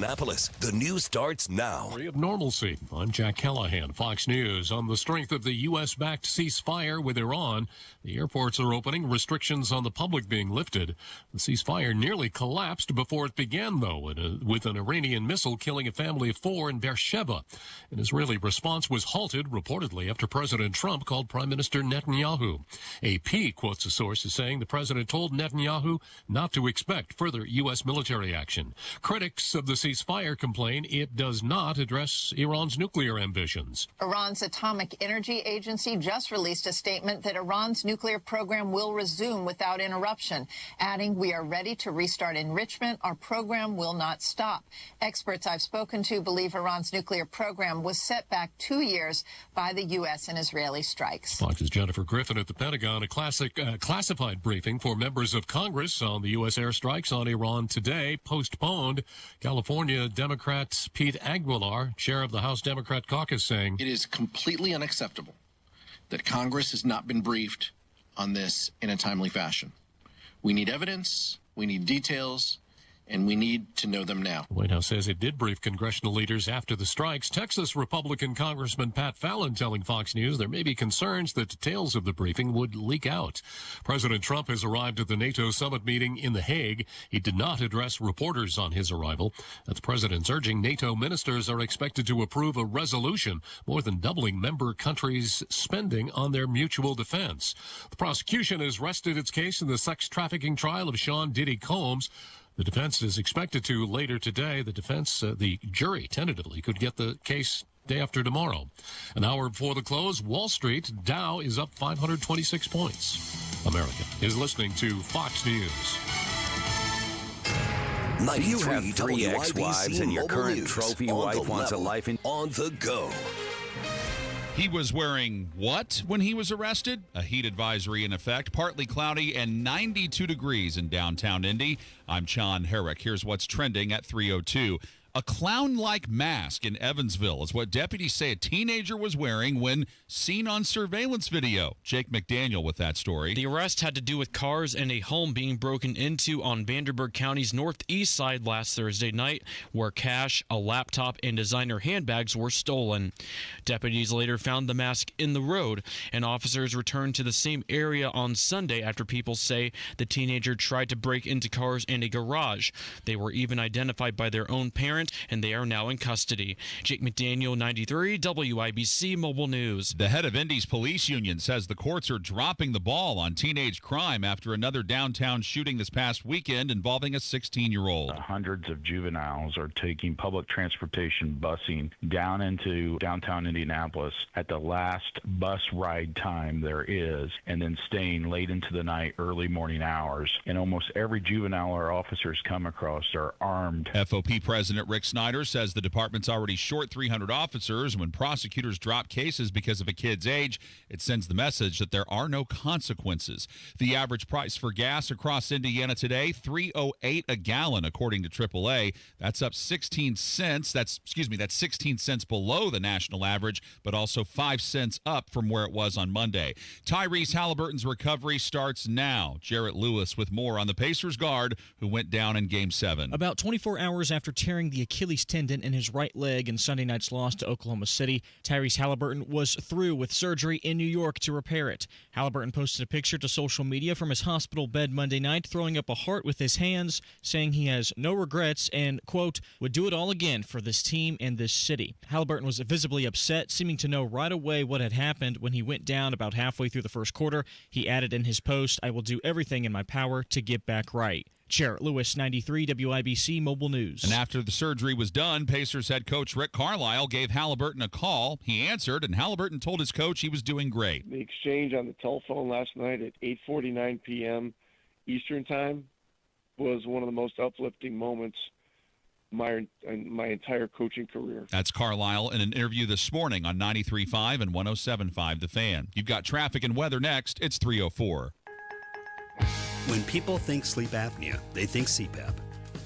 Indianapolis. The news starts now. Of normalcy. I'm Jack Callahan, Fox News. On the strength of the U.S.-backed ceasefire with Iran, the airports are opening, restrictions on the public being lifted. The ceasefire nearly collapsed before it began, though, with an Iranian missile killing a family of 4 in Beersheba. An Israeli response was halted, reportedly, after President Trump called Prime Minister Netanyahu. AP quotes a source as saying the president told Netanyahu not to expect further U.S. military action. Critics of the ceasefire complain it does not address Iran's nuclear ambitions. Iran's Atomic Energy Agency just released a statement that Iran's nuclear program will resume without interruption, adding, "We are ready to restart enrichment. Our program will not stop." Experts I've spoken to believe Iran's nuclear program was set back 2 years by the U.S. and Israeli strikes. Fox's Jennifer Griffin at the Pentagon, a classified briefing for members of Congress on the U.S. airstrikes on Iran today, postponed. California Democrat Pete Aguilar, chair of the House Democrat caucus, saying, "It is completely unacceptable that Congress has not been briefed on this in a timely fashion. We need evidence, we need details, and we need to know them now." The White House says it did brief congressional leaders after the strikes. Texas Republican Congressman Pat Fallon telling Fox News there may be concerns that details of the briefing would leak out. President Trump has arrived at the NATO summit meeting in The Hague. He did not address reporters on his arrival. At the president's urging, NATO ministers are expected to approve a resolution more than doubling member countries' spending on their mutual defense. The prosecution has rested its case in the sex trafficking trial of Sean Diddy Combs. The defense is expected to later today. The jury tentatively could get the case day after tomorrow. An hour before the close, Wall Street, Dow is up 526 points. America is listening to Fox News. 93 You have 3 ex-wives and your current News. trophy On wife the wants a level, life in... On the go. He was wearing what when he was arrested? A heat advisory in effect, partly cloudy and 92 degrees in downtown Indy. I'm John Herrick. Here's what's trending at 3:02. A clown-like mask in Evansville is what deputies say a teenager was wearing when seen on surveillance video. Jake McDaniel with that story. The arrest had to do with cars and a home being broken into on Vanderburgh County's northeast side last Thursday night, where cash, a laptop, and designer handbags were stolen. Deputies later found the mask in the road, and officers returned to the same area on Sunday after people say the teenager tried to break into cars and a garage. They were even identified by their own parents, and they are now in custody. Jake McDaniel, 93 WIBC Mobile News. The head of Indy's police union says the courts are dropping the ball on teenage crime after another downtown shooting this past weekend involving a 16-year-old. Hundreds of juveniles are taking public transportation busing down into downtown Indianapolis at the last bus ride time there is, and then staying late into the night, early morning hours. And almost every juvenile our officers come across are armed. FOP President Rick Snyder says the department's already short 300 officers. When prosecutors drop cases because of a kid's age, it sends the message that there are no consequences. The average price for gas across Indiana today, $3.08 a gallon, according to AAA. That's up 16 cents. That's 16 cents below the national average, but also 5 cents up from where it was on Monday. Tyrese Haliburton's recovery starts now. Jarrett Lewis with more on the Pacers guard who went down in Game 7. About 24 hours after tearing the Achilles tendon in his right leg in Sunday night's loss to Oklahoma City, Tyrese Haliburton was through with surgery in New York to repair it. Haliburton posted a picture to social media from his hospital bed Monday night, throwing up a heart with his hands, saying he has no regrets and, quote, would do it all again for this team and this city. Haliburton was visibly upset, seeming to know right away what had happened when he went down about halfway through the first quarter. He added in his post, "I will do everything in my power to get back right." Jarrett Lewis, 93 WIBC Mobile News. And after the surgery was done, Pacers head coach Rick Carlisle gave Haliburton a call. He answered, and Haliburton told his coach he was doing great. The exchange on the telephone last night at 8:49 p.m. Eastern Time was one of the most uplifting moments in my entire coaching career. That's Carlisle in an interview this morning on 93.5 and 107.5 The Fan. You've got traffic and weather next. It's 3:04. When people think sleep apnea, they think CPAP.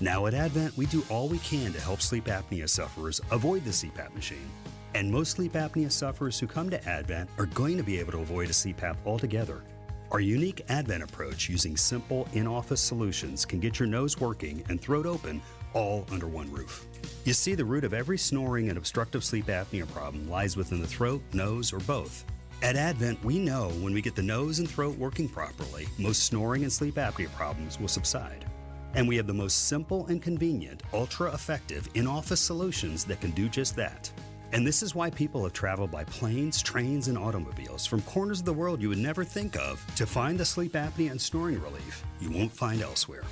Now at Advent, we do all we can to help sleep apnea sufferers avoid the CPAP machine. And most sleep apnea sufferers who come to Advent are going to be able to avoid a CPAP altogether. Our unique Advent approach using simple in-office solutions can get your nose working and throat open all under one roof. You see, the root of every snoring and obstructive sleep apnea problem lies within the throat, nose, or both. At Advent, we know when we get the nose and throat working properly, most snoring and sleep apnea problems will subside. And we have the most simple and convenient, ultra-effective in-office solutions that can do just that. And this is why people have traveled by planes, trains, and automobiles from corners of the world you would never think of to find the sleep apnea and snoring relief you won't find elsewhere.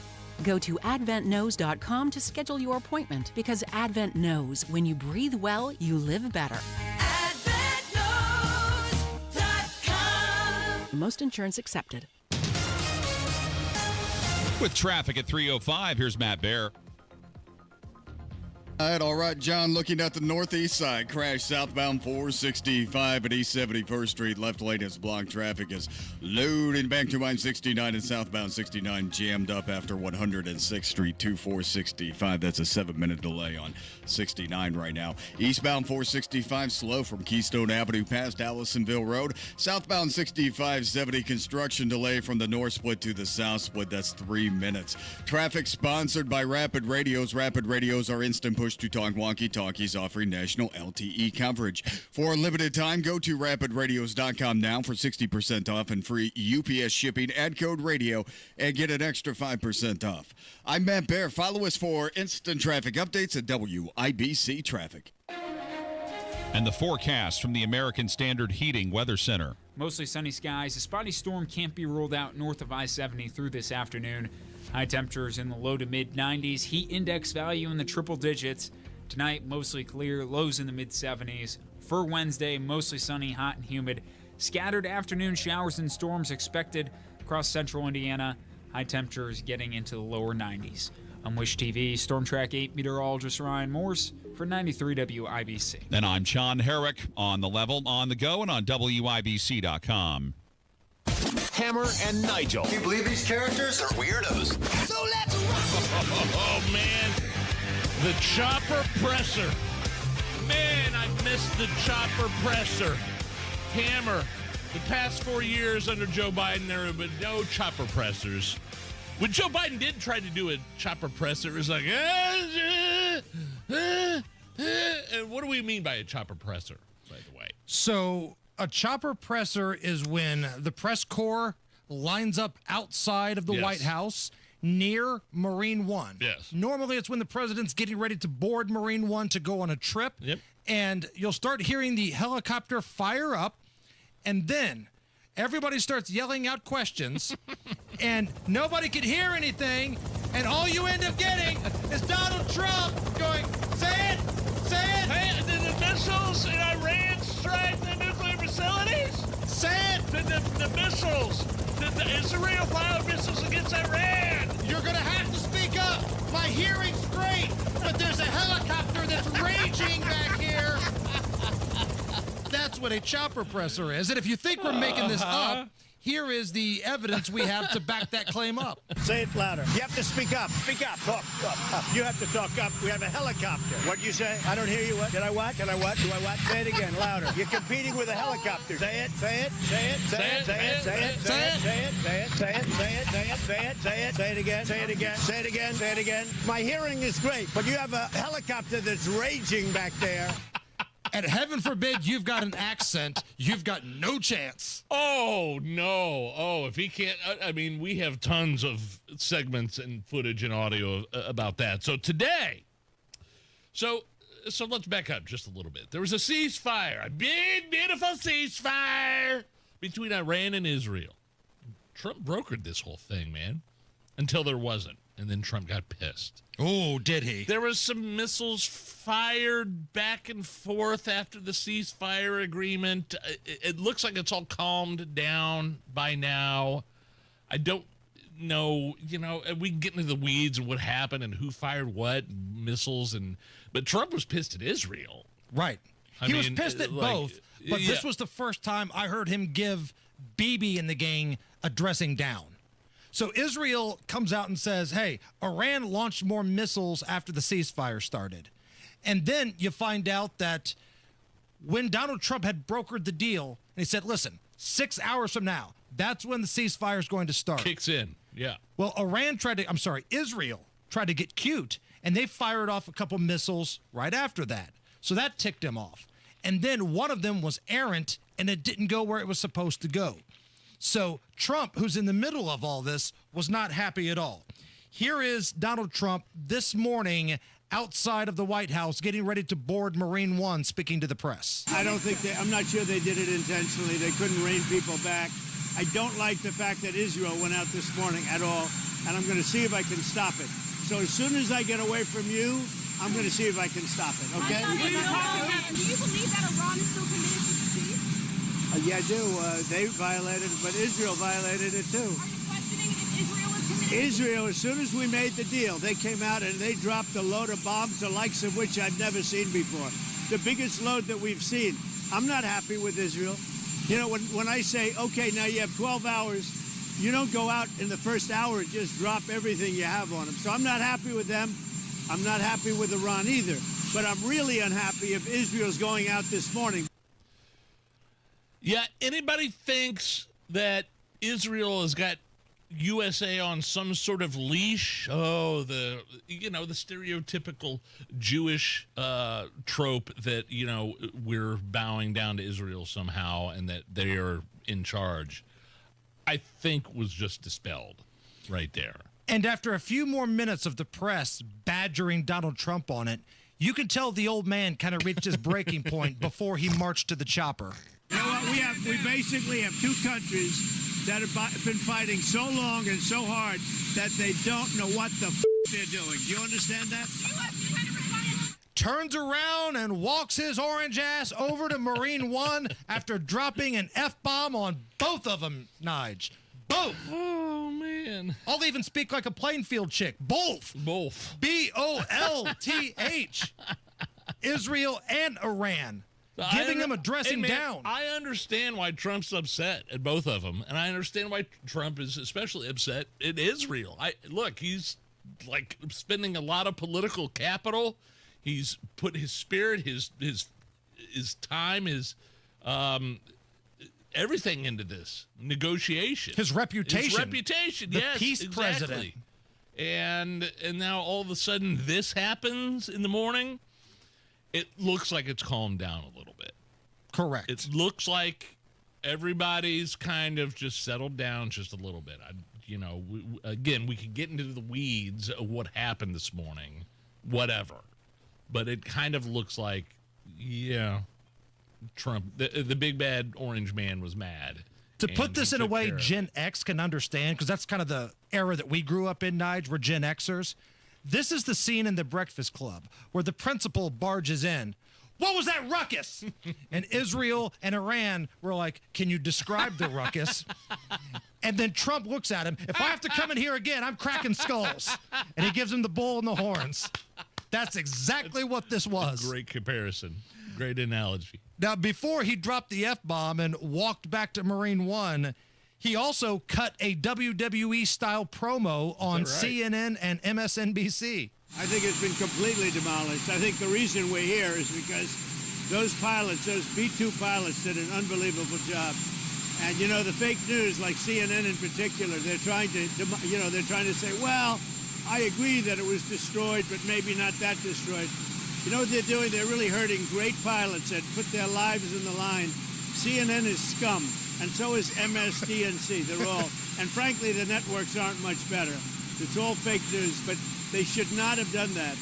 Go to adventknows.com to schedule your appointment, because Advent knows when you breathe well, you live better. AdventKnows.com. Most insurance accepted. With traffic at 3:05, here's Matt Bear. All right, John, looking at the northeast side, crash southbound 465 at East 71st Street. Left lane is blocked. Traffic is loading back to I-69 and southbound 69 jammed up after 106th Street to 465. That's a 7-minute delay on 69 right now. Eastbound 465 slow from Keystone Avenue past Allisonville Road. Southbound 6570 construction delay from the north split to the south split. That's 3 minutes. Traffic sponsored by Rapid Radios. Rapid Radios are instant push to talk walkie-talkies offering national LTE coverage. For a limited time, go to rapidradios.com now for 60% off and free UPS shipping. Add code radio and get an extra 5% off. I'm Matt Bear. Follow us for instant traffic updates at WIBC Traffic. And the forecast from the American Standard Heating Weather Center. Mostly sunny skies. A spotty storm can't be ruled out north of I-70 through this afternoon. High temperatures in the low to mid-90s. Heat index value in the triple digits. Tonight, mostly clear. Lows in the mid-70s. For Wednesday, mostly sunny, hot, and humid. Scattered afternoon showers and storms expected across central Indiana. High temperatures getting into the lower 90s. I'm Wish TV Storm Track 8 meteorologist Ryan Morse for 93 WIBC. And I'm John Herrick on the level, on the go, and on WIBC.com. Hammer and Nigel. Can you believe these characters are weirdos? So let's rock! Oh, man. The chopper presser. Man, I missed the chopper presser. Hammer. The past 4 years under Joe Biden, there have been no chopper pressers. When Joe Biden did try to do a chopper presser, it was like, and what do we mean by a chopper presser, by the way? So a chopper presser is when the press corps lines up outside of the Yes. White House near Marine One. Yes. Normally it's when the president's getting ready to board Marine One to go on a trip. Yep. And you'll start hearing the helicopter fire up, and then everybody starts yelling out questions, and nobody can hear anything, and all you end up getting is Donald Trump going, say it, say it. Hey, did the missiles in Iran strike the nuclear facilities? Say it. Did the missiles, did the Israel fire missiles against Iran? You're going to have to speak up. My hearing's great, but there's a helicopter that's raging back here. That's what a chopper presser is. And if you think we're making this up, here is the evidence we have to back that claim up. Say it louder. You have to speak up. Speak up. Talk up. You have to talk up. We have a helicopter. What'd you say? I don't hear you. What? Did I what? Did I what? Do I what? Say it again, louder. You're competing with a helicopter. Say it. Say it. Say it. Say it. Say it. Say it. Say it. Say it. Say it. Say it. Say it. Say it. Say it. Say it. Say it again. Say it again. Say it again. Say it again. My hearing is great, but you have a helicopter that's raging back there. And heaven forbid you've got an accent, you've got no chance. Oh, no. Oh, if he can't, I mean, we have tons of segments and footage and audio about that. So today, so let's back up just a little bit. There was a ceasefire, a big, beautiful ceasefire between Iran and Israel. Trump brokered this whole thing, man, until there wasn't. And then Trump got pissed. Oh, did he? There was some missiles fired back and forth after the ceasefire agreement. It looks like it's all calmed down by now. I don't know, we can get into the weeds and what happened and who fired what missiles, but Trump was pissed at Israel. Right. He was pissed at both, but this was the first time I heard him give Bibi and the gang a dressing down. So Israel comes out and says, hey, Iran launched more missiles after the ceasefire started. And then you find out that when Donald Trump had brokered the deal, and he said, listen, 6 hours from now, that's when the ceasefire is going to start. Kicks in, yeah. Well, Israel tried to get cute And they fired off a couple missiles right after that. So that ticked him off. And then one of them was errant, and it didn't go where it was supposed to go. So Trump, who's in the middle of all this, was not happy at all. Here is Donald Trump this morning outside of the White House getting ready to board Marine One, speaking to the press. I'm not sure they did it intentionally. They couldn't rein people back. I don't like the fact that Israel went out this morning at all, and I'm going to see if I can stop it. So as soon as I get away from you, I'm going to see if I can stop it, okay? Do you believe that Iran is still committed to the peace? Yeah, I do. They violated it, but Israel violated it too. Are you questioning if Israel is committed? Israel, as soon as we made the deal, they came out and they dropped a load of bombs, the likes of which I've never seen before. The biggest load that we've seen. I'm not happy with Israel. You know, when I say, okay, now you have 12 hours, you don't go out in the first hour and just drop everything you have on them. So I'm not happy with them. I'm not happy with Iran either. But I'm really unhappy if Israel's going out this morning. Yeah, anybody thinks that Israel has got USA on some sort of leash? Oh, the stereotypical Jewish trope that, we're bowing down to Israel somehow and that they are in charge, I think was just dispelled right there. And after a few more minutes of the press badgering Donald Trump on it, you can tell the old man kind of reached his breaking point before he marched to the chopper. You know what? We basically have two countries that have been fighting so long and so hard that they don't know what the they're doing. Do you understand that? Turns around and walks his orange ass over to Marine One after dropping an F-bomb on both of them, Nige. Both. Oh, man. I'll even speak like a Plainfield chick. Both. Both. B-O-L-T-H. Israel and Iran. Giving them a dressing down. I understand why Trump's upset at both of them, and I understand why Trump is especially upset at Israel. Look, he's like spending a lot of political capital. He's put his spirit, his time, his everything into this negotiation. His reputation. The yes, peace exactly. president. And now all of a sudden this happens in the morning. It looks like it's calmed down a little bit. Correct. It looks like everybody's kind of just settled down just a little bit. We could get into the weeds of what happened this morning, whatever. But it kind of looks like, Trump, the big bad orange man was mad. To put this in a way Gen X can understand, because that's kind of the era that we grew up in, Nige, we're Gen Xers. This is the scene in The Breakfast Club where the principal barges in. What was that ruckus? And Israel and Iran were like, can you describe the ruckus? And then Trump looks at him. If I have to come in here again, I'm cracking skulls. And he gives him the bull and the horns. That's exactly what this was. Great comparison. Great analogy. Now, before he dropped the F-bomb and walked back to Marine One, he also cut a WWE-style promo on CNN and MSNBC. I think it's been completely demolished. I think the reason we're here is because those pilots, those B-2 pilots, did an unbelievable job. And, the fake news, like CNN in particular, they're trying to say, well, I agree that it was destroyed, but maybe not that destroyed. You know what they're doing? They're really hurting great pilots that put their lives in the line. CNN is scum, and so is MSDNC. They're all, and frankly, the networks aren't much better. It's all fake news, but they should not have done that.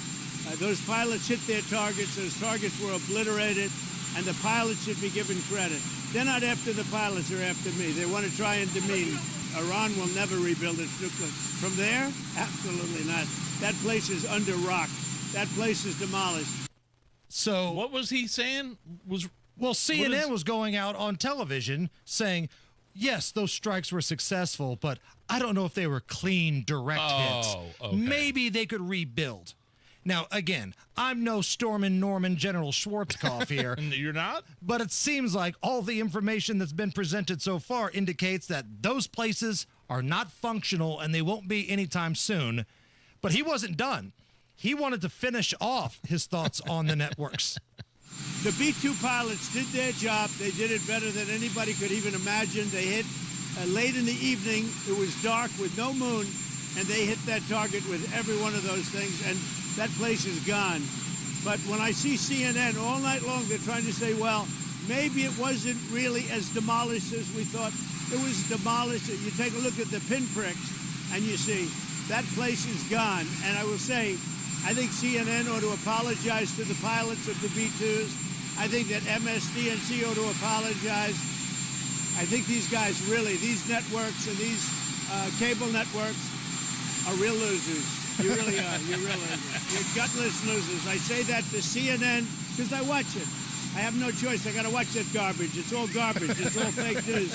Those pilots hit their targets. Those targets were obliterated, and the pilots should be given credit. They're not after the pilots, they're after me. They want to try and demean. Iran will never rebuild its nuclear. From there? Absolutely not. That place is under rock. That place is demolished. So what was he saying? Well, CNN was going out on television saying, yes, those strikes were successful, but I don't know if they were clean, direct hits. Okay. Maybe they could rebuild. Now, again, I'm no Stormin' Norman General Schwarzkopf here. You're not? But it seems like all the information that's been presented so far indicates that those places are not functional and they won't be anytime soon. But he wasn't done. He wanted to finish off his thoughts on the networks. The B-2 pilots did their job. They did it better than anybody could even imagine. They hit late in the evening. It was dark with no moon, and they hit that target with every one of those things. And that place is gone. But when I see CNN all night long, they're trying to say, well, maybe it wasn't really as demolished as we thought. It was demolished. You take a look at the pinpricks, and you see that place is gone. And I will say, I think CNN ought to apologize to the pilots of the B-2s. I think that MSDNC ought to apologize. I think these guys really, these networks and these cable networks are real losers. You really are. You're real losers. You're gutless losers. I say that to CNN because I watch it. I have no choice. I got to watch that garbage. It's all garbage. It's all fake news.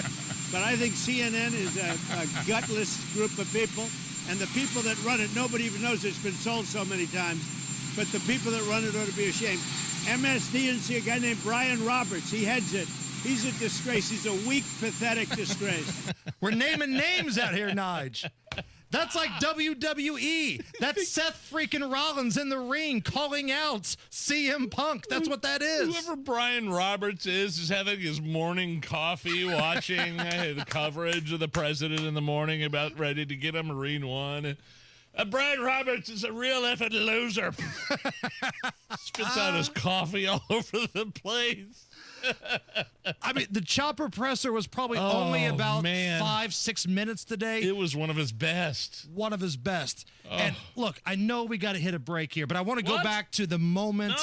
But I think CNN is a gutless group of people. And the people that run it, nobody even knows it's been sold so many times. But the people that run it ought to be ashamed. MSDNC, a guy named Brian Roberts, he heads it. He's a disgrace. He's a weak, pathetic disgrace. We're naming names out here, Nige. That's like WWE. That's Seth freaking Rollins in the ring calling out CM Punk. That's what that is. Whoever Brian Roberts is having his morning coffee watching the coverage of the president in the morning about ready to get a Marine One. Brian Roberts is a real effing loser. Spits out his coffee all over the place. I mean, the chopper presser was probably only about 5-6 minutes today. It was one of his best. One of his best. And look, I know we got to hit a break here, but I want to go back to the moment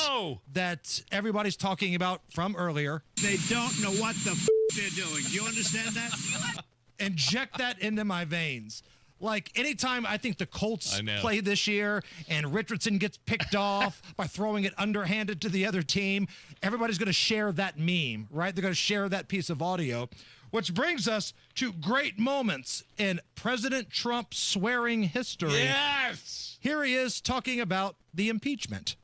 that everybody's talking about from earlier. They don't know what the they're doing. Do you understand that? Inject that into my veins. Like, anytime I think the Colts play this year and Richardson gets picked off by throwing it underhanded to the other team, everybody's going to share that meme, right? They're going to share that piece of audio, which brings us to great moments in President Trump swearing history. Yes! Here he is talking about the impeachment.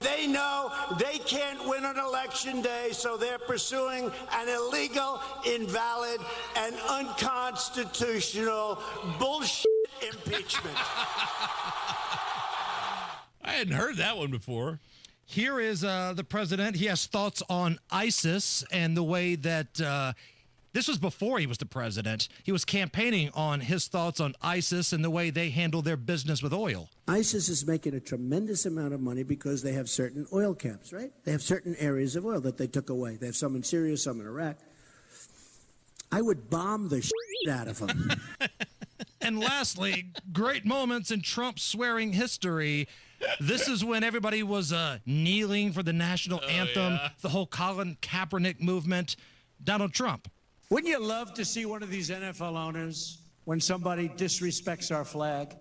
They know they can't win on election day, so they're pursuing an illegal, invalid, and unconstitutional bullshit impeachment. I hadn't heard that one before. Here is the president. He has thoughts on ISIS and the way that this was before he was the president. He was campaigning on his thoughts on ISIS and the way they handle their business with oil. ISIS is making a tremendous amount of money because they have certain oil caps, right? They have certain areas of oil that they took away. They have some in Syria, some in Iraq. I would bomb the shit out of them. And lastly, great moments in Trump's swearing history. This is when everybody was kneeling for the national anthem, the whole Colin Kaepernick movement. Donald Trump. Wouldn't you love to see one of these NFL owners, when somebody disrespects our flag,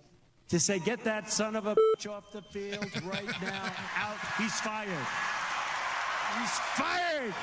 to say, get that son of a bitch off the field right now, out, he's fired. He's fired!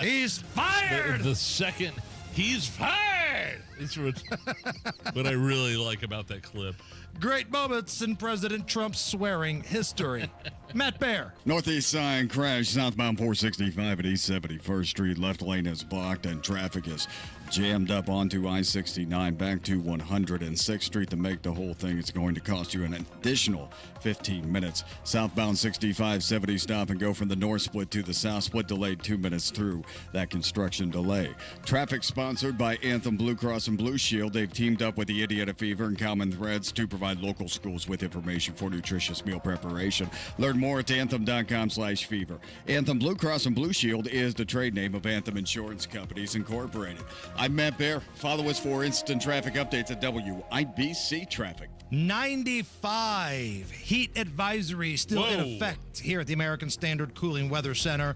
He's fired! The second he's fired! It's what I really like about that clip. Great moments in President Trump's swearing history. Matt Bear. Northeast side crash southbound 465 at East 71st Street. Left lane is blocked and traffic is jammed up onto I-69 back to 106th Street. To make the whole thing, it's going to cost you an additional 15 minutes. Southbound 65-70 stop and go from the north split to the south split. Delayed 2 minutes through that construction delay. Traffic sponsored by Anthem Blue Cross and Blue Shield. They've teamed up with the Indiana Fever and Common Threads to provide local schools with information for nutritious meal preparation. Learn more at anthem.com/fever. Anthem Blue Cross and Blue Shield is the trade name of Anthem Insurance Companies Incorporated. I'm Matt Bear. Follow us for instant traffic updates at WIBC Traffic. 95 heat advisory still in effect here at the American Standard Cooling Weather Center.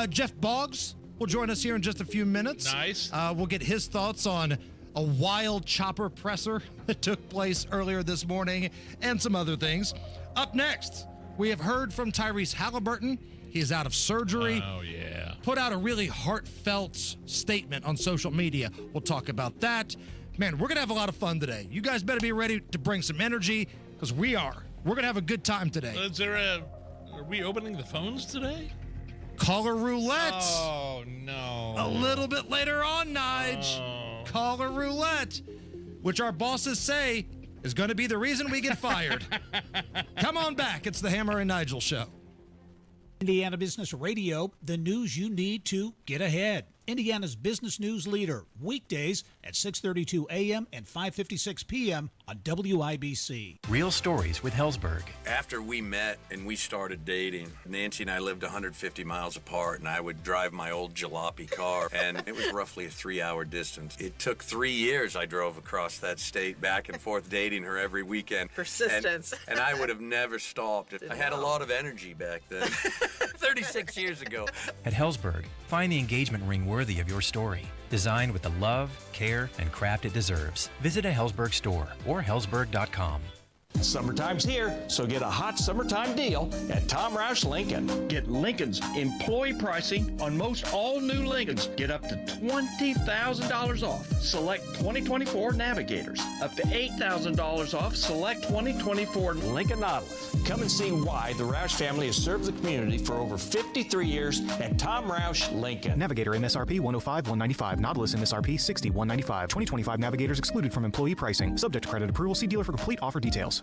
Jeff Bogs will join us here in just a few minutes. Nice. We'll get his thoughts on a wild chopper presser that took place earlier this morning and some other things. Up next, we have heard from Tyrese Haliburton. He is out of surgery. Oh, yeah. Put out a really heartfelt statement on social media. We'll talk about that. Man, we're going to have a lot of fun today. You guys better be ready to bring some energy, because we are. We're going to have a good time today. Are we opening the phones today? Caller roulette. Oh, no. A little bit later on, Nige. Oh. Caller roulette, which our bosses say is going to be the reason we get fired. Come on back. It's the Hammer and Nigel Show. Indiana Business Radio, the news you need to get ahead. Indiana's business news leader, weekdays at 6:32 a.m. and 5:56 p.m. on WIBC. Real stories with Hellsberg. After we met and we started dating, Nancy and I lived 150 miles apart, and I would drive my old jalopy car, and it was roughly a 3-hour distance. It took 3 years I drove across that state back and forth dating her every weekend. Persistence. And I would have never stopped. I had a lot of energy back then, 36 years ago. At Hellsberg, find the engagement ring worthy of your story. Designed with the love, care, and craft it deserves. Visit a Hellsberg store or hellsberg.com. Summertime's here, so get a hot summertime deal at Tom Roush Lincoln. Get Lincoln's employee pricing on most all new Lincolns. Get up to $20,000 off select 2024 Navigators. Up to $8,000 off select 2024 Lincoln Nautilus. Come and see why the Roush family has served the community for over 53 years at Tom Roush Lincoln. Navigator MSRP 105-195. Nautilus MSRP 60-195. 2025 Navigators excluded from employee pricing. Subject to credit approval. See dealer for complete offer details.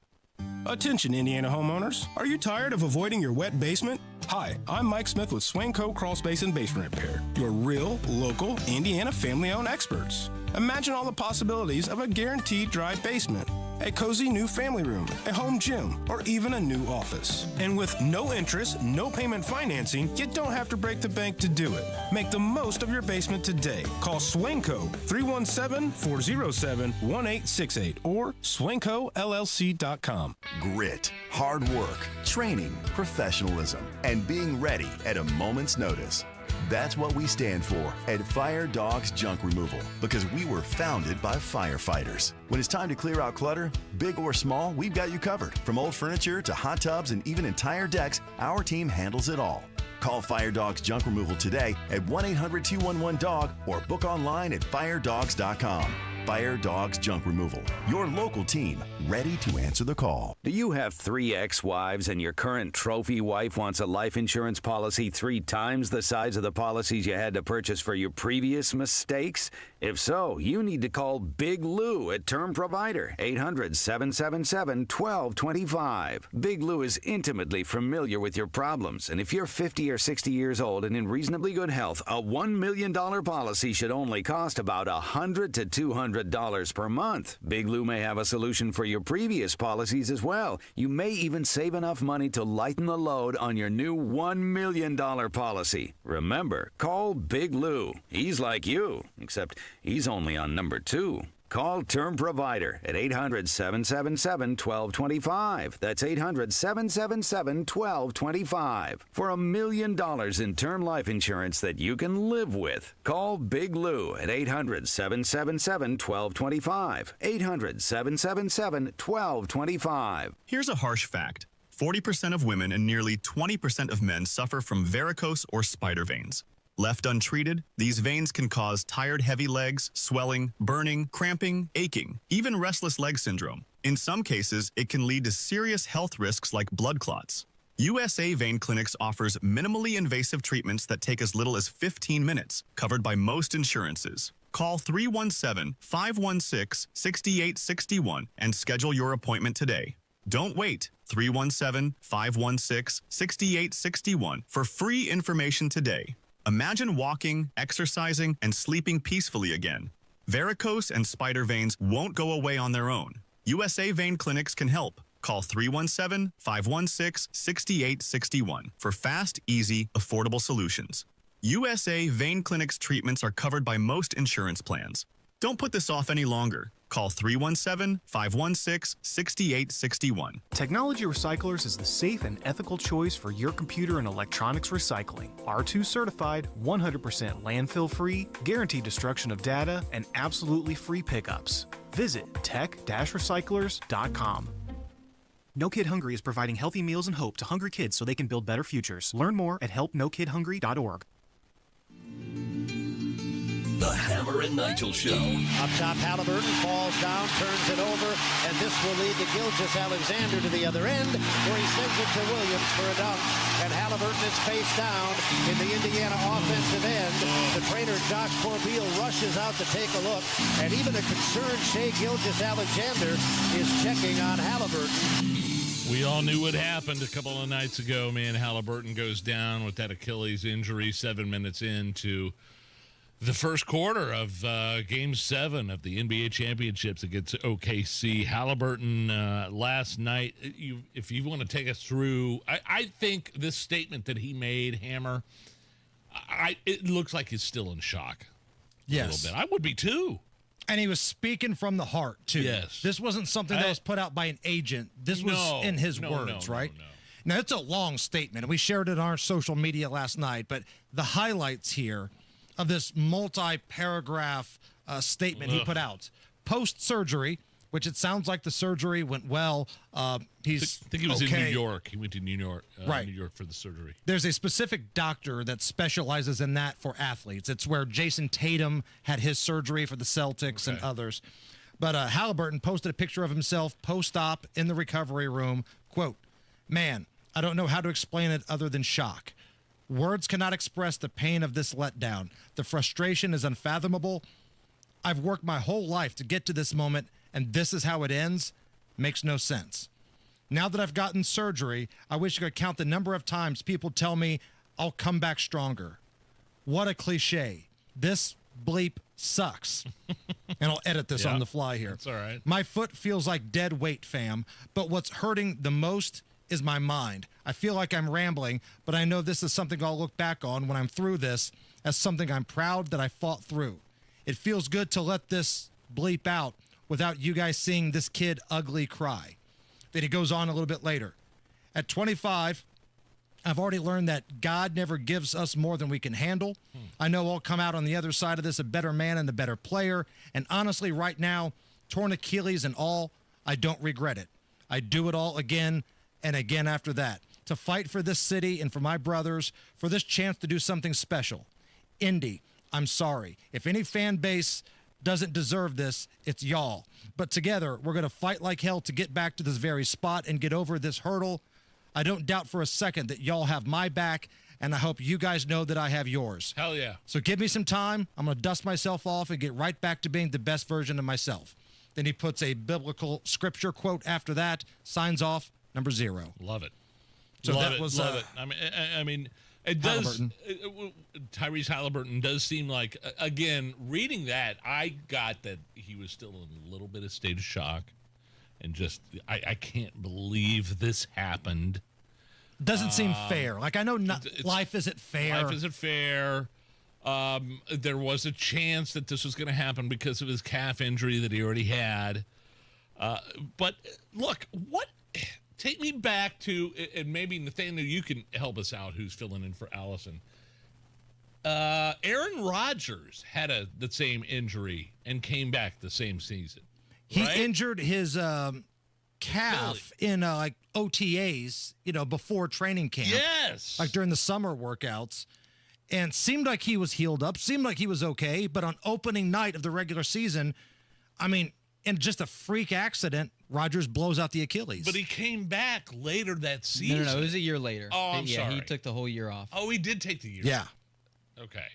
Attention, Indiana homeowners. Are you tired of avoiding your wet basement? Hi, I'm Mike Smith with Swanco Crawl Space and Basement Repair, your real, local, Indiana family-owned experts. Imagine all the possibilities of a guaranteed dry basement, a cozy new family room, a home gym, or even a new office. And with no interest, no payment financing, you don't have to break the bank to do it. Make the most of your basement today. Call Swanco 317-407-1868 or swancollc.com. Grit, hard work, training, professionalism, and being ready at a moment's notice. That's what we stand for at Fire Dogs Junk Removal, because we were founded by firefighters. When it's time to clear out clutter, big or small, we've got you covered. From old furniture to hot tubs and even entire decks, our team handles it all. Call Fire Dogs Junk Removal today at 1-800-211-DOG or book online at firedogs.com. Fire Dogs Junk Removal, your local team, ready to answer the call. Do you have 3 ex-wives and your current trophy wife wants a life insurance policy 3 times the size of the policies you had to purchase for your previous mistakes? If so, you need to call Big Lou at Term Provider, 800-777-1225. Big Lou is intimately familiar with your problems, and if you're 50 or 60 years old and in reasonably good health, a $1 million policy should only cost about $100 to $200 per month. Big Lou may have a solution for your previous policies as well. You may even save enough money to lighten the load on your new $1 million policy. Remember, call Big Lou. He's like you, except he's only on number 2. Call Term Provider at 800-777-1225. That's 800-777-1225 for $1 million in term life insurance that you can live with. Call Big Lou at 800-777-1225. 800-777-1225. Here's a harsh fact. 40% of women and nearly 20% of men suffer from varicose or spider veins. Left untreated, these veins can cause tired, heavy legs, swelling, burning, cramping, aching, even restless leg syndrome. In some cases, it can lead to serious health risks like blood clots. USA Vein Clinics offers minimally invasive treatments that take as little as 15 minutes, covered by most insurances. Call 317-516-6861 and schedule your appointment today. Don't wait. 317-516-6861 for free information today. Imagine walking, exercising, and sleeping peacefully again. Varicose and spider veins won't go away on their own. USA Vein Clinics can help. Call 317-516-6861 for fast, easy, affordable solutions. USA Vein Clinics treatments are covered by most insurance plans. Don't put this off any longer. Call 317-516-6861. Technology Recyclers is the safe and ethical choice for your computer and electronics recycling. R2 certified, 100% landfill free, guaranteed destruction of data, and absolutely free pickups. Visit tech-recyclers.com. No Kid Hungry is providing healthy meals and hope to hungry kids so they can build better futures. Learn more at helpnokidhungry.org. The Hammer and Nigel Show. Up top, Haliburton falls down, turns it over, and this will lead to Gilgeous-Alexander to the other end, where he sends it to Williams for a dunk. And Haliburton is face down in the Indiana offensive end. The trainer, Josh Corbeil, rushes out to take a look, and even a concerned Shai Gilgeous-Alexander is checking on Haliburton. We all knew what happened a couple of nights ago, man. Haliburton goes down with that Achilles injury 7 minutes into The first quarter of Game 7 of the NBA Championships against OKC. Haliburton last night, if you want to take us through, I think this statement that he made, Hammer, it looks like he's still in shock. Yes. A little bit. I would be too. And he was speaking from the heart, too. Yes. This wasn't something that was put out by an agent. This was in his words, right? Now, it's a long statement, and we shared it on our social media last night, but the highlights here of this multi-paragraph statement he put out. Post-surgery, which it sounds like the surgery went well. I think he was in New York. He went to New York, right. New York for the surgery. There's a specific doctor that specializes in that for athletes. It's where Jason Tatum had his surgery for the Celtics and others. But Haliburton posted a picture of himself post-op in the recovery room. Quote, "Man, I don't know how to explain it other than shock. Words cannot express the pain of this letdown. The frustration is unfathomable. I've worked my whole life to get to this moment, and this is how it ends. Makes no sense. Now that I've gotten surgery, I wish I could count the number of times people tell me I'll come back stronger. What a cliche. This bleep sucks." And I'll edit this on the fly here. That's all right. "My foot feels like dead weight, fam, but what's hurting the most is my mind. I feel like I'm rambling, but I know this is something I'll look back on when I'm through this as something I'm proud that I fought through. It feels good to let this bleep out without you guys seeing this kid ugly cry." Then he goes on a little bit later. "At 25, I've already learned that God never gives us more than we can handle. I know I'll come out on the other side of this a better man and a better player. And honestly, right now, torn Achilles and all, I don't regret it. I'd do it all again and again after that, to fight for this city and for my brothers, for this chance to do something special. Indy, I'm sorry. If any fan base doesn't deserve this, it's y'all. But together, we're going to fight like hell to get back to this very spot and get over this hurdle. I don't doubt for a second that y'all have my back, and I hope you guys know that I have yours. Hell yeah. So give me some time. I'm going to dust myself off and get right back to being the best version of myself." Then he puts a biblical scripture quote after that, signs off, number 0. Love it. So love that it, was love it. I mean, it does. Tyrese Haliburton does seem like, again, reading that, I got that he was still in a little bit of state of shock, and just I can't believe this happened. Doesn't seem fair. Like, I know life isn't fair. Life isn't fair. There was a chance that this was going to happen because of his calf injury that he already had. But look, take me back to, and maybe Nathaniel, you can help us out, who's filling in for Allison. Aaron Rodgers had the same injury and came back the same season. He injured his calf in like OTAs, before training camp. Yes. Like during the summer workouts. And seemed like he was healed up, seemed like he was okay. But on opening night of the regular season, I mean, in just a freak accident, Rodgers blows out the Achilles. But he came back later that season. No, it was a year later. Oh, I'm sorry. He took the whole year off. Oh, he did take the year Yeah. off. Okay.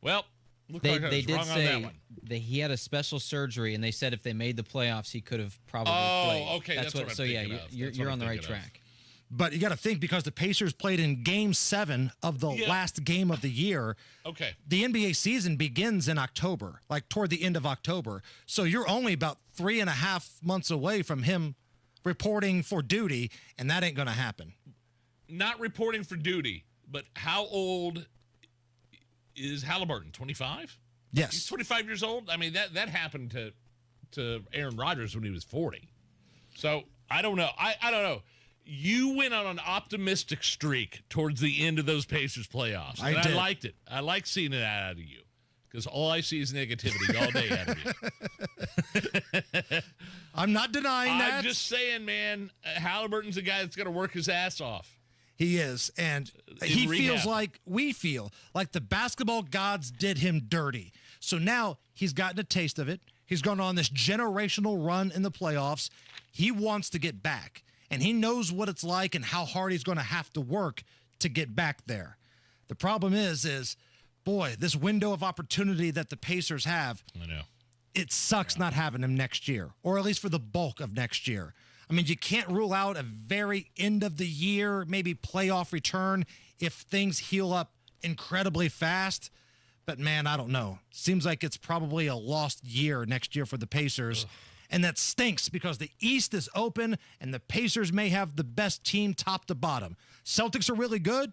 Well, they did say that he had a special surgery, and they said if they made the playoffs, he could have probably played. Oh, okay. That's what I'm thinking of. You're on the right track. But you got to think, because the Pacers played in Game 7 of the last game of the year. Okay. The NBA season begins in October, like toward the end of October. So you're only about 3.5 months away from him reporting for duty, and that ain't going to happen. Not reporting for duty, but how old is Haliburton? 25? Yes. He's 25 years old? I mean, that happened to Aaron Rodgers when he was 40. So I don't know. I don't know. You went on an optimistic streak towards the end of those Pacers playoffs. And I liked it. I like seeing it out of you, because all I see is negativity all day out of you. I'm not denying that. I'm just saying, man, Haliburton's a guy that's going to work his ass off. He is. And he feels like we feel like the basketball gods did him dirty. So now he's gotten a taste of it. He's gone on this generational run in the playoffs. He wants to get back. And he knows what it's like and how hard he's going to have to work to get back there. The problem is, boy, this window of opportunity that the Pacers have, I know. It sucks not having him next year, or at least for the bulk of next year. I mean, you can't rule out a very end of the year, maybe playoff return if things heal up incredibly fast. But, man, I don't know. Seems like it's probably a lost year next year for the Pacers. Ugh. And that stinks because the East is open and the Pacers may have the best team top to bottom. Celtics are really good,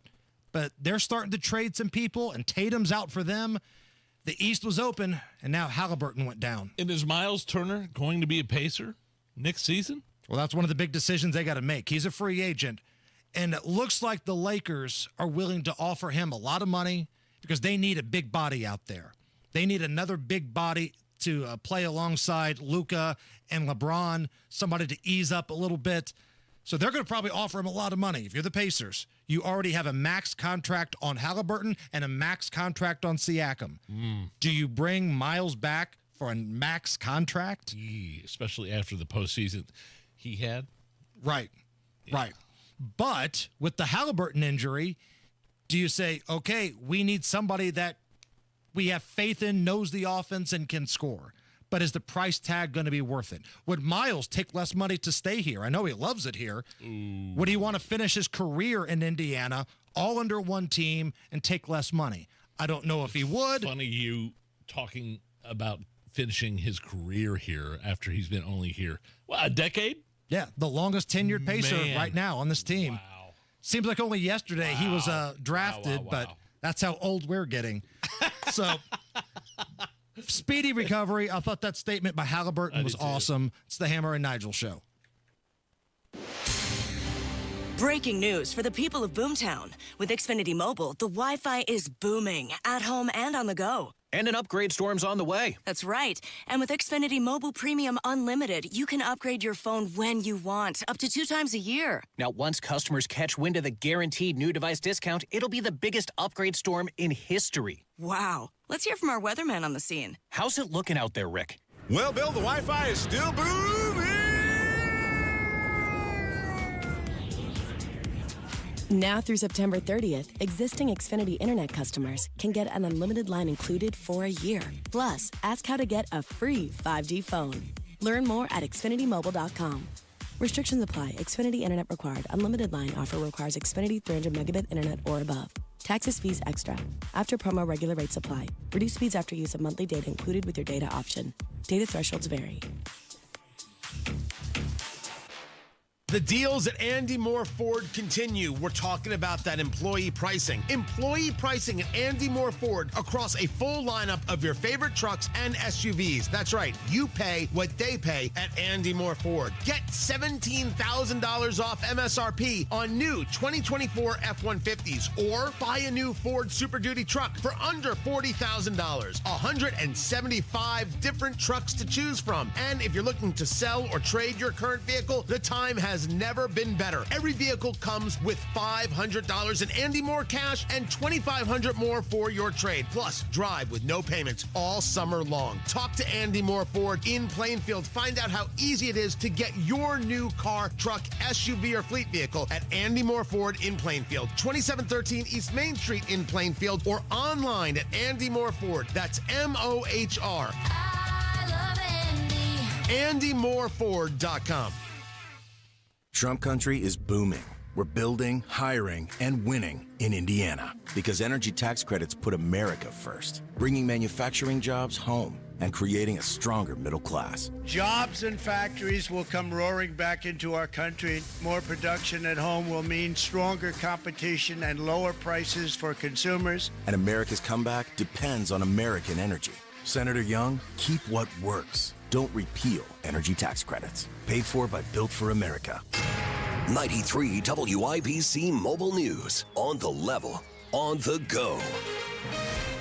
but they're starting to trade some people, and Tatum's out for them. The East was open, and now Haliburton went down. And is Miles Turner going to be a Pacer next season? Well, that's one of the big decisions they got to make. He's a free agent, and it looks like the Lakers are willing to offer him a lot of money because they need a big body out there. They need another big body to play alongside Luka and LeBron, somebody to ease up a little bit. So they're going to probably offer him a lot of money. If you're the Pacers, you already have a max contract on Haliburton and a max contract on Siakam. Do you bring Miles back for a max contract? Especially after the postseason he had. Right. But with the Haliburton injury, do you say, okay, we need somebody that we have faith in, knows the offense, and can score? But is the price tag going to be worth it? Would Miles take less money to stay here? I know he loves it here. Ooh. Would he want to finish his career in Indiana, all under one team, and take less money? I don't know if he would. Funny you talking about finishing his career here after he's been only here, a decade? Yeah, the longest tenured Pacer right now on this team. Wow. Seems like only yesterday he was drafted, but that's how old we're getting. So, speedy recovery. I thought that statement by Haliburton was awesome. It's the Hammer and Nigel Show. Breaking news for the people of Boomtown. With Xfinity Mobile, the Wi-Fi is booming at home and on the go. And an upgrade storm's on the way. That's right. And with Xfinity Mobile Premium Unlimited, you can upgrade your phone when you want, up to 2 times a year. Now, once customers catch wind of the guaranteed new device discount, it'll be the biggest upgrade storm in history. Wow. Let's hear from our weatherman on the scene. How's it looking out there, Rick? Well, Bill, the Wi-Fi is still booming. Now through September 30th, existing Xfinity Internet customers can get an unlimited line included for a year. Plus, ask how to get a free 5G phone. Learn more at XfinityMobile.com. Restrictions apply. Xfinity Internet required. Unlimited line offer requires Xfinity 300 megabit internet or above. Taxes, fees extra. After promo, regular rates apply. Reduced speeds after use of monthly data included with your data option. Data thresholds vary. The deals at Andy Moore Ford continue. We're talking about that employee pricing. Employee pricing at Andy Moore Ford across a full lineup of your favorite trucks and SUVs. That's right. You pay what they pay at Andy Moore Ford. Get $17,000 off MSRP on new 2024 F-150s or buy a new Ford Super Duty truck for under $40,000. 175 different trucks to choose from. And if you're looking to sell or trade your current vehicle, the time has never been better. Every vehicle comes with $500 in Andy Moore cash and $2,500 more for your trade. Plus, drive with no payments all summer long. Talk to Andy Moore Ford in Plainfield. Find out how easy it is to get your new car, truck, SUV, or fleet vehicle at Andy Moore Ford in Plainfield. 2713 East Main Street in Plainfield or online at Andy Moore Ford. That's M-O-H-R. I love Andy. AndyMooreFord.com. Trump country is booming. We're building, hiring, and winning in Indiana because energy tax credits put America first, bringing manufacturing jobs home and creating a stronger middle class. Jobs and factories will come roaring back into our country. More production at home will mean stronger competition and lower prices for consumers. And America's comeback depends on American energy. Senator Young, keep what works. Don't repeal energy tax credits. Paid for by Built for America. 93 WIBC Mobile News. On the level, on the go.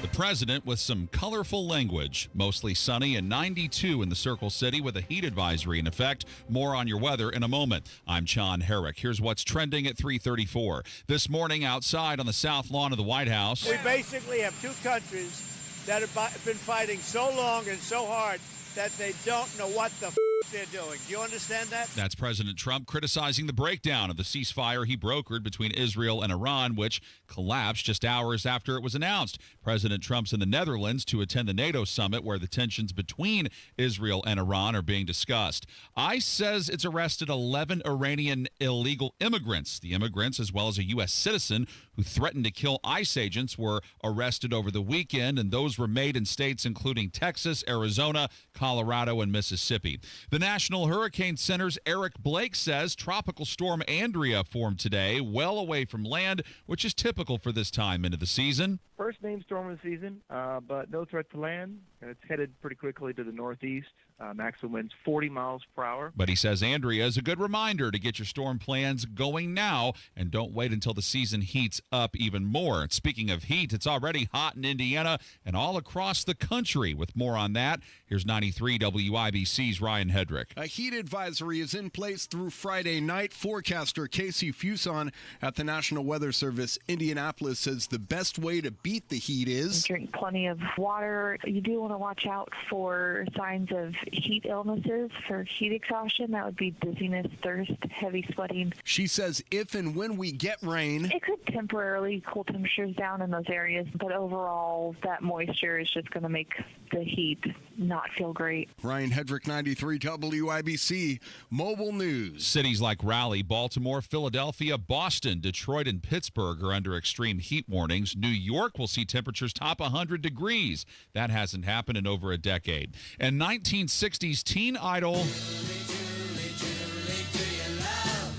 The president with some colorful language. Mostly sunny and 92 in the Circle City with a heat advisory in effect. More on your weather in a moment. I'm John Herrick. Here's what's trending at 3:34. This morning outside on the south lawn of the White House. We basically have two countries that have been fighting so long and so hard that they don't know what the they're doing. Do you understand that? That's President Trump criticizing the breakdown of the ceasefire he brokered between Israel and Iran, which collapsed just hours after it was announced. President Trump's in the Netherlands to attend the NATO summit where the tensions between Israel and Iran are being discussed. ICE says it's arrested 11 Iranian illegal immigrants. The immigrants, as well as a U.S. citizen who threatened to kill ICE agents, were arrested over the weekend, and those were made in states including Texas, Arizona, Colorado, and Mississippi. The National Hurricane Center's Eric Blake says Tropical Storm Andrea formed today, well away from land, which is typical for this time into the season. First named storm of the season, but no threat to land. It's headed pretty quickly to the northeast. Maximum winds 40 miles per hour. But he says Andrea is a good reminder to get your storm plans going now and don't wait until the season heats up even more. And speaking of heat, it's already hot in Indiana and all across the country. With more on that, here's 93 WIBC's Ryan Hedrick. A heat advisory is in place through Friday night. Forecaster Casey Fuson at the National Weather Service Indianapolis says the best way to beat the heat is drink plenty of water. You do want to watch out for signs of heat illnesses. For heat exhaustion, that would be dizziness, thirst, heavy sweating. She says if and when we get rain, it could temporarily cool temperatures down in those areas, but overall that moisture is just going to make the heat not feel great. Ryan Hedrick, 93 WIBC Mobile News. Cities like Raleigh, Baltimore, Philadelphia, Boston, Detroit, and Pittsburgh are under extreme heat warnings. New York will see temperatures top 100 degrees. That hasn't happened in over a decade. And 1960s teen idol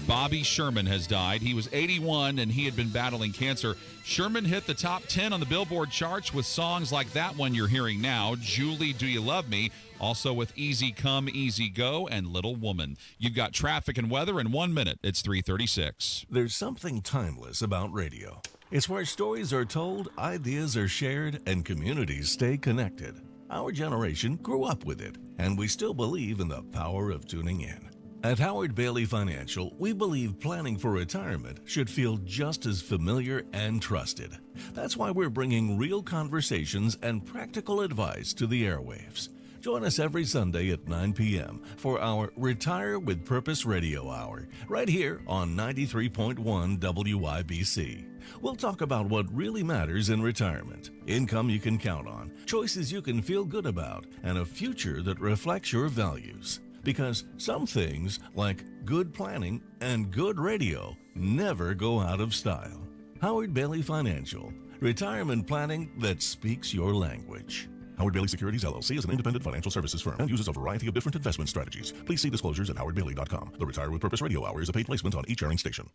Bobby Sherman has died. He was 81 and he had been battling cancer. Sherman hit the top 10 on the Billboard charts with songs like that one you're hearing now, Julie, Do You Love Me? Also with Easy Come, Easy Go, and Little Woman. You've got traffic and weather in 1 minute. It's 3:36. There's something timeless about radio. It's where stories are told, ideas are shared, and communities stay connected. Our generation grew up with it, and we still believe in the power of tuning in. At Howard Bailey Financial, we believe planning for retirement should feel just as familiar and trusted. That's why we're bringing real conversations and practical advice to the airwaves. Join us every Sunday at 9 p.m. for our Retire with Purpose Radio Hour, right here on 93.1 WIBC. We'll talk about what really matters in retirement, income you can count on, choices you can feel good about, and a future that reflects your values. Because some things, like good planning and good radio, never go out of style. Howard Bailey Financial, retirement planning that speaks your language. Howard Bailey Securities, LLC is an independent financial services firm and uses a variety of different investment strategies. Please see disclosures at howardbailey.com. The Retire with Purpose Radio Hour is a paid placement on each earning station.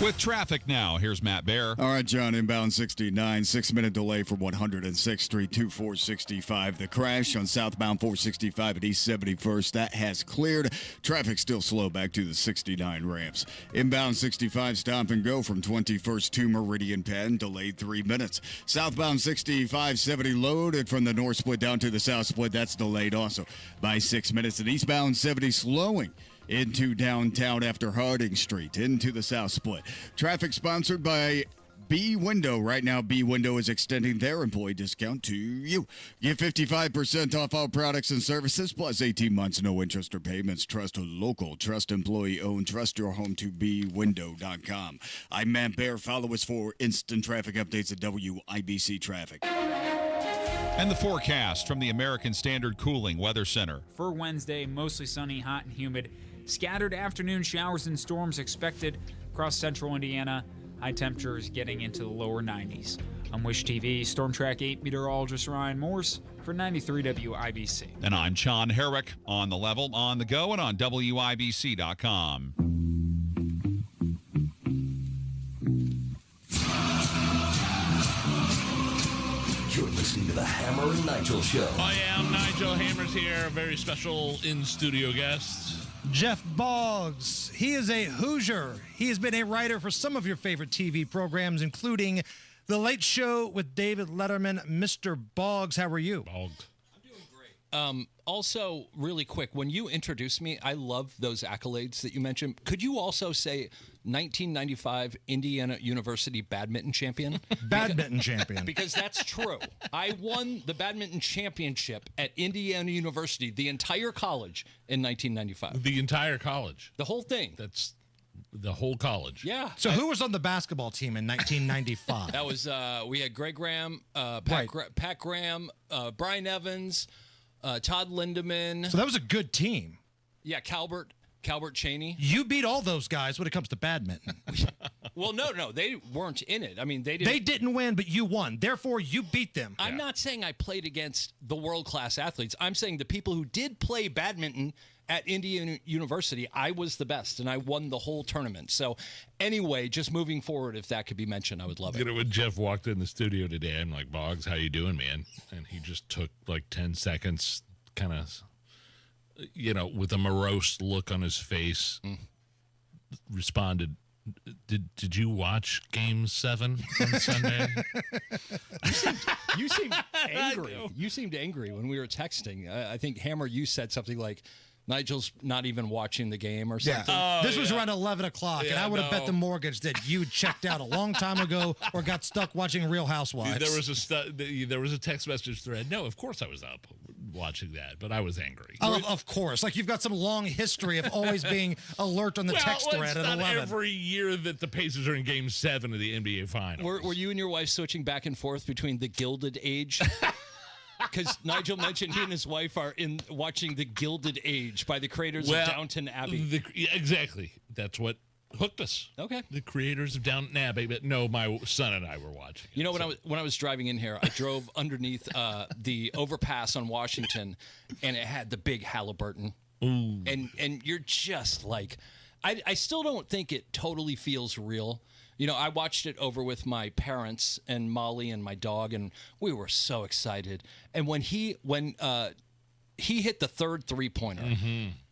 With traffic now, here's Matt Bear. All right, John, inbound 69, 6-minute delay from 106th Street to 465. The crash on southbound 465 at East 71st, that has cleared. Traffic still slow back to the 69 ramps. Inbound 65, stop and go from 21st to Meridian Penn, delayed 3 minutes. Southbound 65, 70 loaded from the north split down to the south split, that's delayed also by 6 minutes. And eastbound 70 slowing into downtown after Harding Street, into the south split. Traffic sponsored by B Window. Right now, B Window is extending their employee discount to you. Get 55% off all products and services, plus 18 months, no interest or payments. Trust a local, trust employee-owned, trust your home to bwindow.com. I'm Matt Bear. Follow us for instant traffic updates at WIBC Traffic. And the forecast from the American Standard Cooling Weather Center. For Wednesday, mostly sunny, hot, and humid. Scattered afternoon showers and storms expected across central Indiana. High temperatures getting into the lower 90s. I'm Wish TV Storm Track 8 meteorologist Ryan Morse for 93 WIBC. And I'm John Herrick, on the level, on the go, and on WIBC.com. You're listening to the Hammer and Nigel Show. Oh, yeah, I'm Nigel. Hammer's here. A very special in-studio guest. Jeff Bogs. He is a Hoosier. He has been a writer for some of your favorite TV programs, including The Late Show with David Letterman. Mr. Boggs, how are you? Boggs. I'm doing great. Also, really quick, when you introduced me, I love those accolades that you mentioned. Could you also say 1995 Indiana University badminton champion? Badminton champion. Because that's true. I won the badminton championship at Indiana University, the entire college, in 1995. The entire college. The whole thing. That's the whole college. Yeah. So who was on the basketball team in 1995? That was, we had Greg Graham, Pat Graham, Brian Evans, Todd Lindemann. So that was a good team. Yeah, Calbert Cheney. You beat all those guys when it comes to badminton. Well, no, they weren't in it. I mean, they didn't. They didn't win, but you won. Therefore, you beat them. I'm not saying I played against the world-class athletes. I'm saying the people who did play badminton at Indiana University, I was the best, and I won the whole tournament. So anyway, just moving forward, if that could be mentioned, I would love it. You know, when Jeff walked in the studio today, I'm like, Boggs, how you doing, man? And he just took like 10 seconds, kind of, you know, with a morose look on his face, responded, Did you watch Game 7 on Sunday? You seemed angry. You seemed angry when we were texting. I think, Hammer, you said something like, Nigel's not even watching the game or something. Yeah. This was around 11 o'clock, and I would have bet the mortgage that you checked out a long time ago or got stuck watching Real Housewives. There was a text message thread. No, of course I was up watching that, but I was angry. Of course. Like you've got some long history of always being alert on the text thread at 11. Every year that the Pacers are in Game 7 of the NBA Finals. Were you and your wife switching back and forth between the Gilded Age? Because Nigel mentioned he and his wife are watching The Gilded Age by the creators of Downton Abbey. Exactly. That's what hooked us. Okay. The creators of Downton Abbey. But no, my son and I were watching. You know, when I was driving in here, I drove underneath the overpass on Washington, and it had the big Haliburton. Ooh. And you're just like, I still don't think it totally feels real. You know, I watched it over with my parents and Molly and my dog, and we were so excited. And when he hit the third three-pointer,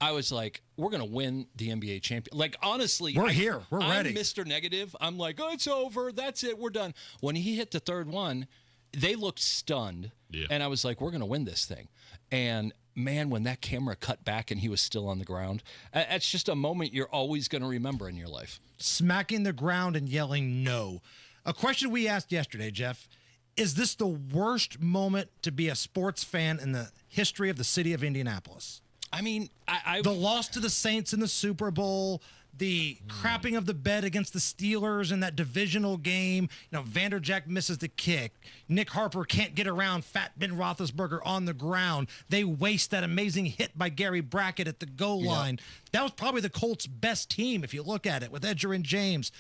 I was like, we're going to win the NBA champion. Like, honestly, we're here. We're ready. I'm Mr. Negative. I'm like, oh, it's over. That's it. We're done. When he hit the third one, they looked stunned. Yeah. And I was like, we're going to win this thing. And man, when that camera cut back and he was still on the ground, that's just a moment you're always going to remember in your life. Smacking the ground and yelling no. A question we asked yesterday, Jeff, is this the worst moment to be a sports fan in the history of the city of Indianapolis? I mean, the loss to the Saints in the Super Bowl, the crapping of the bed against the Steelers in that divisional game. You know, Vanderjagt misses the kick. Nick Harper can't get around Fat Ben Roethlisberger on the ground. They waste that amazing hit by Gary Brackett at the goal line. That was probably the Colts' best team if you look at it with Edger and James.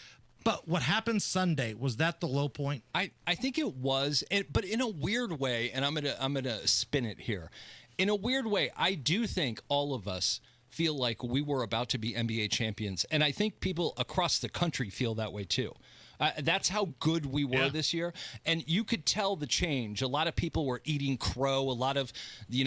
But what happened Sunday, was that the low point? I think it was, but in a weird way, and I'm gonna spin it here. In a weird way, I do think all of us feel like we were about to be NBA champions. And I think people across the country feel that way too. That's how good we were this year. And you could tell the change. A lot of people were eating crow. A lot of, the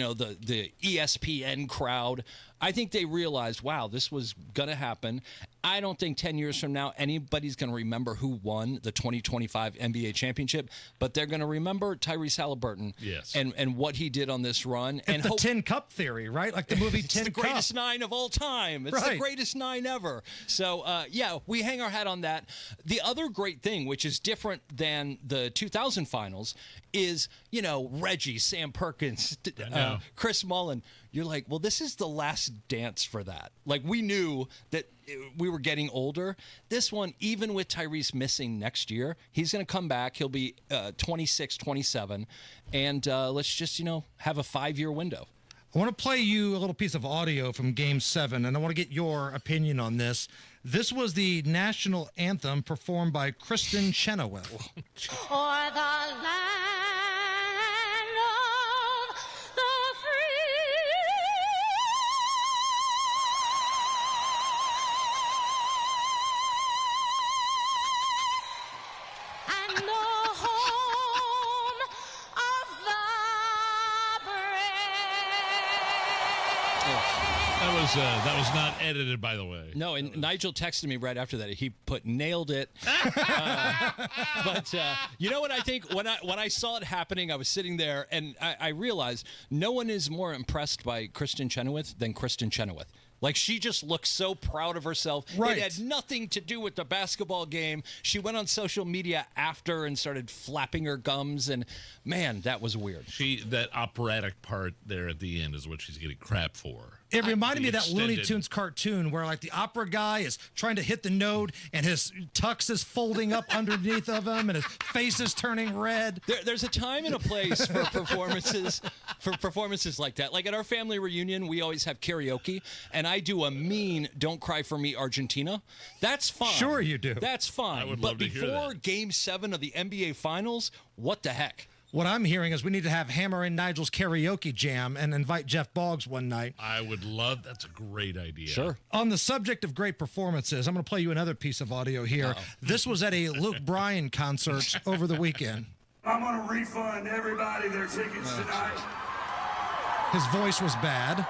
ESPN crowd. I think they realized, wow, this was going to happen. I don't think 10 years from now anybody's going to remember who won the 2025 NBA championship, but they're going to remember Tyrese Haliburton and what he did on this run. It's the Tin Cup theory, right? Like the movie Tin Cup. It's the greatest nine of all time. It's the greatest nine ever. So, we hang our hat on that. The other great thing, which is different than the 2000 finals, is, Reggie, Sam Perkins, Chris Mullin. You're like, well, this is the last dance for that. Like, we knew that we were getting older. This one, even with Tyrese missing next year, he's going to come back. He'll be 26, 27. And let's just, have a 5-year window. I want to play you a little piece of audio from Game 7, and I want to get your opinion on this. This was the national anthem performed by Kristen Chenoweth. For the land of the free and the home of the brave. That That was not edited, by the way. No, and Nigel texted me right after that. He put nailed it. But you know what I think? When I saw it happening, I was sitting there and I realized no one is more impressed by Kristen Chenoweth than Kristen Chenoweth. Like, she just looked so proud of herself. Right. It had nothing to do with the basketball game. She went on social media after and started flapping her gums, and man, that was weird. That operatic part there at the end is what she's getting crap for. It reminded me of that Looney Tunes cartoon where, like, the opera guy is trying to hit the note and his tux is folding up underneath of him and his face is turning red. There's a time and a place for performances like that. Like at our family reunion, we always have karaoke, and I do a mean "Don't Cry for Me, Argentina." That's fine. Sure you do. That's fine. I would but love to hear before that. Game 7 of the NBA Finals, what the heck? What I'm hearing is we need to have Hammer and Nigel's karaoke jam and invite Jeff Bogs one night. I would love. That's a great idea. Sure. On the subject of great performances, I'm going to play you another piece of audio here. Uh-oh. This was at a Luke Bryan concert over the weekend. I'm going to refund everybody their tickets tonight. His voice was bad.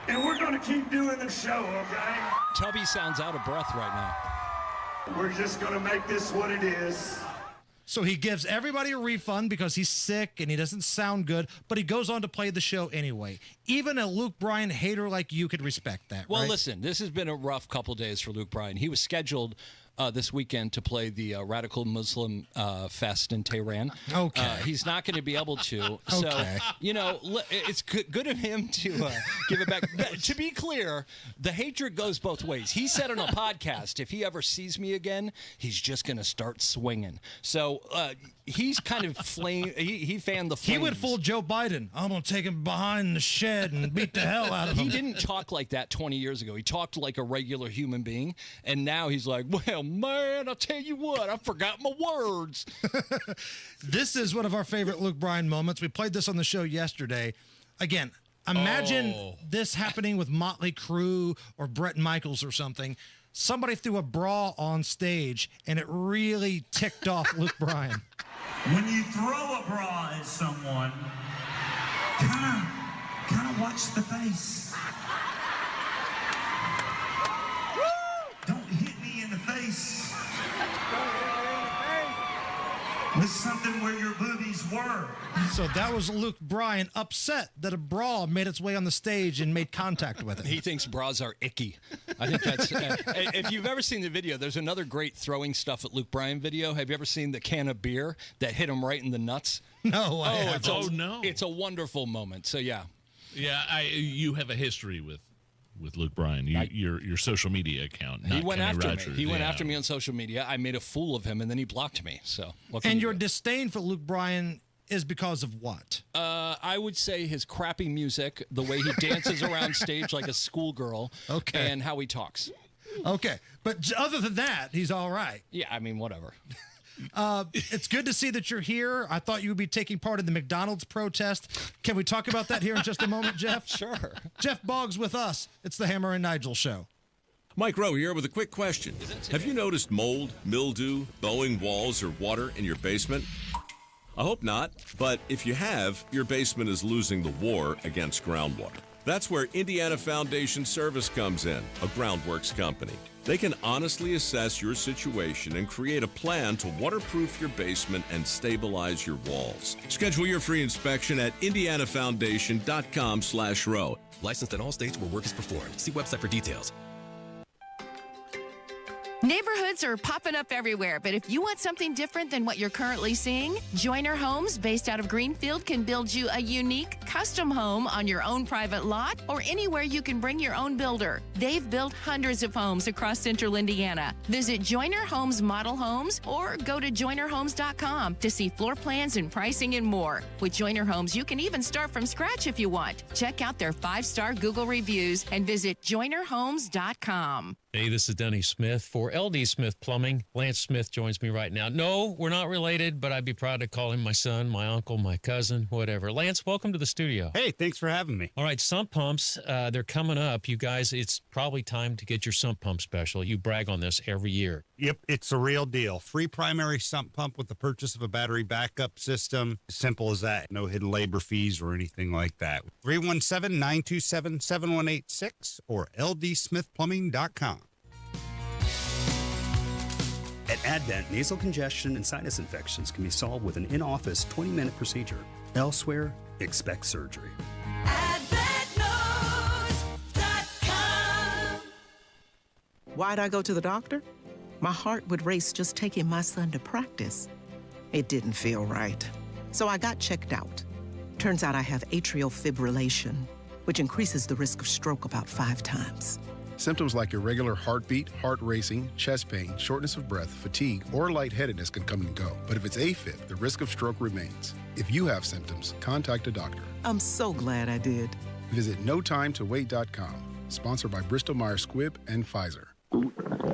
And we're going to keep doing the show, okay? Tubby sounds out of breath right now. We're just going to make this what it is. So he gives everybody a refund because he's sick and he doesn't sound good, but he goes on to play the show anyway. Even a Luke Bryan hater like you could respect that, Well, right? listen, this has been a rough couple days for Luke Bryan. He was scheduled this weekend to play the Radical Muslim Fest in Tehran. Okay. He's not going to be able to. So, Okay. you know, it's good of him to give it back. To be clear, the hatred goes both ways. He said on a podcast, if he ever sees me again, he's just going to start swinging. So he's kind of he fanned the flames. He would fool Joe Biden. I'm going to take him behind the shed and beat the hell out of him. He didn't talk like that 20 years ago. He talked like a regular human being. And now he's like, well, man, I'll tell you what, I forgot my words. This is one of our favorite Luke Bryan moments. We played this on the show yesterday. Again, imagine this happening with Motley Crue or Bret Michaels or something. Somebody threw a bra on stage, and it really ticked off Luke Bryan. When you throw a bra at someone, kind of watch the face. Don't hit me in the face. With something where your boobies were. So that was Luke Bryan upset that a bra made its way on the stage and made contact with it. He thinks bras are icky. I think that's. If you've ever seen the video, there's another great throwing stuff at Luke Bryan video. Have you ever seen the can of beer that hit him right in the nuts? No, I haven't. No. It's a wonderful moment. So yeah. Yeah, you have a history with Luke Bryan, your social media account. He went Kenny after Rogers. me. He went after me on social media. I made a fool of him, and then he blocked me. So what can And you your do? disdain for Luke Bryan is because of what? I would say his crappy music, the way he dances around stage like a schoolgirl, Okay. and how he talks. Okay, but other than that, he's all right. Yeah, I mean, whatever. It's good to see that you're here. I thought you would be taking part in the McDonald's protest. Can we talk about that here in just a moment, Jeff? Sure. Jeff Boggs with us. It's the Hammer and Nigel Show. Mike Rowe here with a quick question. Have you noticed mold, mildew, bowing walls, or water in your basement? I hope not, but if you have, your basement is losing the war against groundwater. That's where Indiana Foundation Service comes in, a groundworks company. They can honestly assess your situation and create a plan to waterproof your basement and stabilize your walls. Schedule your free inspection at indianafoundation.com/row. Licensed in all states where work is performed. See website for details. Neighborhoods are popping up everywhere, but if you want something different than what you're currently seeing, Joyner Homes, based out of Greenfield, can build you a unique, custom home on your own private lot or anywhere you can bring your own builder. They've built hundreds of homes across central Indiana. Visit Joyner Homes Model Homes or go to joynerhomes.com to see floor plans and pricing and more. With Joyner Homes, you can even start from scratch if you want. Check out their 5-star Google reviews and visit joynerhomes.com. Hey, this is Denny Smith for LD Smith Plumbing. Lance Smith joins me right now. No, we're not related, but I'd be proud to call him my son, my uncle, my cousin, whatever. Lance, welcome to the studio. Hey, thanks for having me. All right, sump pumps, they're coming up. You guys, it's probably time to get your sump pump special. You brag on this every year. Yep, it's a real deal. Free primary sump pump with the purchase of a battery backup system. Simple as that. No hidden labor fees or anything like that. 317-927-7186 or ldsmithplumbing.com. At Advent, nasal congestion and sinus infections can be solved with an in-office 20-minute procedure. Elsewhere, expect surgery. Why'd I go to the doctor? My heart would race just taking my son to practice. It didn't feel right. So I got checked out. Turns out I have atrial fibrillation, which increases the risk of stroke about 5 times. Symptoms like irregular heartbeat, heart racing, chest pain, shortness of breath, fatigue, or lightheadedness can come and go. But if it's AFib, the risk of stroke remains. If you have symptoms, contact a doctor. I'm so glad I did. Visit notimetowait.com. Sponsored by Bristol-Myers Squibb and Pfizer.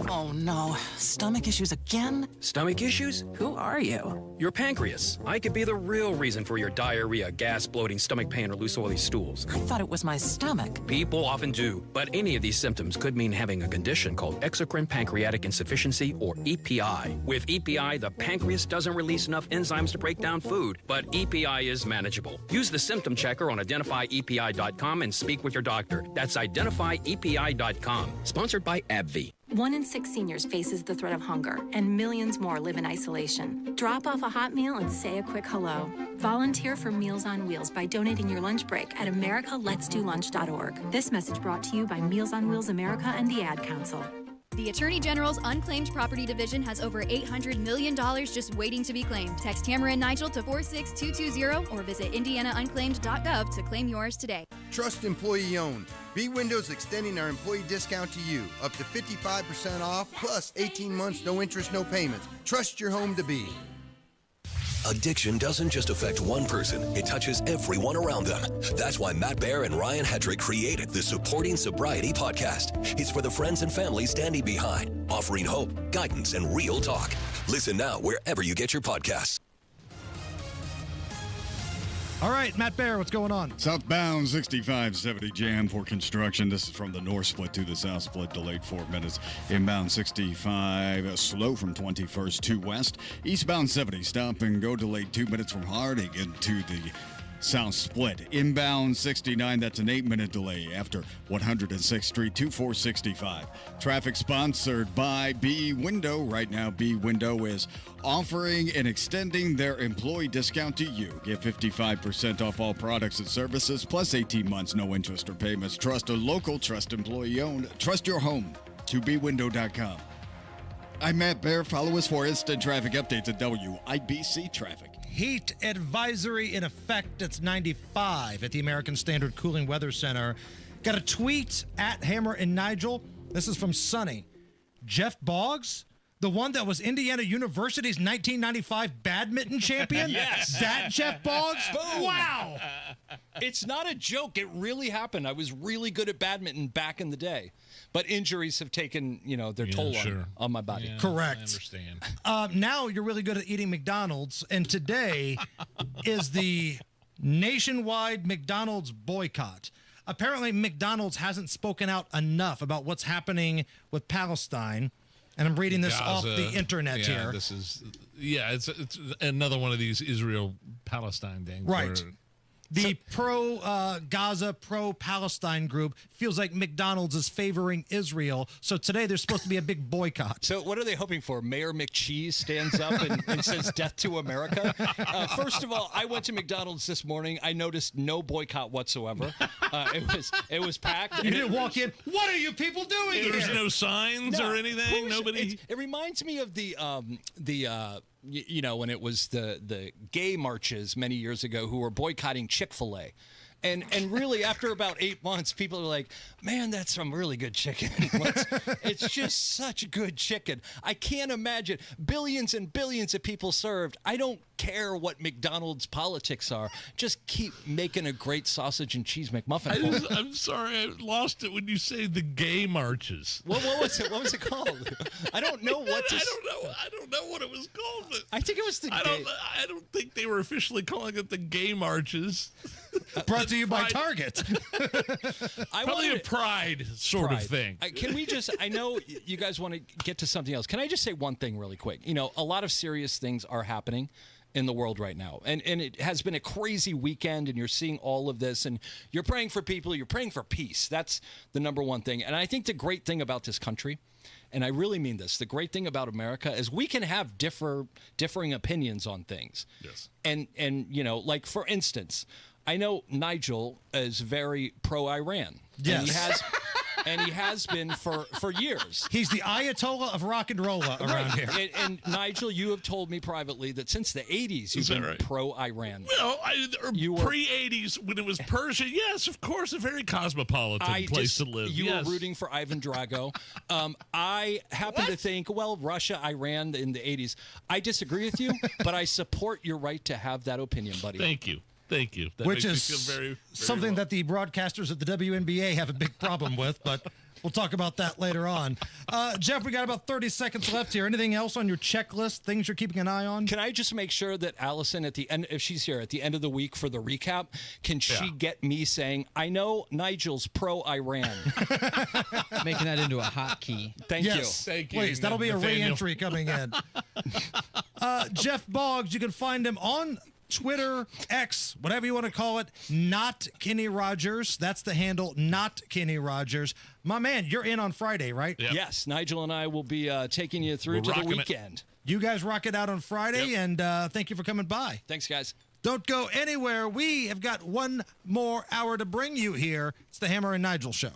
Oh no, stomach issues again? Stomach issues? Who are you? Your pancreas. I could be the real reason for your diarrhea, gas, bloating, stomach pain, or loose oily stools. I thought it was my stomach. People often do, but any of these symptoms could mean having a condition called exocrine pancreatic insufficiency, or EPI. With EPI, the pancreas doesn't release enough enzymes to break down food, but EPI is manageable. Use the symptom checker on identifyepi.com and speak with your doctor. That's identifyepi.com. Sponsored by AbbVie. 1 in 6 seniors faces the threat of hunger, and millions more live in isolation. Drop off a hot meal and say a quick hello. Volunteer for Meals on Wheels by donating your lunch break at americaletsdolunch.org. This message brought to you by Meals on Wheels America and the Ad Council. The Attorney General's Unclaimed Property Division has over $800 million just waiting to be claimed. Text Tamara and Nigel to 46220 or visit indianaunclaimed.gov to claim yours today. Trust employee owned. B Windows extending our employee discount to you. Up to 55% off, plus 18 months, no interest, no payments. Trust your home to B. Addiction doesn't just affect one person, it touches everyone around them. That's why Matt Baer and Ryan Hedrick created the Supporting Sobriety podcast. It's for the friends and family standing behind, offering hope, guidance, and real talk. Listen now wherever you get your podcasts. All right, Matt Baer, what's going on? Southbound 6570 jam for construction. This is from the north split to the south split, delayed 4 minutes. Inbound 65 slow from 21st to west. Eastbound 70 stop and go, delayed 2 minutes from Harding into the south split. Inbound 69, that's an 8-minute delay after 106th Street to 465. Traffic sponsored by B Window. Right now, B Window is offering and extending their employee discount to you. Get 55% off all products and services, plus 18 months, no interest or payments. Trust a local, trust employee owned. Trust your home to bwindow.com. I'm Matt Baer. Follow us for instant traffic updates at WIBC Traffic. Heat advisory in effect. It's 95 at the American Standard Cooling Weather Center. Got a tweet at Hammer and Nigel. This is from Sunny. Jeff Bogs, the one that was Indiana University's 1995 badminton champion? Yes. That Jeff Bogs? Boom. Wow. It's not a joke. It really happened. I was really good at badminton back in the day. But injuries have taken, their toll on my body. Yeah, Correct. I understand. Now you're really good at eating McDonald's, and today is the nationwide McDonald's boycott. Apparently, McDonald's hasn't spoken out enough about what's happening with Palestine, and I'm reading this off the internet here. It's another one of these Israel-Palestine things. Right. The pro-Gaza, pro-Palestine group feels like McDonald's is favoring Israel. So today there's supposed to be a big boycott. So what are they hoping for? Mayor McCheese stands up and says death to America? First of all, I went to McDonald's this morning. I noticed no boycott whatsoever. It was packed. You didn't walk in. What are you people doing here? There's no signs or anything? Nobody? It reminds me of the when it was the gay marches many years ago who were boycotting Chick-fil-A. And really, after about 8 months, people are like, man, that's some really good chicken. It's just such good chicken. I can't imagine billions and billions of people served. I don't care what McDonald's politics are. Just keep making a great sausage and cheese McMuffin. I'm sorry, I lost it when you say the gay marches. What was it? What was it called? I don't know what to. I don't know what it was called. But I think it was the. I don't think they were officially calling it the gay marches. Brought to you by Target. Probably a pride sort of thing. Can we just, I know you guys want to get to something else. Can I just say one thing really quick? You know, a lot of serious things are happening in the world right now. And it has been a crazy weekend, and you're seeing all of this, and you're praying for people, you're praying for peace. That's the number one thing. And I think the great thing about this country, and I really mean this, the great thing about America is we can have differing opinions on things. Yes. And you know, like for instance, I know Nigel is very pro-Iran. Yes. And he has been for years. He's the Ayatollah of rock and roll around here. And Nigel, you have told me privately that since the 80s you've been pro-Iran. Well, pre-80s when it was Persia, yes, of course, a very cosmopolitan place to live. You were rooting for Ivan Drago. I happen to think, well, Russia, Iran in the 80s. I disagree with you, but I support your right to have that opinion, buddy. Thank you. Thank you. That Which makes is me feel very something that the broadcasters at the WNBA have a big problem with, but we'll talk about that later on. Jeff, we got about 30 seconds left here. Anything else on your checklist, things you're keeping an eye on? Can I just make sure that Allison, at the end, if she's here at the end of the week for the recap, can she get me saying, I know Nigel's pro-Iran? Making that into a hotkey. Thank you. Thank you. Please, that'll be a re-entry coming in. Jeff Bogs, you can find him on Twitter, X, whatever you want to call it, not Kenny Rogers. That's the handle, not Kenny Rogers. My man, you're in on Friday, right? Yep. Yes, Nigel and I will be taking you through to the weekend. You guys rock it out on Friday, and thank you for coming by. Thanks, guys. Don't go anywhere. We have got one more hour to bring you here. It's the Hammer and Nigel Show.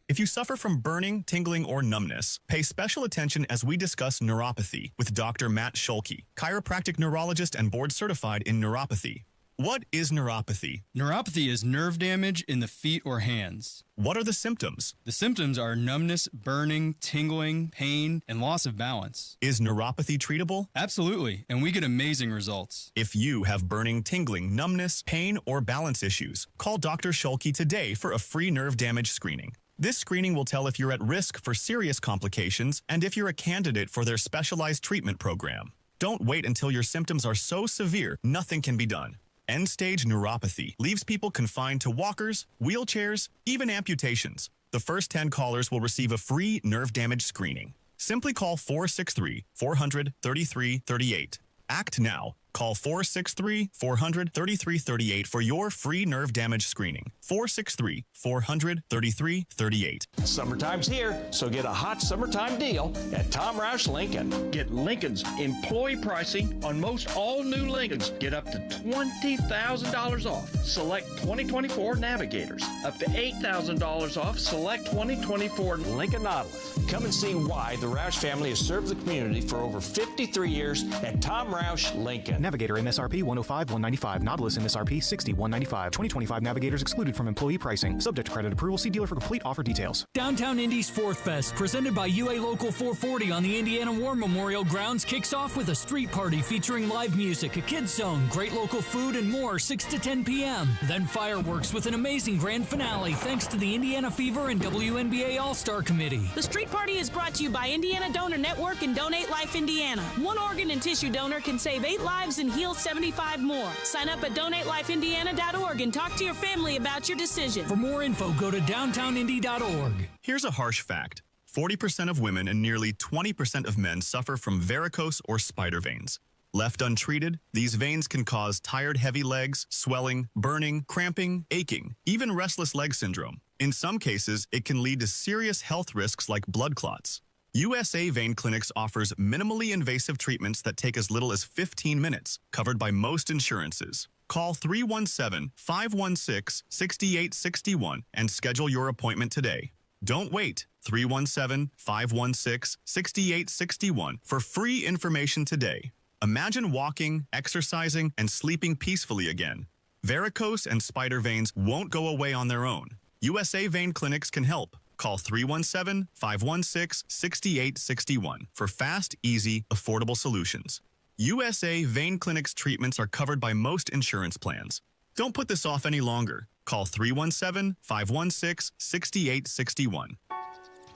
If you suffer from burning, tingling, or numbness, pay special attention as we discuss neuropathy with Dr. Matt Schulke, chiropractic neurologist and board certified in neuropathy. What is neuropathy? Neuropathy is nerve damage in the feet or hands. What are the symptoms? The symptoms are numbness, burning, tingling, pain, and loss of balance. Is neuropathy treatable? Absolutely, and we get amazing results. If you have burning, tingling, numbness, pain, or balance issues, call Dr. Schulke today for a free nerve damage screening. This screening will tell if you're at risk for serious complications and if you're a candidate for their specialized treatment program. Don't wait until your symptoms are so severe nothing can be done. End-stage neuropathy leaves people confined to walkers, wheelchairs, even amputations. The first 10 callers will receive a free nerve damage screening. Simply call 463-400-3338. Act now. Call 463-400-3338 for your free nerve damage screening. 463-400-3338. Summertime's here, so get a hot summertime deal at Tom Roush Lincoln. Get Lincoln's employee pricing on most all new Lincolns. Get up to $20,000 off select 2024 Navigators. Up to $8,000 off select 2024 Lincoln Nautilus. Come and see why the Roush family has served the community for over 53 years at Tom Roush Lincoln. Navigator MSRP 105-195. Nautilus MSRP 60-195. 2025 Navigators excluded from employee pricing. Subject to credit approval. See dealer for complete offer details. Downtown Indy's Fourth Fest, presented by UA Local 440 on the Indiana War Memorial Grounds, kicks off with a street party featuring live music, a kids zone, great local food, and more 6 to 10 p.m. Then fireworks with an amazing grand finale thanks to the Indiana Fever and WNBA All-Star Committee. The street party is brought to you by Indiana Donor Network and Donate Life Indiana. One organ and tissue donor can save 8 lives and heal 75 more. Sign up at donatelifeindiana.org and talk to your family about your decision. For more info, go to downtownindy.org. Here's a harsh fact. 40% of women and nearly 20% of men suffer from varicose or spider veins. Left untreated, these veins can cause tired, heavy legs, swelling, burning, cramping, aching, even restless leg syndrome. In some cases, it can lead to serious health risks like blood clots. USA Vein Clinics offers minimally invasive treatments that take as little as 15 minutes, covered by most insurances. Call 317-516-6861 and schedule your appointment today. Don't wait. 317-516-6861 for free information today. Imagine walking, exercising, and sleeping peacefully again. Varicose and spider veins won't go away on their own. USA Vein Clinics can help. Call 317-516-6861 for fast, easy, affordable solutions. USA Vein Clinics treatments are covered by most insurance plans. Don't put this off any longer. Call 317-516-6861.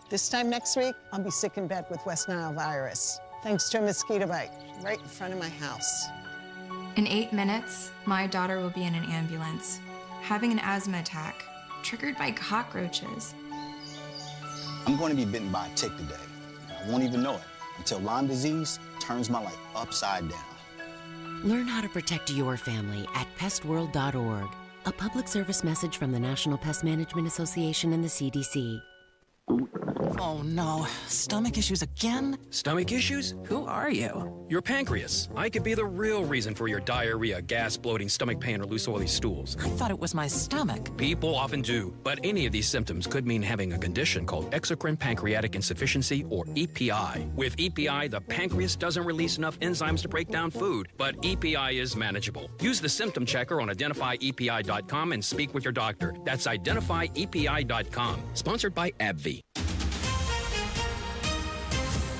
This time next week, I'll be sick in bed with West Nile virus, thanks to a mosquito bite right in front of my house. In 8 minutes, my daughter will be in an ambulance, having an asthma attack, triggered by cockroaches. I'm going to be bitten by a tick today. I won't even know it until Lyme disease turns my life upside down. Learn how to protect your family at pestworld.org. A public service message from the National Pest Management Association and the CDC. Oh no, stomach issues again? Stomach issues? Who are you? Your pancreas. I could be the real reason for your diarrhea, gas, bloating, stomach pain, or loose oily stools. I thought it was my stomach. People often do, but any of these symptoms could mean having a condition called exocrine pancreatic insufficiency, or EPI. With EPI, the pancreas doesn't release enough enzymes to break down food, but EPI is manageable. Use the symptom checker on identifyepi.com and speak with your doctor. That's identifyepi.com. Sponsored by AbbVie.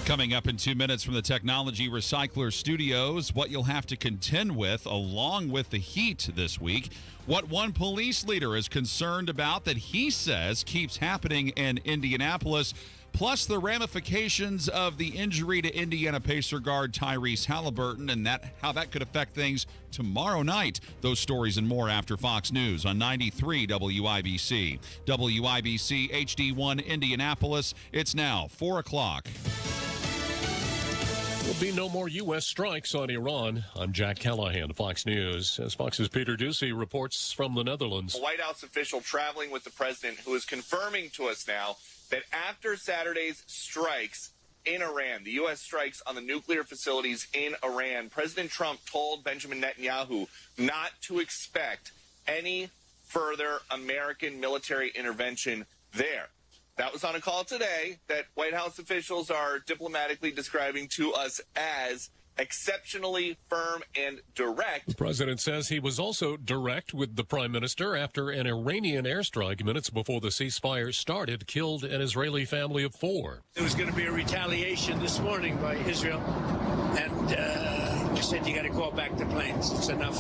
Coming up in 2 minutes from the Technology Recycler Studios, what you'll have to contend with along with the heat this week. What one police leader is concerned about that he says keeps happening in Indianapolis, plus the ramifications of the injury to Indiana Pacer guard Tyrese Haliburton and how that could affect things tomorrow night. Those stories and more after Fox News on 93 WIBC. WIBC HD1 Indianapolis. It's now 4 o'clock. There'll be no more U.S. strikes on Iran. I'm Jack Callahan, Fox News. As Fox's Peter Ducey reports from the Netherlands. A White House official traveling with the president who is confirming to us now that after Saturday's strikes in Iran, the U.S. strikes on the nuclear facilities in Iran, President Trump told Benjamin Netanyahu not to expect any further American military intervention there. That was on a call today that White House officials are diplomatically describing to us as exceptionally firm and direct. The president says he was also direct with the prime minister after an Iranian airstrike minutes before the ceasefire started killed an Israeli family of 4. There was going to be a retaliation this morning by Israel, and they said you got to call back the planes. It's enough.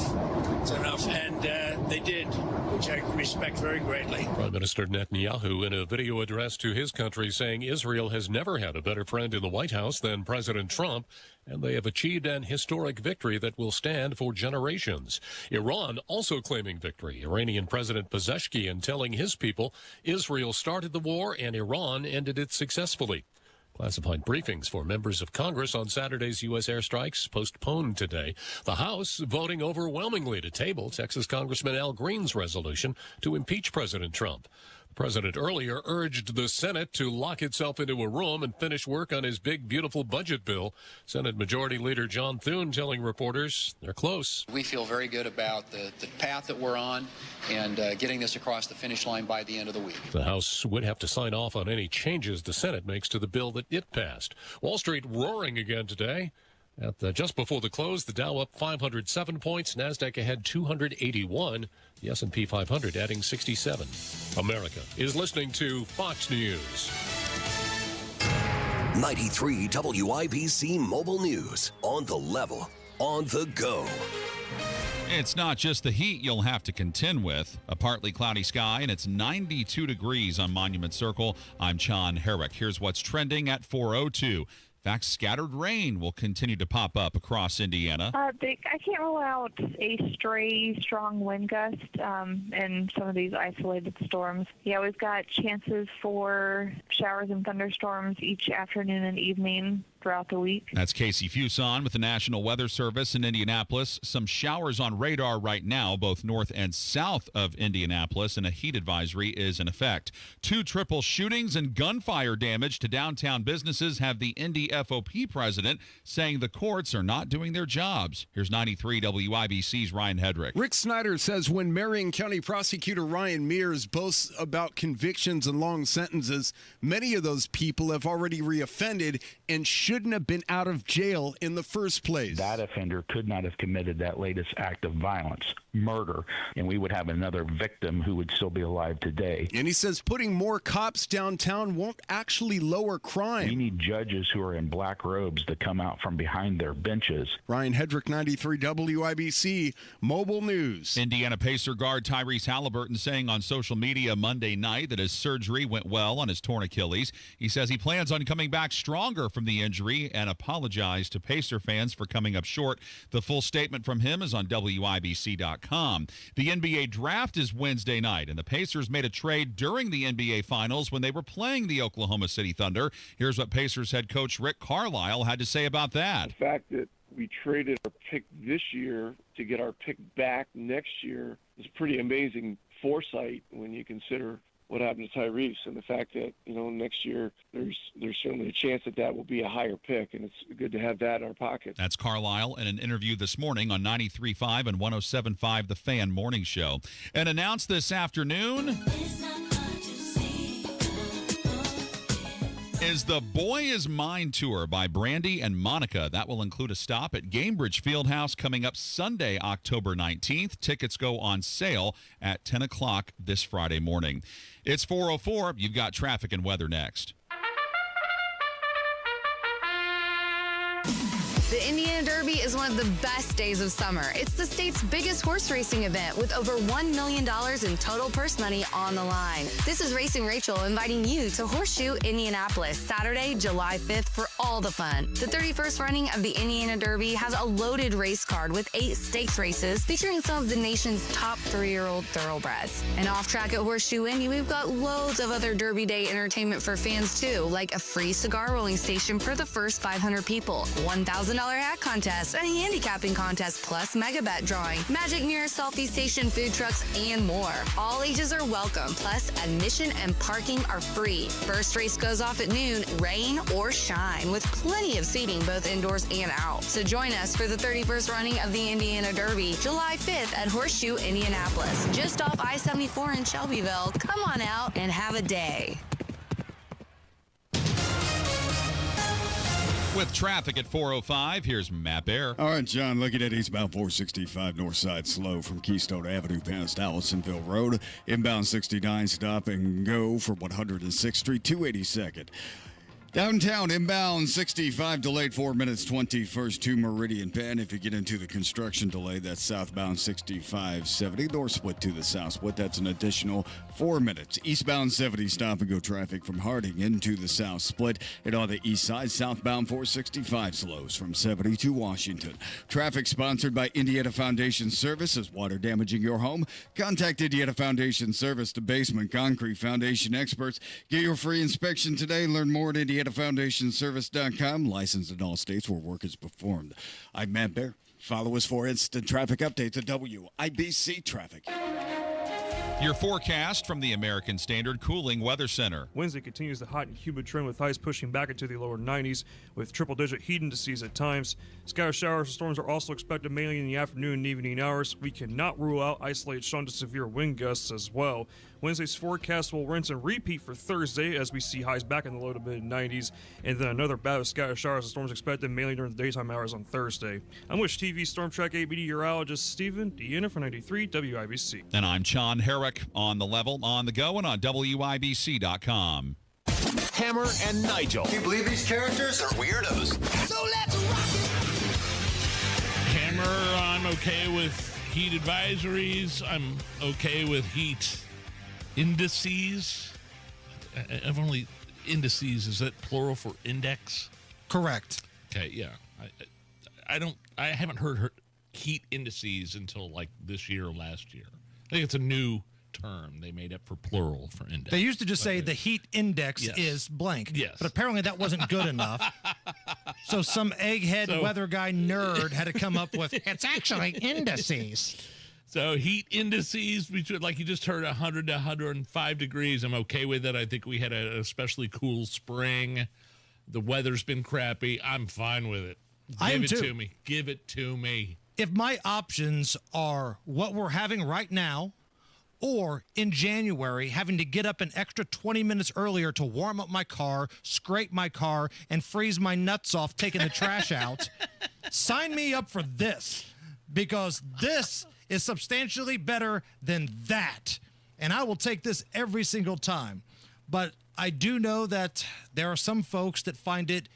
It's enough. And they did, which I respect very greatly. Prime Minister Netanyahu in a video address to his country saying Israel has never had a better friend in the White House than President Trump, and they have achieved an historic victory that will stand for generations. Iran also claiming victory. Iranian President Pezeshkian telling his people Israel started the war and Iran ended it successfully. Classified briefings for members of Congress on Saturday's U.S. airstrikes postponed today. The House voting overwhelmingly to table Texas Congressman Al Green's resolution to impeach President Trump. The president earlier urged the Senate to lock itself into a room and finish work on his big, beautiful budget bill. Senate Majority Leader John Thune telling reporters they're close. We feel very good about the path that we're on and getting this across the finish line by the end of the week. The House would have to sign off on any changes the Senate makes to the bill that it passed. Wall Street roaring again today. Just before the close, the Dow up 507 points, NASDAQ ahead 281, the S&P 500 adding 67. America is listening to Fox News. 93 WIBC Mobile News. On the level, on the go. It's not just the heat you'll have to contend with. A partly cloudy sky, and it's 92 degrees on Monument Circle. I'm John Herrick. Here's what's trending at 4:02. In fact, scattered rain will continue to pop up across Indiana. I can't rule out a stray strong wind gust and some of these isolated storms. Yeah, we've got chances for showers and thunderstorms each afternoon and evening throughout the week. That's Casey Fuson with the National Weather Service in Indianapolis. Some showers on radar right now, both north and south of Indianapolis, and a heat advisory is in effect. 2 triple shootings and gunfire damage to downtown businesses have the Indy FOP president saying the courts are not doing their jobs. Here's 93 WIBC's Ryan Hedrick. Rick Snyder says when Marion County Prosecutor Ryan Mears boasts about convictions and long sentences, many of those people have already reoffended and should shouldn't have been out of jail in the first place. That offender could not have committed that latest act of violence, murder, and we would have another victim who would still be alive today. And he says putting more cops downtown won't actually lower crime. We need judges who are in black robes to come out from behind their benches. Ryan Hedrick, 93 WIBC, Mobile News. Indiana Pacer guard Tyrese Haliburton saying on social media Monday night that his surgery went well on his torn Achilles. He says he plans on coming back stronger from the injury and apologized to Pacer fans for coming up short. The full statement from him is on WIBC.com. The NBA draft is Wednesday night, and the Pacers made a trade during the NBA Finals when they were playing the Oklahoma City Thunder. Here's what Pacers head coach Rick Carlisle had to say about that. The fact that we traded our pick this year to get our pick back next year is pretty amazing foresight when you consider what happened to Tyrese and the fact that, next year there's certainly a chance that will be a higher pick, and it's good to have that in our pocket. That's Carlisle in an interview this morning on 93.5 and 107.5 The Fan Morning Show. And announced this afternoon is the Boy Is Mine Tour by Brandy and Monica. That will include a stop at Gamebridge Fieldhouse coming up Sunday, October 19th. Tickets go on sale at 10 o'clock this Friday morning. It's 4:04. You've got traffic and weather next. The Indiana Derby is one of the best days of summer. It's the state's biggest horse racing event with over $1 million in total purse money on the line. This is Racing Rachel inviting you to Horseshoe Indianapolis, Saturday, July 5th for all the fun. The 31st running of the Indiana Derby has a loaded race card with 8 stakes races featuring some of the nation's top 3-year-old thoroughbreds. And off track at Horseshoe Indy, we've got loads of other Derby Day entertainment for fans too, like a free cigar rolling station for the first 500 people, $1,000 hat contest, a handicapping contest, plus mega bet drawing, magic mirror selfie station, food trucks, and more. All ages are welcome, plus admission and parking are free. First race goes off at noon, rain or shine, with plenty of seating both indoors and out. So join us for the 31st running of the Indiana Derby, July 5th at Horseshoe, Indianapolis, just off I-74 in Shelbyville. Come on out and have a day. With traffic at 4:05, here's Matt Bear. All right, John, looking at eastbound 465 north side slow from Keystone Avenue past Allisonville Road. Inbound 69 stop and go for 106th Street, 282nd. Downtown, inbound 65 delayed 4 minutes, 21st to Meridian Penn. If you get into the construction delay, that's southbound 6570, north split to the south split. That's an additional 4 minutes. Eastbound 70 stop and go traffic from Harding into the south split. And on the east side, southbound 465 slows from 70 to Washington. Traffic sponsored by Indiana Foundation Service. Is water damaging your home? Contact Indiana Foundation Service, the basement concrete foundation experts. Get your free inspection today. Learn more at IndianaFoundationService.com. Licensed in all states where work is performed. I'm Matt Bear. Follow us for instant traffic updates at WIBC Traffic. Your forecast from the American Standard Cooling Weather Center. Wednesday continues the hot and humid trend with highs pushing back into the lower 90s with triple-digit heat indices at times. Scattered showers and storms are also expected mainly in the afternoon and evening hours. We cannot rule out isolated strong to severe wind gusts as well. Wednesday's forecast will rinse and repeat for Thursday as we see highs back in the low to mid 90s, and then another bout of scattered showers and storms expected mainly during the daytime hours on Thursday. I'm with TV Storm Track 8 meteorologist Stephen Deanna for 93 WIBC. And I'm John Herrick on the level, on the go, and on WIBC.com. Hammer and Nigel. Can you believe these characters are weirdos? So let's rock it! Hammer, I'm okay with heat advisories. I'm okay with heat indices. I've only indices. Is that plural for index? Correct. Okay, yeah. I haven't heard heat indices until like this year or last year. I think it's a new term they made up for plural for index. They used to just say the heat index is blank. Yes. But apparently that wasn't good enough. So some egghead weather guy nerd had to come up with, it's actually indices. So heat indices, like you just heard, 100 to 105 degrees. I'm okay with it. I think we had an especially cool spring. The weather's been crappy. I'm fine with it. Give it to me. Give it to me. If my options are what we're having right now or in January, having to get up an extra 20 minutes earlier to warm up my car, scrape my car, and freeze my nuts off taking the trash out. Sign me up for this, because this is substantially better than that. And I will take this every single time. But I do know that there are some folks that find it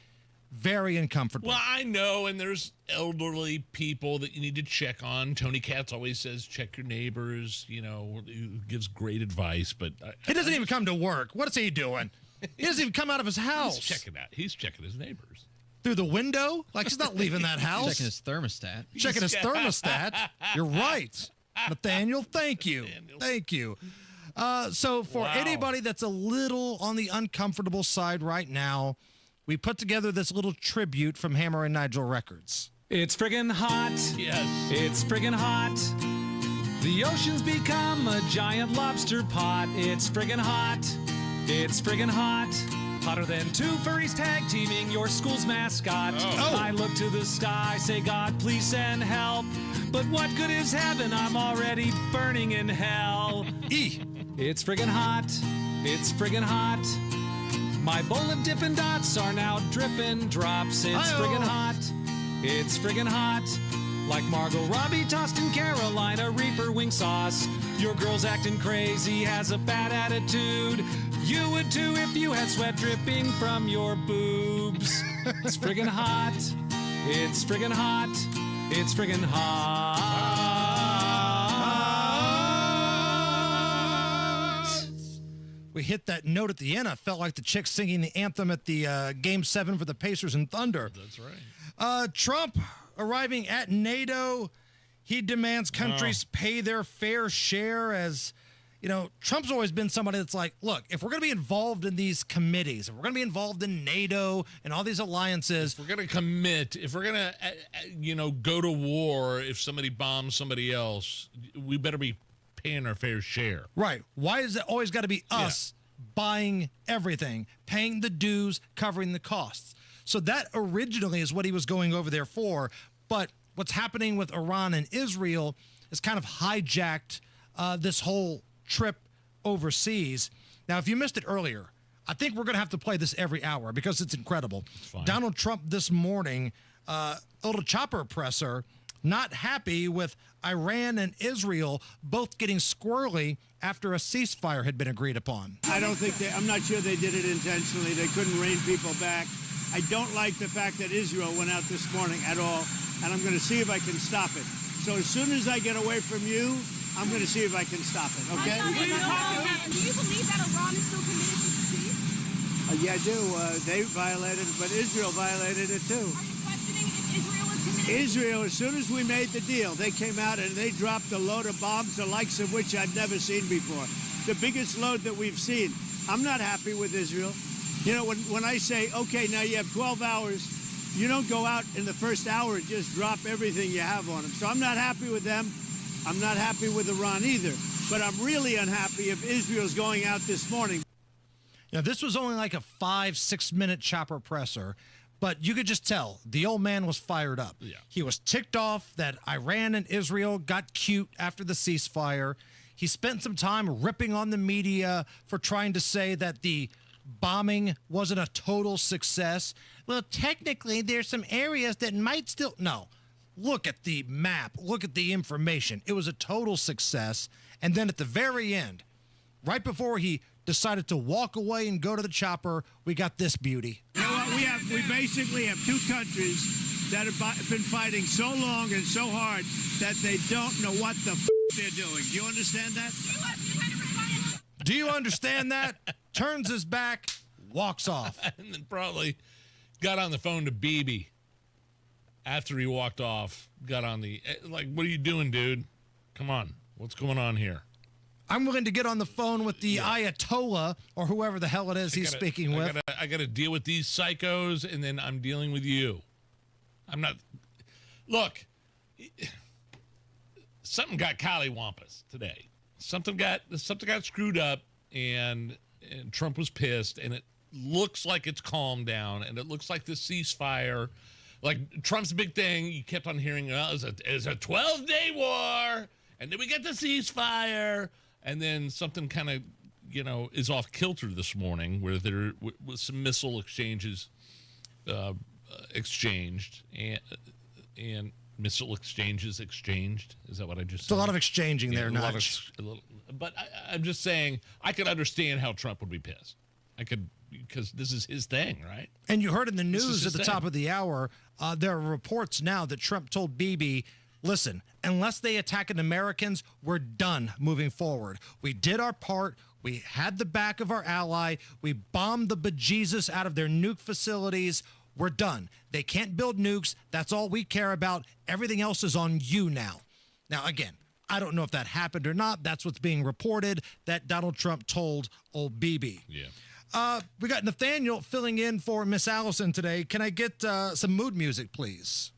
very uncomfortable. Well, I know, and there's elderly people that you need to check on. Tony Katz always says, check your neighbors, he gives great advice, but... He doesn't even come to work. What is he doing? He doesn't even come out of his house. He's checking his neighbors. Through the window? Like, he's not leaving that house. Checking his thermostat. Checking his thermostat. You're right. Nathaniel, thank you. Thank you. So for anybody that's a little on the uncomfortable side right now, we put together this little tribute from Hammer and Nigel Records. It's friggin' hot. Yes. It's friggin' hot. The ocean's become a giant lobster pot. It's friggin' hot. It's friggin' hot. Hotter than two furries tag teaming your school's mascot. I look to the sky, say, God, please send help. But what good is heaven? I'm already burning in hell. It's friggin' hot. It's friggin' hot. My bowl of Dippin' Dots are now drippin' drops. It's friggin' hot. It's friggin' hot. Like Margot Robbie tossed in Carolina Reaper wing sauce. Your girl's acting crazy, has a bad attitude. You would too if you had sweat dripping from your boobs. It's friggin' hot. It's friggin' hot. It's friggin' hot. We hit that note at the end. I felt like the chick singing the anthem at the Game 7 for the Pacers and Thunder. That's right. Trump arriving at NATO. He demands countries pay their fair share. As you know, Trump's always been somebody that's like, look, if we're going to be involved in these committees, if we're going to be involved in NATO and all these alliances, if we're going to commit, if we're going to, go to war, if somebody bombs somebody else, we better be paying our fair share. Right. Why is it always got to be us buying everything, paying the dues, covering the costs? So that originally is what he was going over there for. But what's happening with Iran and Israel has kind of hijacked this whole trip overseas. Now, if you missed it earlier, I think we're going to have to play this every hour because it's incredible. Donald Trump this morning, a little chopper presser, not happy with Iran and Israel both getting squirrely after a ceasefire had been agreed upon. I'm not sure they did it intentionally. They couldn't rein people back. I don't like the fact that Israel went out this morning at all, and I'm going to see if I can stop it. So as soon as I get away from you, I'm going to see if I can stop it, okay? Do you believe that Iran is still committed to peace? Yeah, I do. They violated it, but Israel violated it too. Are you questioning if Israel is committed? Israel, as soon as we made the deal, they came out and they dropped a load of bombs, the likes of which I'd never seen before. The biggest load that we've seen. I'm not happy with Israel. You know, when I say, okay, now you have 12 hours, you don't go out in the first hour and just drop everything you have on them. So I'm not happy with them. I'm not happy with Iran either. But I'm really unhappy if Israel's going out this morning. Now, this was only like a 5-6 minute chopper presser, but you could just tell the old man was fired up. Yeah. He was ticked off that Iran and Israel got cute after the ceasefire. He spent some time ripping on the media for trying to say that the bombing wasn't a total success. Well, technically, there's some areas that might still... No. Look at the map. Look at the information. It was a total success. And then at the very end, right before he decided to walk away and go to the chopper, we got this beauty. You know what? We basically have two countries that have been fighting so long and so hard that they don't know what the they're doing. Do you understand that? Do you understand that? Turns his back, walks off. And then probably got on the phone to Bibi after he walked off. Got on the, like, what are you doing, dude? Come on. What's going on here? I'm willing to get on the phone with the Ayatollah or whoever the hell it is he's speaking with. I got to deal with these psychos, and then I'm dealing with you. I'm not. Look, something got collywampus today. Something got screwed up, and Trump was pissed, and it looks like it's calmed down, and it looks like the ceasefire, like Trump's big thing. You kept on hearing, it's a 12-day war, and then we get the ceasefire. and then something kind of, is off kilter this morning where there was some missile exchanges exchanged and missile exchanges exchanged. Is that what I just said? It's a lot of exchanging there, Nudge. But I'm just saying, I could understand how Trump would be pissed. I could, because this is his thing, right? And you heard in the news at the top of the hour, there are reports now that Trump told Bibi, listen, unless they attack Americans, we're done moving forward. We did our part. We had the back of our ally. We bombed the bejesus out of their nuke facilities. We're done. They can't build nukes. That's all we care about. Everything else is on you now. Now, again, I don't know if that happened or not. That's what's being reported that Donald Trump told old Bibi. Yeah. We got Nathaniel filling in for Miss Allison today. Can I get some mood music, please?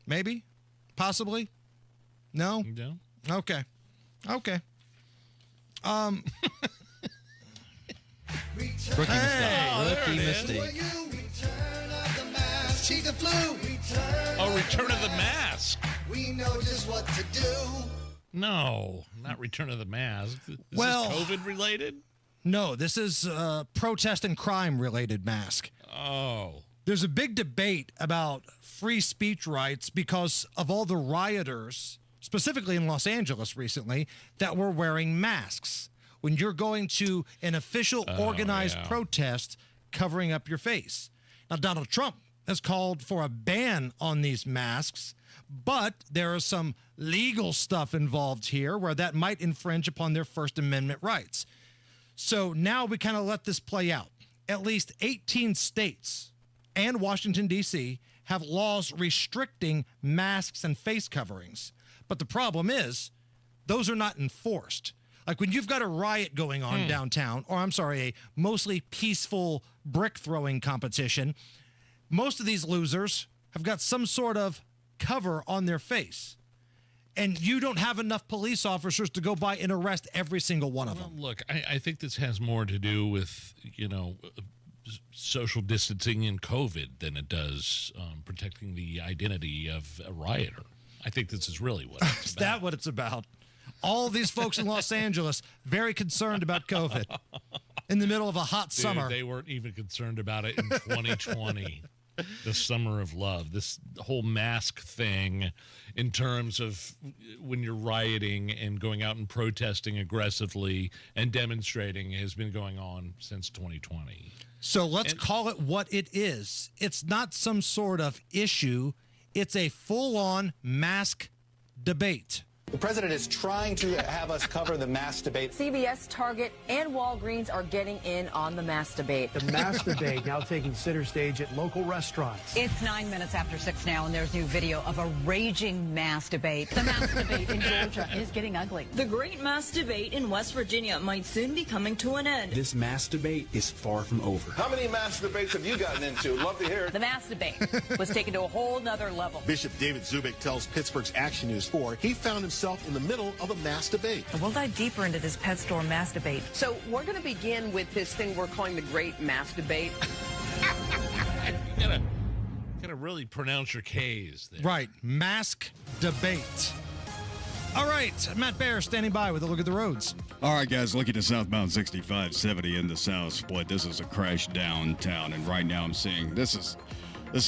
Maybe? Possibly? No? No. Okay. Rookie mistake. Return of the Mask. We know just what to do. No, not Return of the Mask. Is this COVID related? No, this is protest and crime related mask. Oh. There's a big debate about free speech rights because of all the rioters, specifically in Los Angeles recently, that were wearing masks. When you're going to an official organized protest covering up your face. Now, Donald Trump has called for a ban on these masks, but there is some legal stuff involved here where that might infringe upon their First Amendment rights. So now we kind of let this play out. At least 18 states and Washington, D.C. have laws restricting masks and face coverings. But the problem is, those are not enforced. Like when you've got a riot going on downtown, or a mostly peaceful brick throwing competition, most of these losers have got some sort of cover on their face. And you don't have enough police officers to go by and arrest every single one of them. Look, I think this has more to do with, social distancing and COVID than it does protecting the identity of a rioter. I think this is really what it's about. Is that what it's about? All these folks in Los Angeles very concerned about COVID in the middle of a hot summer. They weren't even concerned about it in 2020, the summer of love. This whole mask thing in terms of when you're rioting and going out and protesting aggressively and demonstrating has been going on since 2020. So let's call it what it is. It's not some sort of issue. It's a full-on mask debate. The president is trying to have us cover the mask debate. CVS, Target, and Walgreens are getting in on the mask debate. The mask debate now taking center stage at local restaurants. It's 9 minutes after 6 now, and there's new video of a raging mask debate. The mask debate in Georgia is getting ugly. The great mask debate in West Virginia might soon be coming to an end. This mask debate is far from over. How many mask debates have you gotten into? Love to hear it. The mask debate was taken to a whole nother level. Bishop David Zubik tells Pittsburgh's Action News 4 he found himself in the middle of a mass debate. And we'll dive deeper into this pet store mass debate. So we're going to begin with this thing we're calling the Great Mass Debate. You gotta really pronounce your K's there. Right, mask debate. All right, Matt Bear standing by with a look at the roads. All right, guys, looking at southbound 6570 in the South Split. This is a crash downtown, and right now I'm seeing this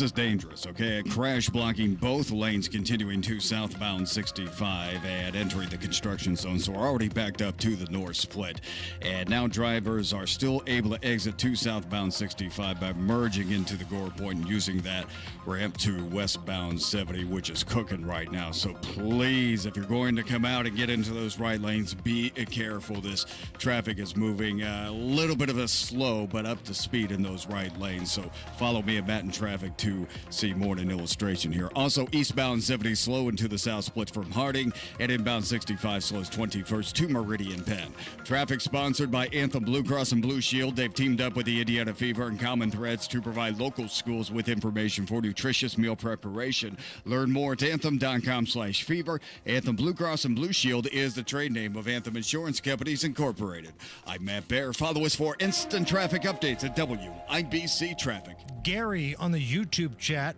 is dangerous, okay? A crash blocking both lanes continuing to southbound 65 and entering the construction zone. So we're already backed up to the North Split. And now drivers are still able to exit to southbound 65 by merging into the Gore Point and using that ramp to westbound 70, which is cooking right now. So please, if you're going to come out and get into those right lanes, be careful. This traffic is moving a little bit of a slow, but up to speed in those right lanes. So follow me at Matt in Traffic to see more than an illustration here. Also, eastbound 70 slow into the South Split from Harding, and inbound 65 slows 21st to Meridian Penn. Traffic sponsored by Anthem Blue Cross and Blue Shield. They've teamed up with the Indiana Fever and Common Threads to provide local schools with information for nutritious meal preparation. Learn more at anthem.com/fever. Anthem Blue Cross and Blue Shield is the trade name of Anthem Insurance Companies Incorporated. I'm Matt Bear. Follow us for instant traffic updates at WIBC Traffic. Gary on the YouTube chat.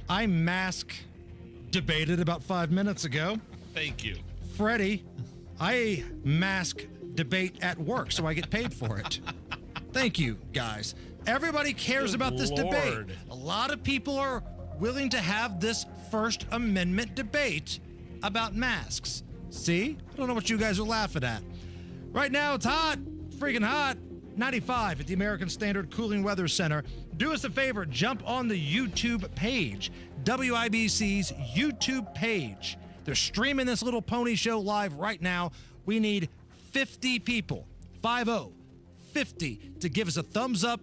I mask debated about 5 minutes ago. Thank you. Freddie I mask debate at work, so I get paid for it. Thank you, guys. Everybody cares about this debate. A lot of people are willing to have this First Amendment debate about masks. See? I don't know what you guys are laughing at. Right now, it's hot, freaking hot. 95 at the American Standard Cooling Weather Center. Do us a favor, jump on the YouTube page, WIBC's YouTube page. They're streaming this little pony show live right now. We need 50 people, 50, to give us a thumbs up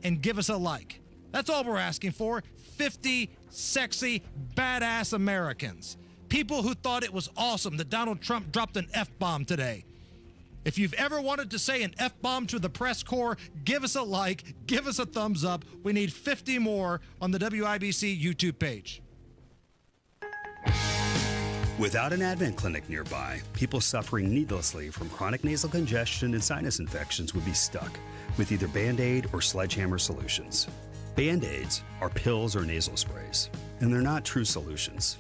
and give us a like. That's all we're asking for. 50 sexy, badass Americans. People who thought it was awesome that Donald Trump dropped an F-bomb today. If you've ever wanted to say an F-bomb to the press corps, give us a like, give us a thumbs up. We need 50 more on the WIBC YouTube page. Without an Advent clinic nearby, people suffering needlessly from chronic nasal congestion and sinus infections would be stuck with either Band-Aid or sledgehammer solutions. Band-Aids are pills or nasal sprays, and they're not true solutions.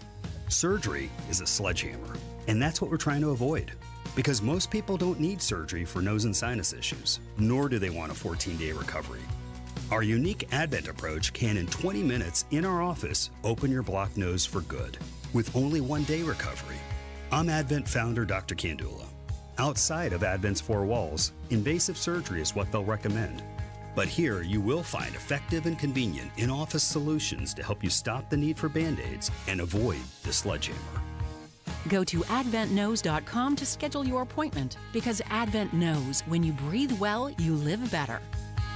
Surgery is a sledgehammer, and that's what we're trying to avoid. Because most people don't need surgery for nose and sinus issues, nor do they want a 14-day recovery. Our unique Advent approach can, in 20 minutes in our office, open your blocked nose for good, with only 1-day recovery. I'm Advent founder Dr. Kandula. Outside of Advent's four walls, invasive surgery is what they'll recommend. But here you will find effective and convenient in-office solutions to help you stop the need for Band-Aids and avoid the sledgehammer. Go to adventknows.com to schedule your appointment, because Advent knows when you breathe well, you live better.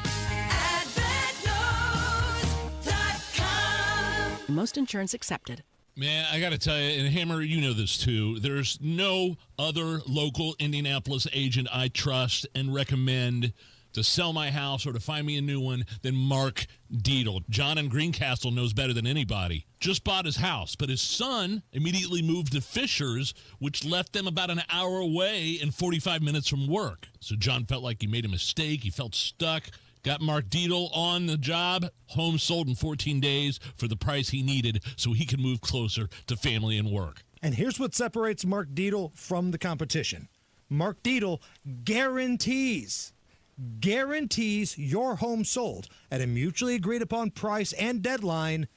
AdventKnows.com. Most insurance accepted. Man, I got to tell you, and Hammer, you know this too, there's no other local Indianapolis agent I trust and recommend to sell my house or to find me a new one than Mark Deedle. John in Greencastle knows better than anybody. Just bought his house, but his son immediately moved to Fishers, which left them about an hour away and 45 minutes from work. So John felt like he made a mistake. He felt stuck. Got Mark Deedle on the job. Home sold in 14 days for the price he needed so he could move closer to family and work. And here's what separates Mark Deedle from the competition. Mark Deedle guarantees your home sold at a mutually agreed upon price and deadline,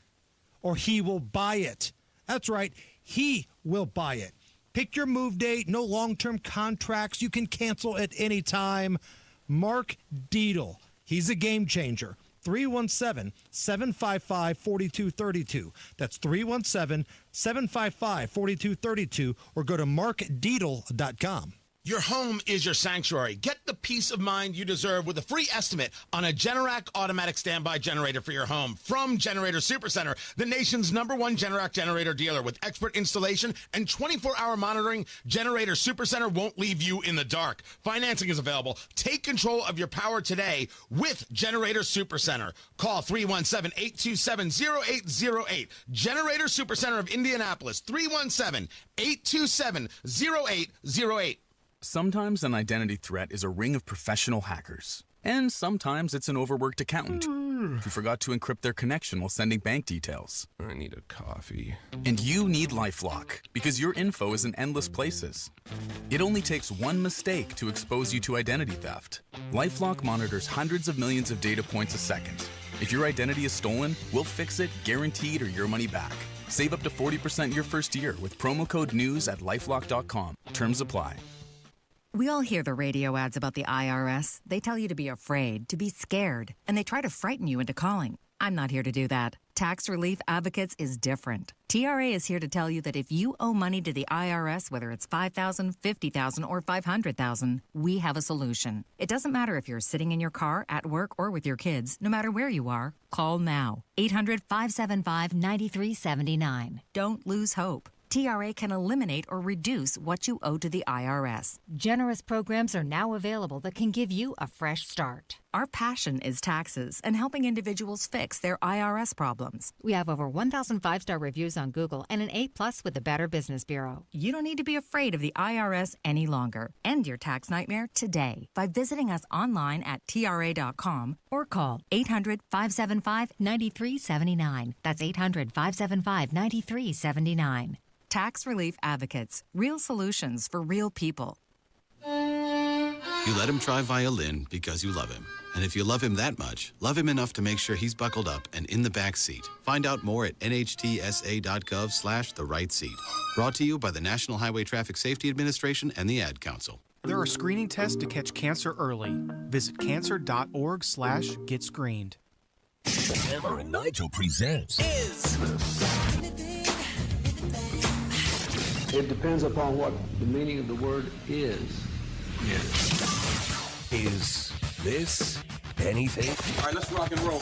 or he will buy it. That's right, he will buy it. Pick your move date, no long-term contracts. You can cancel at any time. Mark Deedle, he's a game changer. 317-755-4232. That's 317-755-4232, or go to markdeedle.com. Your home is your sanctuary. Get the peace of mind you deserve with a free estimate on a Generac automatic standby generator for your home from Generator Supercenter, the nation's #1 Generac generator dealer. With expert installation and 24-hour monitoring, Generator Supercenter won't leave you in the dark. Financing is available. Take control of your power today with Generator Supercenter. Call 317-827-0808. Generator Supercenter of Indianapolis, 317-827-0808. Sometimes an identity threat is a ring of professional hackers. And sometimes it's an overworked accountant who forgot to encrypt their connection while sending bank details. I need a coffee. And you need LifeLock, because your info is in endless places. It only takes one mistake to expose you to identity theft. LifeLock monitors hundreds of millions of data points a second. If your identity is stolen, we'll fix it, guaranteed, or your money back. Save up to 40% your first year with promo code NEWS at LifeLock.com. Terms apply. We all hear the radio ads about the IRS. They tell you to be afraid, to be scared, and they try to frighten you into calling. I'm not here to do that. Tax Relief Advocates is different. TRA is here to tell you that if you owe money to the IRS, whether it's $5,000, $50,000, or $500,000, we have a solution. It doesn't matter if you're sitting in your car, at work, or with your kids. No matter where you are, call now. 800-575-9379. Don't lose hope. TRA can eliminate or reduce what you owe to the IRS. Generous programs are now available that can give you a fresh start. Our passion is taxes and helping individuals fix their IRS problems. We have over 1,000 five-star reviews on Google and an A+ with the Better Business Bureau. You don't need to be afraid of the IRS any longer. End your tax nightmare today by visiting us online at TRA.com or call 800-575-9379. That's 800-575-9379. Tax Relief Advocates. Real solutions for real people. You let him try violin because you love him. And if you love him that much, love him enough to make sure he's buckled up and in the back seat. Find out more at nhtsa.gov/the right seat. Brought to you by the National Highway Traffic Safety Administration and the Ad Council. There are screening tests to catch cancer early. Visit cancer.org/getscreened. Hammer and Nigel presents It depends upon what the meaning of the word is. Is this anything? All right, let's rock and roll.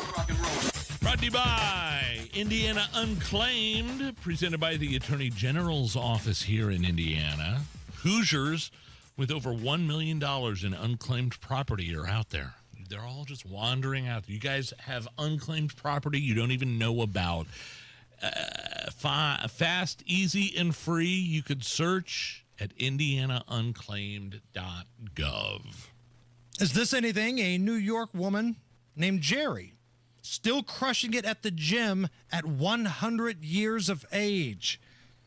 Brought to you by Indiana Unclaimed, presented by the Attorney General's office here in Indiana. Hoosiers with over $1 million in unclaimed property are out there. They're all just wandering out there. You guys have unclaimed property you don't even know about. Fast, easy, and free. You could search at indianaunclaimed.gov. Is this anything? A New York woman named Jerry, still crushing it at the gym at 100 years of age.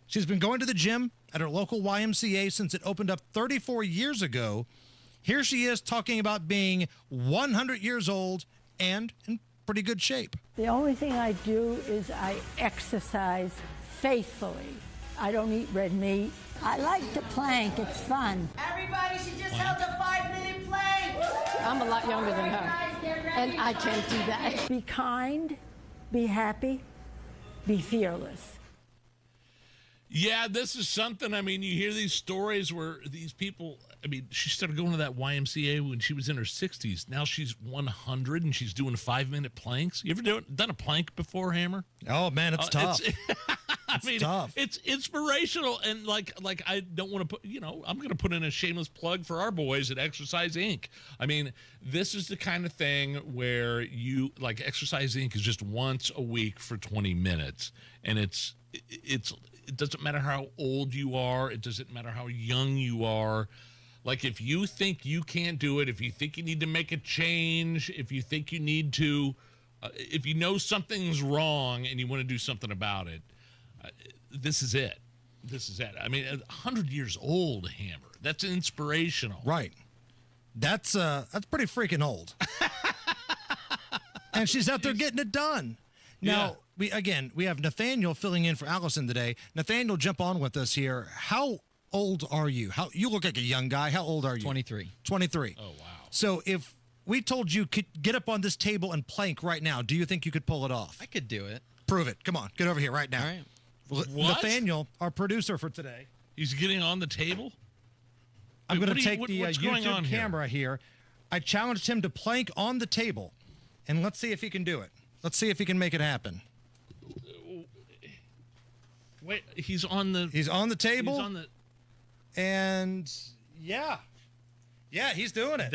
She's been going to the gym at her local YMCA since it opened up 34 years ago. Here she is talking about being 100 years old and in pretty good shape. The only thing I do is I exercise faithfully. I don't eat red meat. I like to plank. It's fun. Everybody, she just held a 5-minute plank. I'm a lot younger than her, and I can't do that. Be kind, be happy, be fearless. Yeah, this is something. I mean, you hear these stories where these people, I mean, she started going to that YMCA when she was in her 60s. Now she's 100 and she's doing 5-minute planks. You ever done a plank before, Hammer? Oh, man, it's tough. It's tough. It's inspirational. And like I don't want to put, I'm going to put in a shameless plug for our boys at Exercise Inc. I mean, this is the kind of thing where Exercise Inc. is just once a week for 20 minutes. And it doesn't matter how old you are. It doesn't matter how young you are. Like, if you think you can't do it, if you think you need to make a change, if you think you need to, if you know something's wrong and you want to do something about it, this is it. This is it. I mean, 100 years old, Hammer. That's inspirational. Right. That's pretty freaking old. And she's out there getting it done. Now, we have Nathaniel filling in for Allison today. Nathaniel, jump on with us here. How old are you? You look like a young guy. How old are you? 23. 23. Oh, wow. So if we told you could get up on this table and plank right now, do you think you could pull it off? I could do it. Prove it. Come on. Get over here right now. All right. What? Nathaniel, our producer for today. He's getting on the table? I'm going to take the YouTube camera here. I challenged him to plank on the table, and let's see if he can do it. Let's see if he can make it happen. Wait, he's on the table. He's on the... And yeah, he's doing it.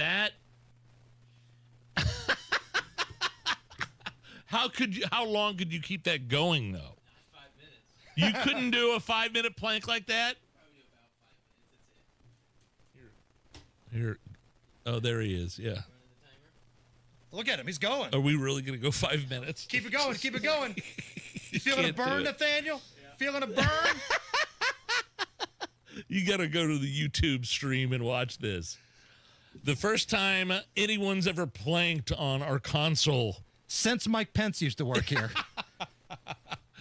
How long could you keep that going, though? 5 minutes. You couldn't do a 5-minute plank like that? Probably about 5 minutes. That's it. Here. Oh, there he is. Yeah. Look at him. He's going. Are we really going to go 5 minutes? Keep it going. Keep it going. You feeling a burn, Nathaniel? Yeah. Feeling a burn? You got to go to the YouTube stream and watch this. The first time anyone's ever planked on our console. Since Mike Pence used to work here.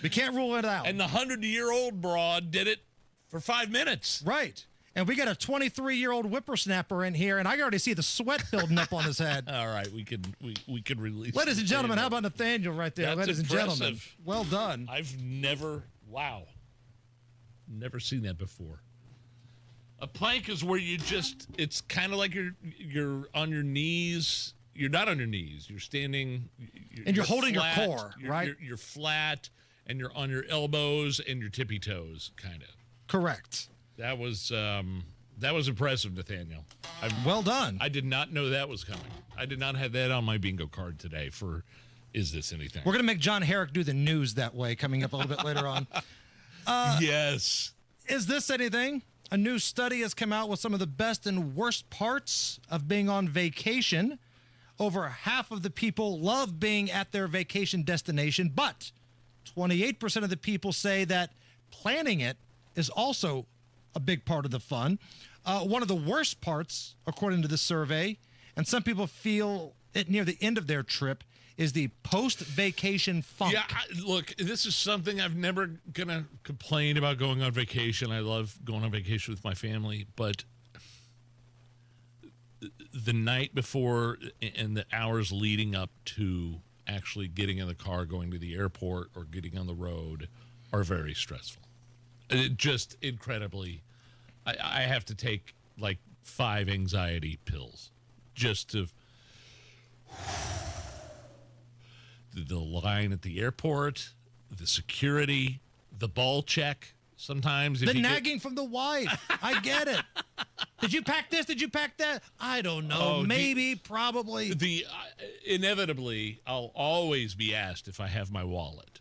We can't rule it out. And the 100-year-old broad did it for 5 minutes. Right. And we got a 23-year-old whippersnapper in here, and I can already see the sweat building up on his head. All right, we could release. Ladies and gentlemen, how about Nathaniel right there? That's Ladies impressive. and gentlemen, well done. I've never seen that before. A plank is where it's kind of like you're on your knees. You're not on your knees. You're standing. And you're holding flat, your core, right? You're flat, and you're on your elbows and your tippy toes, kind of. Correct. That was That was impressive, Nathaniel. Well done. I did not know that was coming. I did not have that on my bingo card today for Is This Anything? We're going to make John Herrick do the news that way coming up a little bit later on. Yes. Is This Anything? A new study has come out with some of the best and worst parts of being on vacation. Over half of the people love being at their vacation destination, but 28% of the people say that planning it is also a big part of the fun. One of the worst parts, according to the survey, and some people feel it near the end of their trip, is the post-vacation funk. Yeah, look, this is something I've never going to complain about going on vacation. I love going on vacation with my family, but the night before and the hours leading up to actually getting in the car, going to the airport, or getting on the road are very stressful. Just incredibly. I have to take like 5 anxiety pills just to. The line at the airport, the security, the ball check. Sometimes the nagging from the wife. I get it. Did you pack this? Did you pack that? I don't know. Maybe, probably. Inevitably, I'll always be asked if I have my wallet.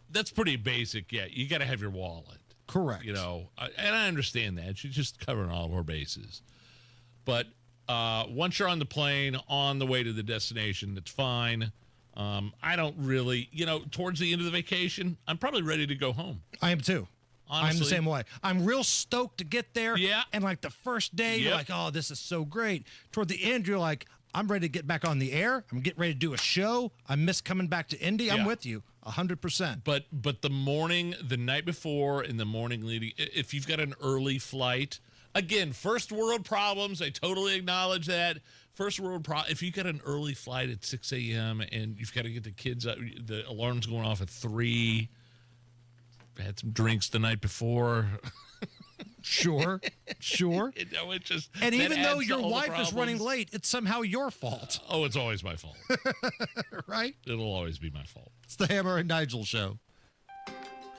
That's pretty basic. Yeah, you got to have your wallet. Correct. You know, and I understand that. She's just covering all of our bases. But once you're on the plane, on the way to the destination, it's fine. I don't really, towards the end of the vacation, I'm probably ready to go home. I am too. Honestly. I'm the same way. I'm real stoked to get there. Yeah. And like the first day, you're like, oh, this is so great. Toward the end, you're like, I'm ready to get back on the air. I'm getting ready to do a show. I miss coming back to Indy. Yeah. I'm with you 100%. But the morning, the night before, and the morning leading, if you've got an early flight, again, first world problems. I totally acknowledge that. First world problem. If you got an early flight at 6 a.m. and you've got to get the kids up, the alarm's going off at 3. Had some drinks the night before. Sure. It just, and even though your wife is running late, it's somehow your fault. Oh, it's always my fault. Right? It'll always be my fault. It's the Hammer and Nigel Show.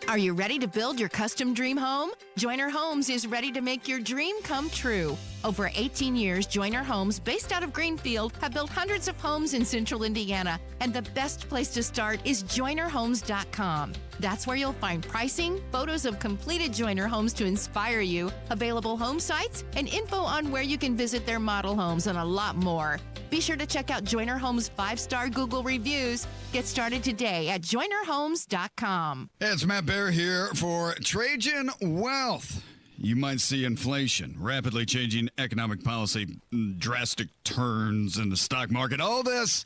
Are you ready to build your custom dream home? Joyner Homes is ready to make your dream come true. Over 18 years, Joyner Homes, based out of Greenfield, have built hundreds of homes in central Indiana, and the best place to start is JoynerHomes.com. That's where you'll find pricing, photos of completed Joyner homes to inspire you, available home sites, and info on where you can visit their model homes, and a lot more. Be sure to check out Joyner Homes' 5-star Google reviews. Get started today at JoynerHomes.com. It's Matt Bear here for Trajan Wealth. You might see inflation, rapidly changing economic policy, drastic turns in the stock market. All this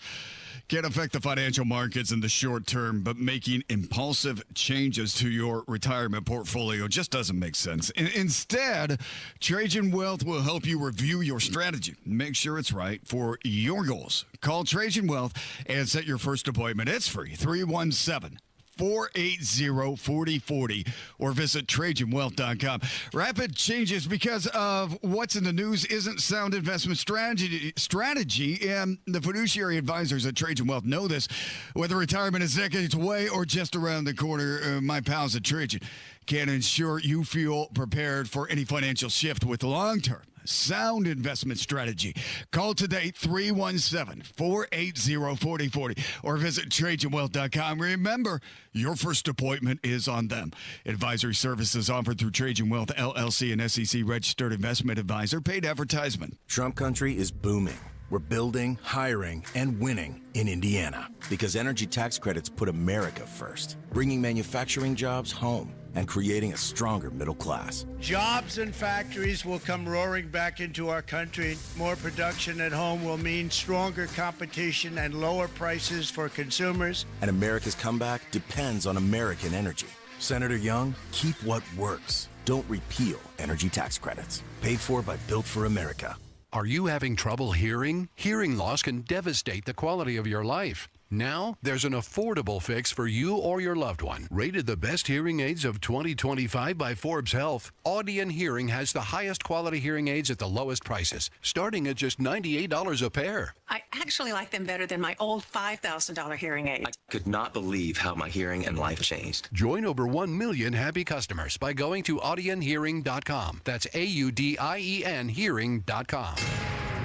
can affect the financial markets in the short term, but making impulsive changes to your retirement portfolio just doesn't make sense. Instead, Trajan Wealth will help you review your strategy, make sure it's right for your goals. Call Trajan Wealth and set your first appointment. It's free, 317-480-4040, or visit TrajanWealth.com. Rapid changes because of what's in the news isn't sound investment strategy, and the fiduciary advisors at Trajan Wealth know this. Whether retirement is decades away or just around the corner, my pals at Trajan can ensure you feel prepared for any financial shift with long-term sound investment strategy. Call today, 317-480-4040, or visit TrajanWealth.com. Remember, your first appointment is on them. Advisory services offered through Trajan Wealth, LLC, and SEC registered investment advisor. Paid advertisement. Trump country is booming. We're building, hiring, and winning in Indiana because energy tax credits put America first, bringing manufacturing jobs home and creating a stronger middle class. Jobs and factories will come roaring back into our country. More production at home will mean stronger competition and lower prices for consumers. And America's comeback depends on American energy. Senator Young, keep what works. Don't repeal energy tax credits. Paid for by Built for America. Are you having trouble hearing? Hearing loss can devastate the quality of your life. Now, there's an affordable fix for you or your loved one. Rated the best hearing aids of 2025 by Forbes Health, Audion Hearing has the highest quality hearing aids at the lowest prices, starting at just $98 a pair. I actually like them better than my old $5,000 hearing aid. I could not believe how my hearing and life changed. Join over 1 million happy customers by going to audionhearing.com. That's AUDIEN hearing.com.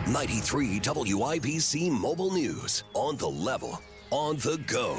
93 WIBC Mobile News. On the level, on the go.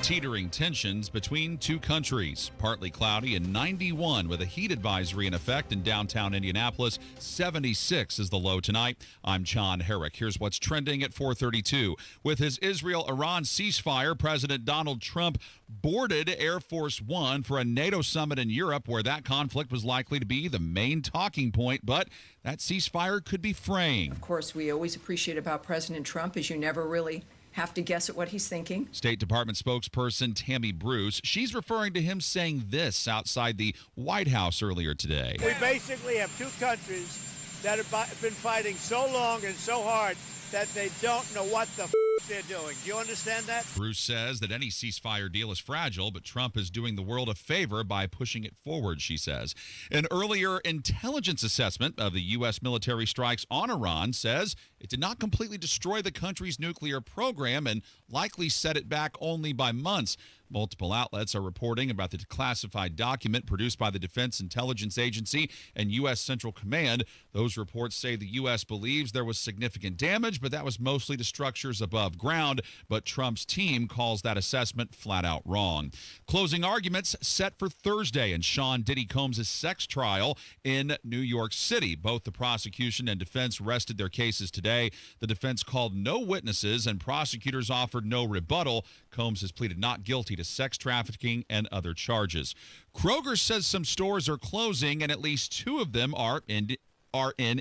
Teetering tensions between two countries. Partly cloudy and 91 with a heat advisory in effect in downtown Indianapolis. 76 is the low tonight. I'm John Herrick. Here's what's trending at 4:32. With his Israel-Iran ceasefire, President Donald Trump boarded Air Force One for a NATO summit in Europe where that conflict was likely to be the main talking point, but that ceasefire could be fraying. Of course, we always appreciate about President Trump is you never really have to guess at what he's thinking. State Department spokesperson Tammy Bruce, she's referring to him saying this outside the White House earlier today. We basically have two countries that have been fighting so long and so hard that they don't know what the they're doing. Do you understand that? Bruce says that any ceasefire deal is fragile, but Trump is doing the world a favor by pushing it forward, she says. An earlier intelligence assessment of the U.S. military strikes on Iran says it did not completely destroy the country's nuclear program and likely set it back only by months. Multiple outlets are reporting about the declassified document produced by the Defense Intelligence Agency and U.S. Central Command. Those reports say the U.S. believes there was significant damage, but that was mostly to structures above ground. But Trump's team calls that assessment flat out wrong. Closing arguments set for Thursday in Sean Diddy Combs' sex trial in New York City. Both the prosecution and defense rested their cases today. The defense called no witnesses and prosecutors offered no rebuttal. Combs has pleaded not guilty to sex trafficking and other charges. Kroger says some stores are closing and at least two of them are in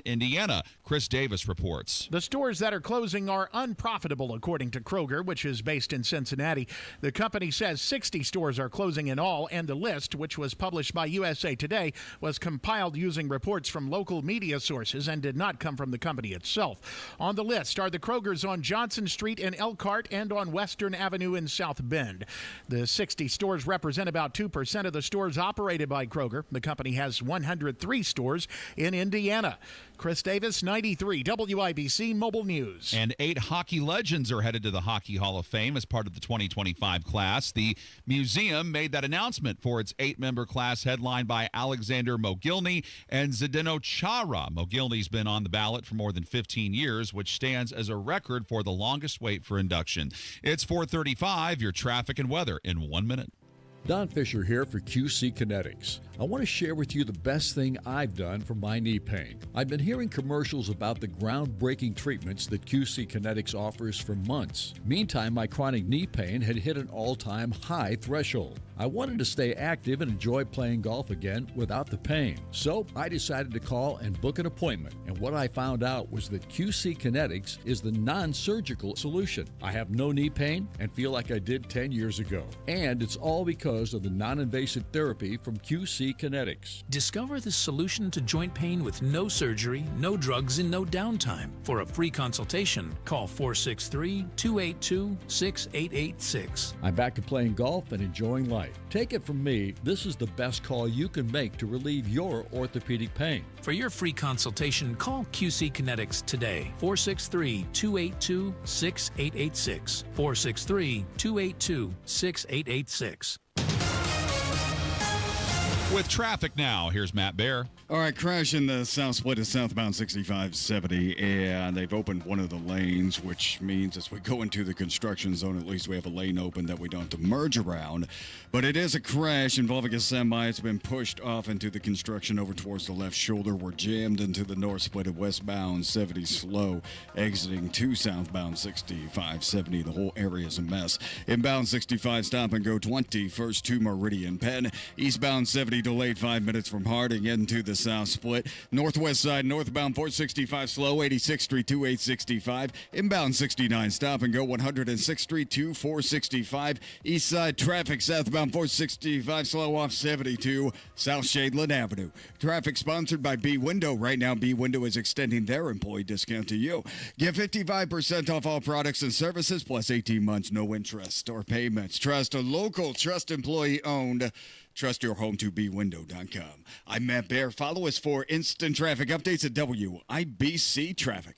Indiana. Chris Davis reports. The stores that are closing are unprofitable, according to Kroger, which is based in Cincinnati. The company says 60 stores are closing in all, and the list, which was published by USA Today, was compiled using reports from local media sources and did not come from the company itself. On the list are the Krogers on Johnson Street in Elkhart and on Western Avenue in South Bend. The 60 stores represent about 2% of the stores operated by Kroger. The company has 103 stores in Indiana. Chris Davis, 93 WIBC Mobile News. And 8 hockey legends are headed to the Hockey Hall of Fame as part of the 2025 class. The museum made that announcement for its 8-member class headlined by Alexander Mogilny and Zdeno Chara. Mogilny's been on the ballot for more than 15 years, which stands as a record for the longest wait for induction. It's 4:35, your traffic and weather in 1 minute. Don Fisher here for QC Kinetics. I want to share with you the best thing I've done for my knee pain. I've been hearing commercials about the groundbreaking treatments that QC Kinetics offers for months. Meantime, my chronic knee pain had hit an all-time high threshold. I wanted to stay active and enjoy playing golf again without the pain. So I decided to call and book an appointment. And what I found out was that QC Kinetics is the non-surgical solution. I have no knee pain and feel like I did 10 years ago. And it's all because of the non-invasive therapy from QC Kinetics. Discover the solution to joint pain with no surgery, no drugs, and no downtime. For a free consultation, call 463-282-6886. I'm back to playing golf and enjoying life. Take it from me, this is the best call you can make to relieve your orthopedic pain. For your free consultation, call QC Kinetics today. 463-282-6886. 463-282-6886. With traffic now, here's Matt Bear. All right, crash in the south split of southbound 6570, and they've opened one of the lanes, which means as we go into the construction zone, at least we have a lane open that we don't have to merge around. But it is a crash involving a semi. It's been pushed off into the construction over towards the left shoulder. We're jammed into the north split of westbound 70 slow, exiting to southbound 6570. The whole area is a mess. Inbound 65 stop and go 20, first to Meridian Penn. Eastbound 70 470 delayed 5 minutes from Harding into the South Split. Northwest side, northbound 465 slow, 86th Street to 865. Inbound 69 stop and go 106th Street to 465. East side traffic southbound 465 slow off 72 South Shadeland Avenue. Traffic sponsored by B Window. Right now, B Window is extending their employee discount to you. Get 55% off all products and services plus 18 months, no interest or payments. Trust a local, trust employee owned. Trust your home to bwindow.com. I'm Matt Bear. Follow us for instant traffic updates at WIBC Traffic.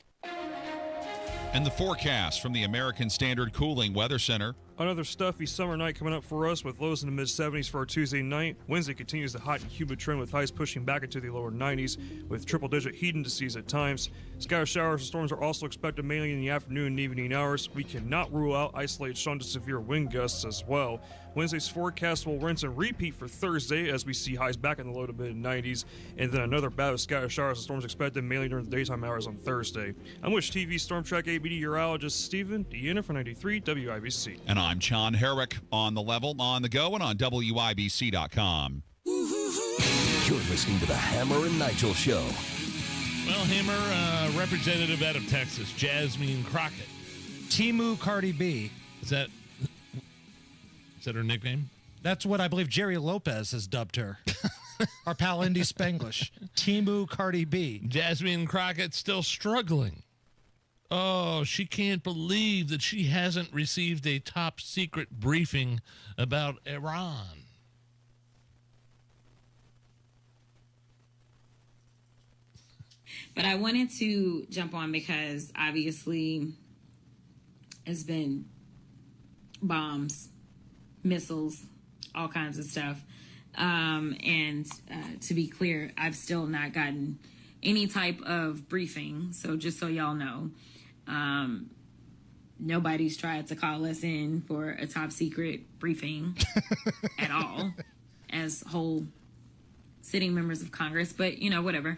And the forecast from the American Standard Cooling Weather Center. Another stuffy summer night coming up for us with lows in the mid-70s for our Tuesday night. Wednesday continues the hot and humid trend with highs pushing back into the lower 90s with triple-digit heat indices at times. Scattered showers and storms are also expected mainly in the afternoon and evening hours. We cannot rule out isolated strong to severe wind gusts as well. Wednesday's forecast will rinse and repeat for Thursday as we see highs back in the low to mid-90s, and then another bout of scattered showers and storms expected mainly during the daytime hours on Thursday. I'm Wish TV Storm Track 8 meteorologist Stephen Deanna for 93 WIBC. And I'm John Herrick on the level, on the go, and on WIBC.com. You're listening to the Hammer and Nigel Show. Well, Hammer, representative out of Texas, Jasmine Crockett. Timu Cardi B. Is that her nickname? That's what I believe Jerry Lopez has dubbed her. Our pal Indy Spanglish. Timu Cardi B. Jasmine Crockett still struggling. Oh, she can't believe that she hasn't received a top secret briefing about Iran. But I wanted to jump on because obviously it's been bombs, missiles, all kinds of stuff. And to be clear, I've still not gotten any type of briefing. So just so y'all know, nobody's tried to call us in for a top secret briefing at all as whole sitting members of Congress, but you know, whatever.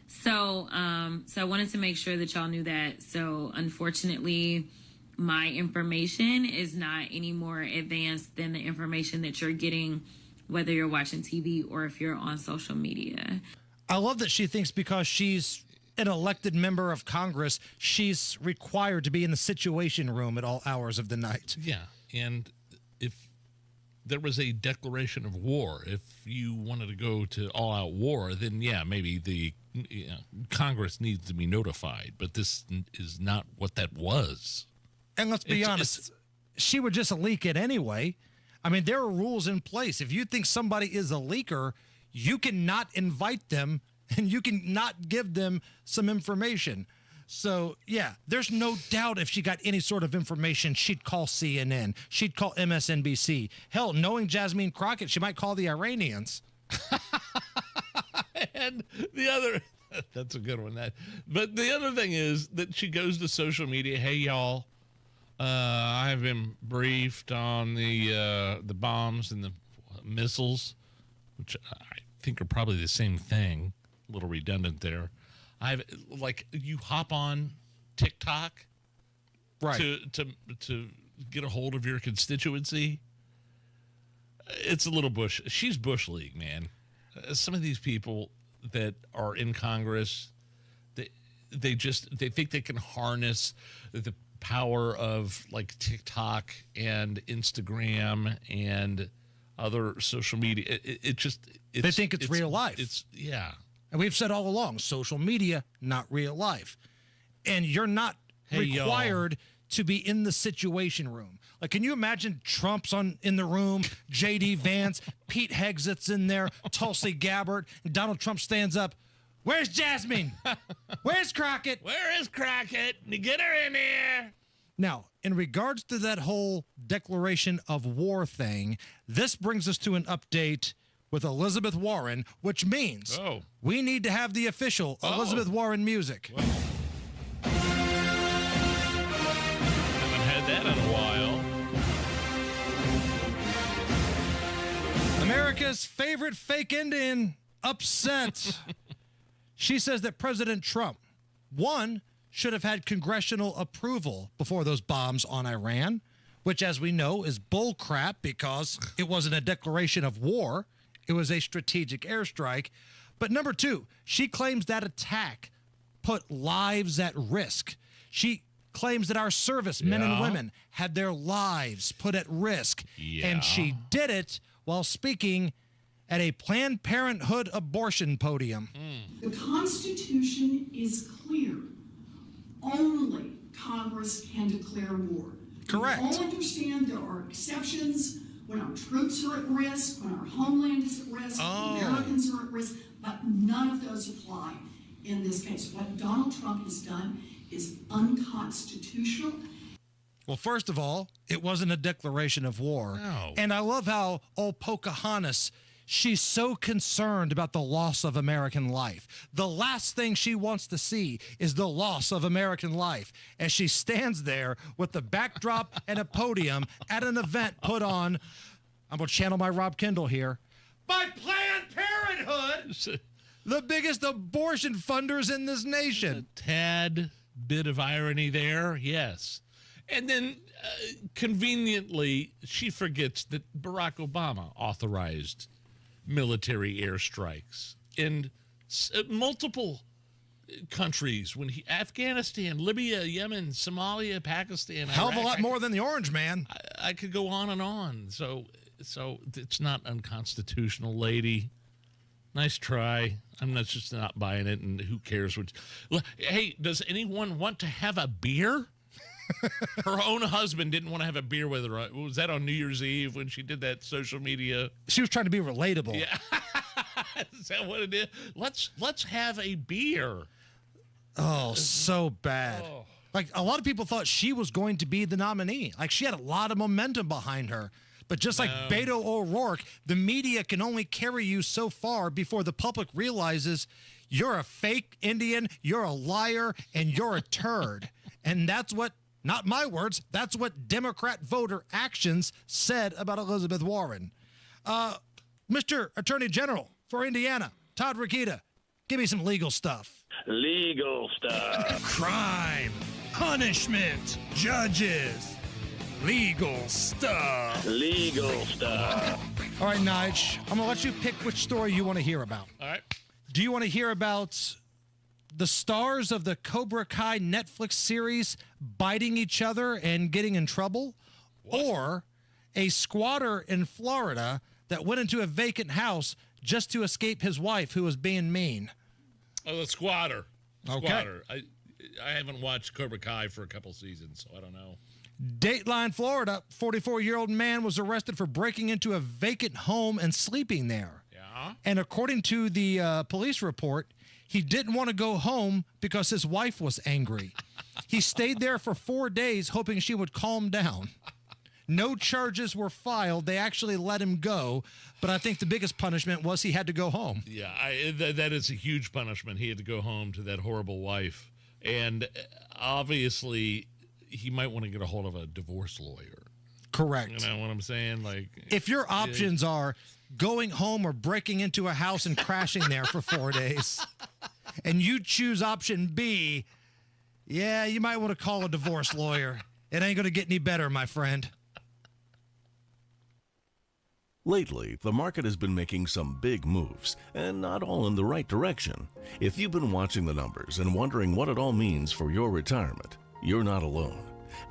So I wanted to make sure that y'all knew that. So unfortunately, my information is not any more advanced than the information that you're getting, whether you're watching TV or if you're on social media. I love that she thinks because she's an elected member of Congress, she's required to be in the Situation Room at all hours of the night. Yeah, and if there was a declaration of war, if you wanted to go to all-out war, then yeah, maybe the Congress needs to be notified. But this is not what that was. And let's be honest, she would just leak it anyway. I mean, there are rules in place. If you think somebody is a leaker, you cannot invite them and you can not give them some information. So, yeah, there's no doubt if she got any sort of information, she'd call CNN. She'd call MSNBC. Hell, knowing Jasmine Crockett, she might call the Iranians. And the other, that's a good one. But the other thing is that she goes to social media. Hey, y'all, I have been briefed on the bombs and the missiles, which I think are probably the same thing. A little redundant there. You hop on TikTok, right, to get a hold of your constituency. It's a little Bush. She's Bush League, man. Some of these people that are in Congress, they think they can harness the power of like TikTok and Instagram and other social media. They think it's real life. Yeah. And we've said all along, social media, not real life. And you're not required to be in the Situation Room. Like, can you imagine Trump's in the room, J.D. Vance, Pete Hegseth's in there, Tulsi Gabbard, and Donald Trump stands up. Where's Jasmine? Where's Crockett? Where is Crockett? Get her in here. Now, in regards to that whole declaration of war thing, this brings us to an update with Elizabeth Warren, which means we need to have the official Elizabeth Warren music. Well, haven't had that in a while. America's favorite fake Indian upset. She says that President Trump, one, should have had congressional approval before those bombs on Iran, which, as we know, is bull crap because it wasn't a declaration of war. it was a strategic airstrike. But number two, she claims that attack put lives at risk. She claims that our service men and women had their lives put at risk. And she did it while speaking at a Planned Parenthood abortion podium. The Constitution is clear. Only Congress can declare war. Correct. We all understand there are exceptions when our troops are at risk, when our homeland is at risk, when Americans are at risk, but none of those apply in this case. What Donald Trump has done is unconstitutional. Well, first of all, it wasn't a declaration of war. No. And I love how old Pocahontas, she's so concerned about the loss of American life. The last thing she wants to see is the loss of American life. As she stands there with the backdrop and a podium at an event put on, I'm going to channel my Rob Kendall here, by Planned Parenthood, the biggest abortion funders in this nation. A tad bit of irony there, yes. And then conveniently, she forgets that Barack Obama authorized military airstrikes in multiple countries. When Afghanistan, Libya, Yemen, Somalia, Pakistan, Hell of a Iraq, lot more than the Orange Man. I could go on and on. So it's not unconstitutional, lady. Nice try. I'm just not buying it, and who cares? Hey, does anyone want to have a beer? Her own husband didn't want to have a beer with her. Was that on New Year's Eve when she did that social media? She was trying to be relatable. Yeah. Is that what it is? Let's have a beer. Oh, so bad. Oh. Like, a lot of people thought she was going to be the nominee. Like, she had a lot of momentum behind her. But just like Beto O'Rourke, the media can only carry you so far before the public realizes you're a fake Indian, you're a liar, and you're a turd. And that's what, not my words, that's what Democrat voter actions said about Elizabeth Warren. Mr. Attorney General for Indiana, Todd Rokita, give me some legal stuff. Legal stuff. Crime, punishment, judges, legal stuff. Legal stuff. All right, Nige, I'm going to let you pick which story you want to hear about. All right. Do you want to hear about the stars of the Cobra Kai Netflix series biting each other and getting in trouble? What? Or a squatter in Florida that went into a vacant house just to escape his wife who was being mean? Oh, the squatter. Okay. Squatter. I haven't watched Cobra Kai for a couple seasons, so I don't know. Dateline, Florida, 44-year-old man was arrested for breaking into a vacant home and sleeping there. Yeah. And according to the police report, he didn't want to go home because his wife was angry. He stayed there for 4 days hoping she would calm down. No charges were filed. They actually let him go. But I think the biggest punishment was he had to go home. Yeah, that is a huge punishment. He had to go home to that horrible wife. And obviously, he might want to get a hold of a divorce lawyer. Correct. You know what I'm saying? Like, if your options are going home or breaking into a house and crashing there for 4 days, and you choose option B, yeah, you might want to call a divorce lawyer. It ain't going to get any better, my friend. Lately, the market has been making some big moves, and not all in the right direction. If you've been watching the numbers and wondering what it all means for your retirement, you're not alone.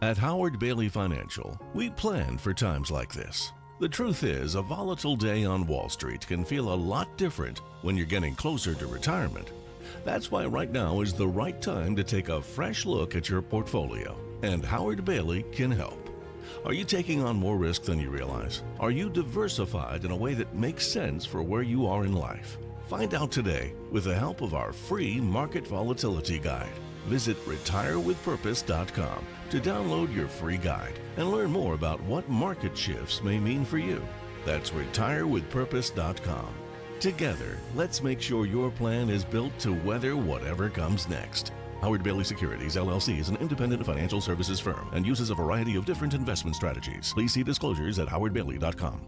At Howard Bailey Financial, we plan for times like this. The truth is, a volatile day on Wall Street can feel a lot different when you're getting closer to retirement. That's why right now is the right time to take a fresh look at your portfolio, and Howard Bailey can help. Are you taking on more risk than you realize? Are you diversified in a way that makes sense for where you are in life? Find out today with the help of our free Market Volatility Guide. Visit retirewithpurpose.com to download your free guide and learn more about what market shifts may mean for you. That's retirewithpurpose.com. Together, let's make sure your plan is built to weather whatever comes next. Howard Bailey Securities, LLC is an independent financial services firm and uses a variety of different investment strategies. Please see disclosures at howardbailey.com.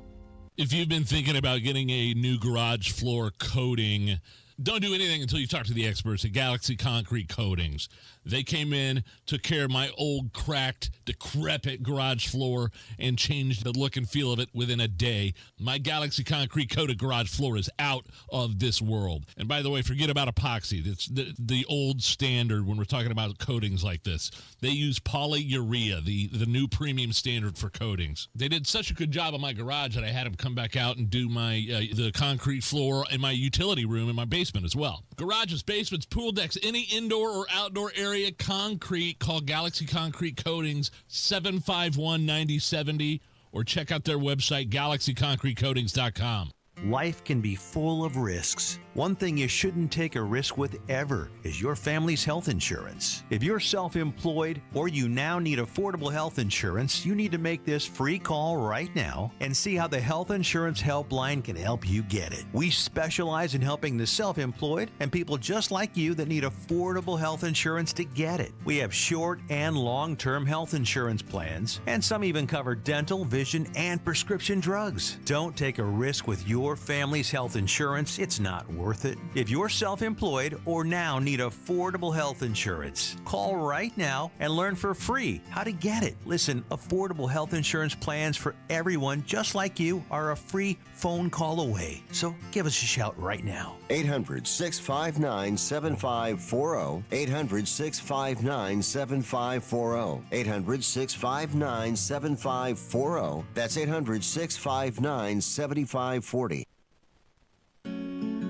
If you've been thinking about getting a new garage floor coating, Don't do anything until you talk to the experts at Galaxy Concrete Coatings. They came in, took care of my old, cracked, decrepit garage floor, and changed the look and feel of it within a day. My Galaxy Concrete coated garage floor is out of this world. And by the way, forget about epoxy. It's the old standard when we're talking about coatings like this. They use polyurea, the new premium standard for coatings. They did such a good job on my garage that I had them come back out and do my the concrete floor in my utility room in my basement as well. Garages, basements, pool decks, any indoor or outdoor area, concrete, call Galaxy Concrete Coatings 751-9070 or check out their website, galaxyconcretecoatings.com. Life can be full of risks. One thing you shouldn't take a risk with ever is your family's health insurance. If you're self-employed or you now need affordable health insurance, you need to make this free call right now and see how the Health Insurance Helpline can help you get it. We specialize in helping the self-employed and people just like you that need affordable health insurance to get it. We have short and long-term health insurance plans, and some even cover dental, vision, and prescription drugs. Don't take a risk with your family's health insurance. It's not worth it. If you're self-employed or now need affordable health insurance, call right now and learn for free how to get it. Listen, affordable health insurance plans for everyone just like you are a free phone call away. So give us a shout right now. 800-659-7540. 800-659-7540. 800-659-7540. That's 800-659-7540.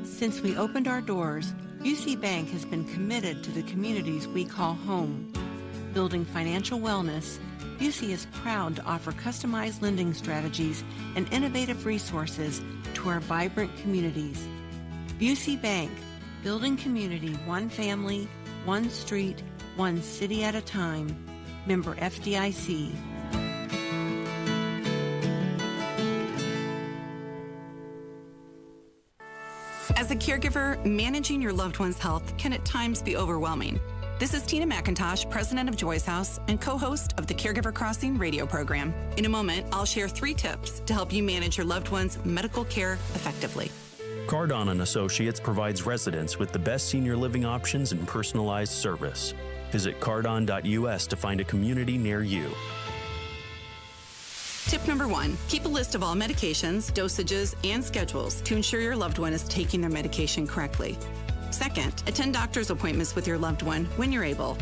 Since we opened our doors, UC Bank has been committed to the communities we call home. Building financial wellness, UC is proud to offer customized lending strategies and innovative resources to our vibrant communities. UC Bank, building community one family, one street, one city at a time. Member FDIC. As a caregiver, managing your loved one's health can at times be overwhelming. This is Tina McIntosh, president of Joy's House and co-host of the Caregiver Crossing radio program. In a moment, I'll share 3 tips to help you manage your loved one's medical care effectively. Cardon & Associates provides residents with the best senior living options and personalized service. Visit cardon.us to find a community near you. Tip number 1, keep a list of all medications, dosages, and schedules to ensure your loved one is taking their medication correctly. Second, attend doctor's appointments with your loved one when you're able.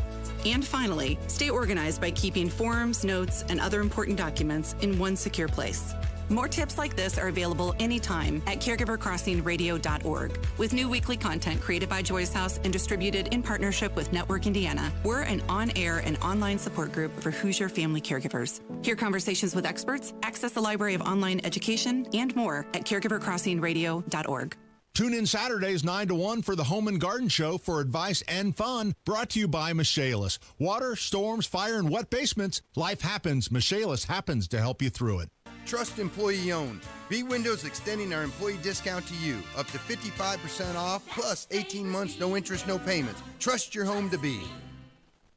And finally, stay organized by keeping forms, notes, and other important documents in one secure place. More tips like this are available anytime at caregivercrossingradio.org. With new weekly content created by Joy's House and distributed in partnership with Network Indiana, we're an on-air and online support group for Hoosier family caregivers. Hear conversations with experts, access the library of online education, and more at caregivercrossingradio.org. Tune in Saturdays 9 to 1 for the Home and Garden Show for advice and fun, brought to you by Michaelis. Water, storms, fire, and wet basements. Life happens. Michaelis happens to help you through it. Trust employee owned. B Windows extending our employee discount to you. Up to 55% off, plus 18 months, no interest, no payments. Trust your home to B.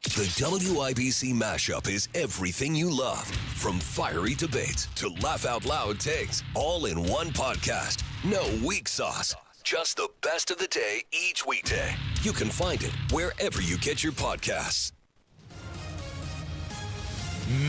The WIBC mashup is everything you love, from fiery debates to laugh out loud takes, all in one podcast. No weak sauce, just the best of the day each weekday. You can find it wherever you get your podcasts.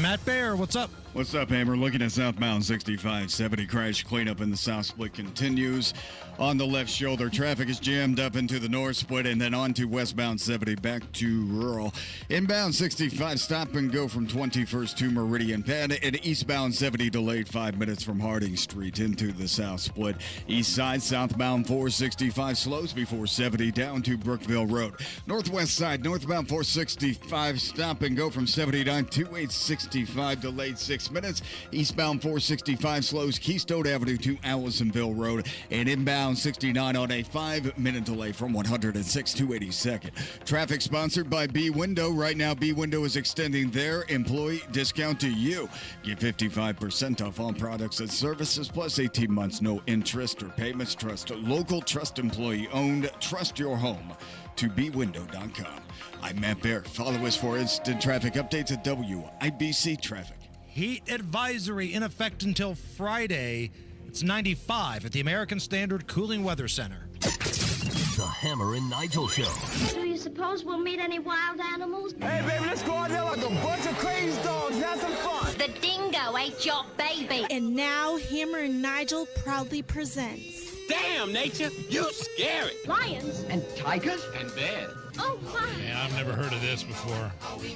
Matt Baer, what's up? What's up, Hammer? Looking at southbound 6570 crash cleanup in the south split continues. On the left shoulder, traffic is jammed up into the north split and then on to westbound 70 back to rural. Inbound 65 stop and go from 21st to Meridian Pad, and eastbound 70 delayed 5 minutes from Harding Street into the south split. East side southbound 465 slows before 70 down to Brookville Road. Northwest side northbound 465 stop and go from 79 to 865 delayed 6 minutes. Eastbound 465 slows Keystone Avenue to Allisonville Road, and inbound 69 on a 5-minute delay from 106 to 82nd. Traffic sponsored by B Window. Right now, B Window is extending their employee discount to you. Get 55% off all products and services, plus 18 months, no interest or payments. Trust local, trust employee owned. Trust your home to bwindow.com. I'm Matt Baer. Follow us for instant traffic updates at WIBC Traffic. Heat advisory in effect until Friday. It's 95 at the American Standard Cooling Weather Center. The Hammer and Nigel Show. Do you suppose we'll meet any wild animals? Hey, baby, let's go out there like a bunch of crazy dogs. Have some fun. The dingo ate your baby. And now Hammer and Nigel proudly presents... Damn, nature, you scary. Lions. And tigers. And bears. Oh, my. Man, I've never heard of this before.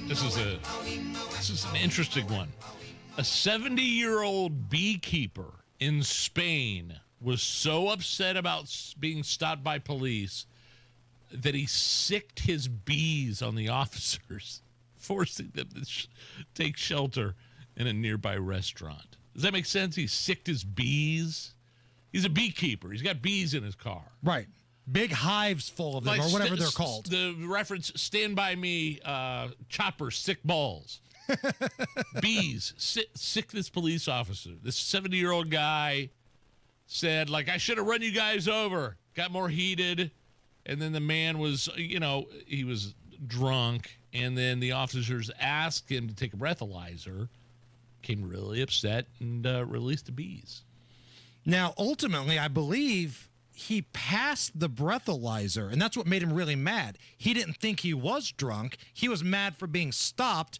This is an interesting one. A 70-year-old beekeeper in Spain was so upset about being stopped by police that he sicked his bees on the officers, forcing them to take shelter in a nearby restaurant. Does that make sense? He sicked his bees. He's a beekeeper. He's got bees in his car. Right. Big hives full of them, or whatever they're called. The reference, Stand By Me, chopper, sick balls. Bees, sick this police officer. This 70-year-old guy said, like, I should have run you guys over. Got more heated. And then the man was, he was drunk. And then the officers asked him to take a breathalyzer. Came really upset and released the bees. Now, ultimately, I believe he passed the breathalyzer, and that's what made him really mad. He didn't think he was drunk. He was mad for being stopped.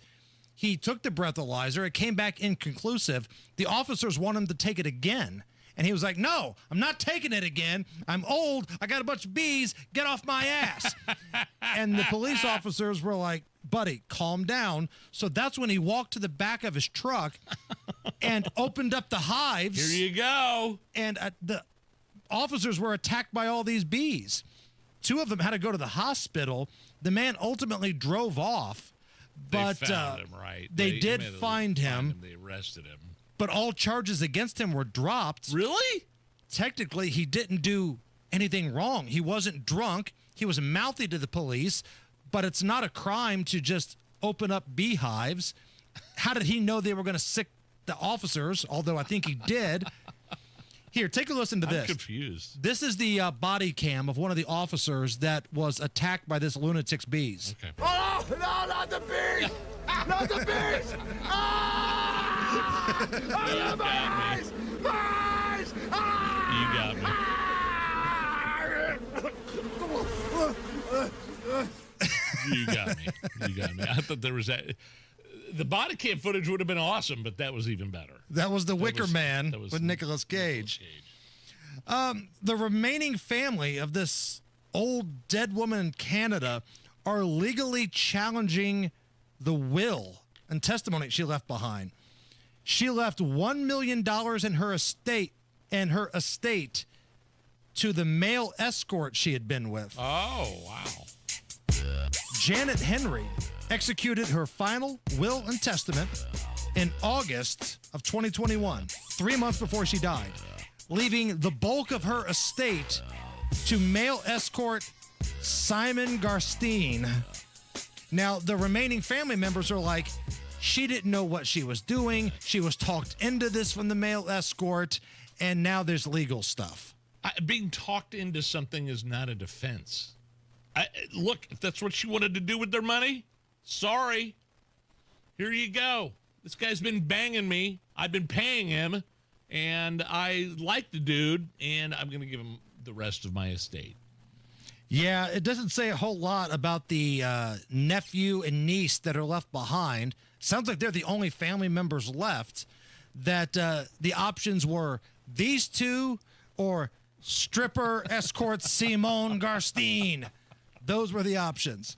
He took the breathalyzer. It came back inconclusive. The officers want him to take it again. And he was like, no, I'm not taking it again. I'm old. I got a bunch of bees. Get off my ass. And the police officers were like, buddy, calm down. So that's when he walked to the back of his truck and opened up the hives. Here you go. And the officers were attacked by all these bees. 2 of them had to go to the hospital. The man ultimately drove off. But they found him, right? They did find him. They arrested him. But all charges against him were dropped. Really? Technically, he didn't do anything wrong. He wasn't drunk. He was mouthy to the police. But it's not a crime to just open up beehives. How did he know they were going to sick the officers? Although I think he did. Here, take a listen to this. I'm confused. This is the body cam of one of the officers that was attacked by this lunatic's bees. Okay. Oh, no, not the bees! Not the bees! Ah! Oh, my eyes! My eyes! Ah! You got me. You got me. I thought there was that. The body cam footage would have been awesome, but that was even better. That was the Wicker Man with Nicolas Cage. The remaining family of this old dead woman in Canada are legally challenging the will and testimony she left behind. She left $1 million in her estate to the male escort she had been with. Oh, wow. Janet Henry executed her final will and testament in August of 2021, 3 months before she died, leaving the bulk of her estate to male escort Simon Garstein. Now, the remaining family members are like, she didn't know what she was doing. She was talked into this from the male escort, and now there's legal stuff. Being talked into something is not a defense. Look, if that's what she wanted to do with their money, sorry. Here you go. This guy's been banging me. I've been paying him, and I like the dude, and I'm going to give him the rest of my estate. Yeah, it doesn't say a whole lot about the nephew and niece that are left behind. Sounds like they're the only family members left. That the options were these two or stripper escort Simone Garstein. Those were the options.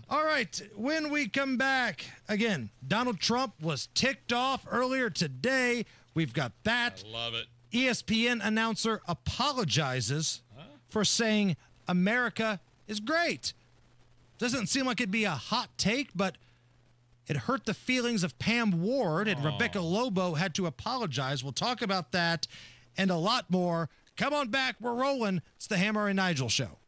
All right, when we come back, again, Donald Trump was ticked off earlier today. We've got that. I love it. ESPN announcer apologizes for saying America is great. Doesn't seem like it'd be a hot take, but it hurt the feelings of Pam Ward, and Rebecca Lobo had to apologize. We'll talk about that and a lot more. Come on back. We're rolling. It's the Hammer and Nigel Show.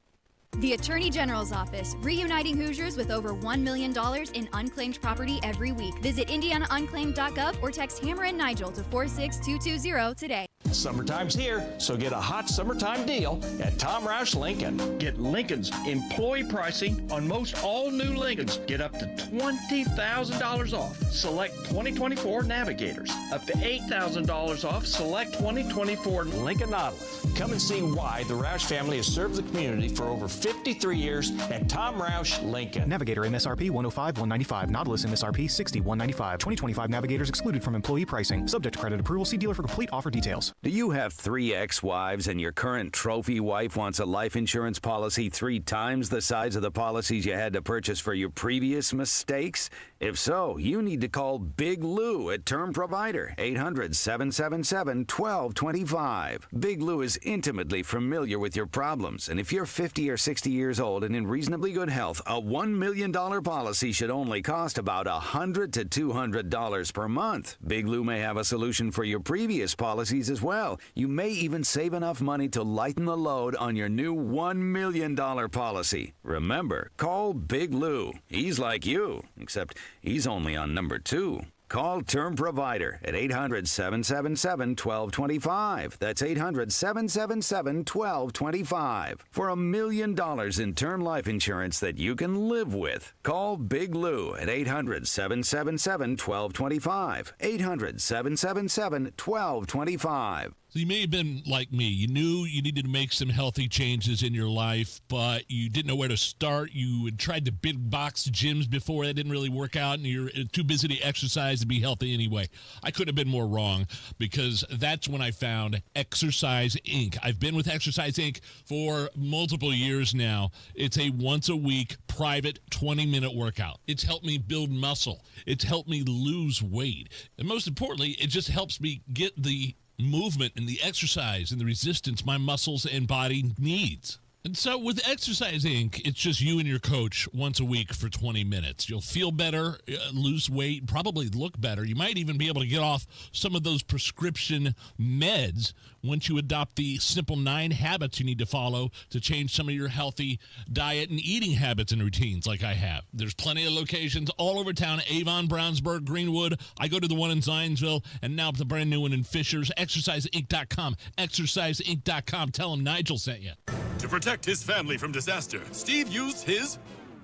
The Attorney General's Office, reuniting Hoosiers with over $1 million in unclaimed property every week. Visit IndianaUnclaimed.gov or text Hammer and Nigel to 46220 today. Summertime's here, so get a hot summertime deal at Tom Roush Lincoln. Get Lincoln's employee pricing on most all new Lincolns. Get up to $20,000 off select 2024 Navigators. Up to $8,000 off select 2024 Lincoln Nautilus. Come and see why the Roush family has served the community for over 53 years at Tom Roush Lincoln. Navigator MSRP 105-195. Nautilus MSRP 60-195. 2025 Navigators excluded from employee pricing. Subject to credit approval. See dealer for complete offer details. Do you have 3 ex-wives and your current trophy wife wants a life insurance policy 3 times the size of the policies you had to purchase for your previous mistakes? If so, you need to call Big Lou at Term Provider, 800-777-1225. Big Lou is intimately familiar with your problems, and if you're 50 or 60 years old and in reasonably good health, a $1 million policy should only cost about $100 to $200 per month. Big Lou may have a solution for your previous policies as well. You may even save enough money to lighten the load on your new $1 million policy. Remember, call Big Lou. He's like you, except he's only on number 2. Call Term Provider at 800-777-1225. That's 800-777-1225. For $1 million in term life insurance that you can live with. Call Big Lou at 800-777-1225. 800-777-1225. So you may have been like me. You knew you needed to make some healthy changes in your life, but you didn't know where to start. You had tried the big box gyms before. That didn't really work out, and you're too busy to exercise to be healthy anyway. I couldn't have been more wrong, because that's when I found Exercise Inc. I've been with Exercise Inc. for multiple years now. It's a once-a-week private 20-minute workout. It's helped me build muscle. It's helped me lose weight. And most importantly, it just helps me get the movement and the exercise and the resistance my muscles and body needs. And so with Exercise Inc., it's just you and your coach once a week for 20 minutes. You'll feel better, lose weight, probably look better. You might even be able to get off some of those prescription meds once you adopt the simple 9 habits you need to follow to change some of your healthy diet and eating habits and routines like I have. There's plenty of locations all over town: Avon, Brownsburg, Greenwood. I go to the one in Zionsville, and now the brand new one in Fishers. ExerciseInc.com. ExerciseInc.com. Tell them Nigel sent you. To protect his family from disaster, Steve used his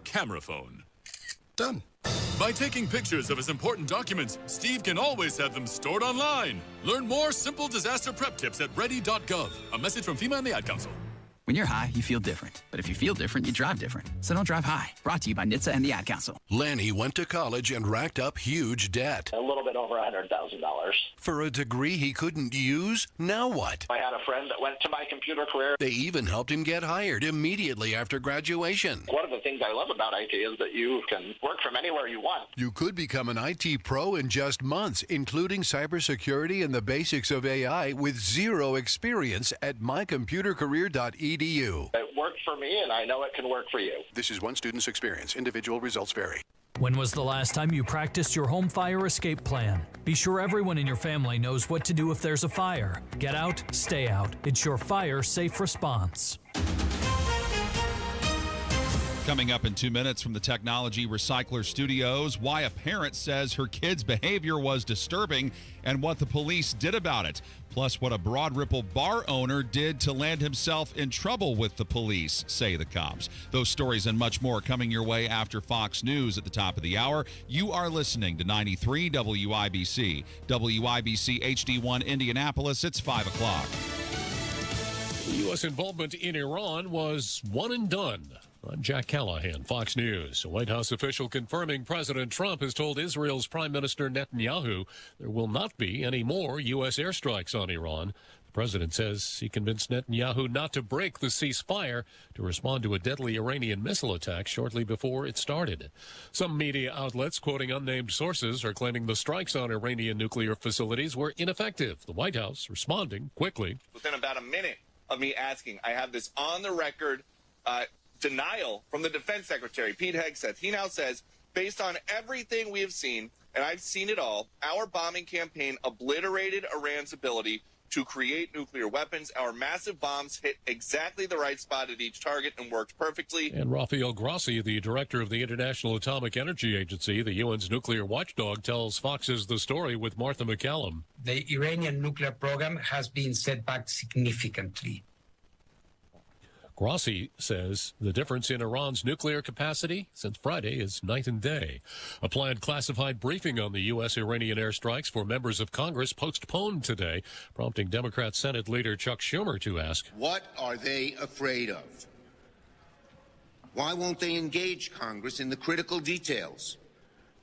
camera phone. Done. By taking pictures of his important documents, Steve can always have them stored online. Learn more simple disaster prep tips at ready.gov. A message from FEMA and the Ad Council. When you're high, you feel different. But if you feel different, you drive different. So don't drive high. Brought to you by NHTSA and the Ad Council. Lanny went to college and racked up huge debt. A little bit over $100,000. For a degree he couldn't use? Now what? I had a friend that went to my computer career. They even helped him get hired immediately after graduation. One of the things I love about IT is that you can work from anywhere you want. You could become an IT pro in just months, including cybersecurity and the basics of AI with zero experience at mycomputercareer.edu. It worked for me, and I know it can work for you. This is one student's experience. Individual results vary. When was the last time you practiced your home fire escape plan? Be sure everyone in your family knows what to do if there's a fire. Get out, stay out. It's your fire safe response. Coming up in 2 minutes from the Technology Recycler Studios, why a parent says her kid's behavior was disturbing and what the police did about it. Plus, what a Broad Ripple bar owner did to land himself in trouble with the police, say the cops. Those stories and much more coming your way after Fox News at the top of the hour. You are listening to 93 WIBC. WIBC HD1 Indianapolis. It's 5 o'clock. U.S. involvement in Iran was one and done. I'm Jack Callahan, Fox News. A White House official confirming President Trump has told Israel's Prime Minister Netanyahu there will not be any more U.S. airstrikes on Iran. The president says he convinced Netanyahu not to break the ceasefire to respond to a deadly Iranian missile attack shortly before it started. Some media outlets, quoting unnamed sources, are claiming the strikes on Iranian nuclear facilities were ineffective. The White House responding quickly. Within about a minute of me asking, I have this on the record denial from the defense secretary, Pete Hegseth. He now says, based on everything we have seen, and I've seen it all, our bombing campaign obliterated Iran's ability to create nuclear weapons. Our massive bombs hit exactly the right spot at each target and worked perfectly. And Rafael Grossi, the director of the International Atomic Energy Agency, the UN's nuclear watchdog, tells Fox's The Story with Martha McCallum. The Iranian nuclear program has been set back significantly. Grossi says the difference in Iran's nuclear capacity since Friday is night and day. A planned classified briefing on the U.S.-Iranian airstrikes for members of Congress postponed today, prompting Democrat Senate leader Chuck Schumer to ask, what are they afraid of? Why won't they engage Congress in the critical details?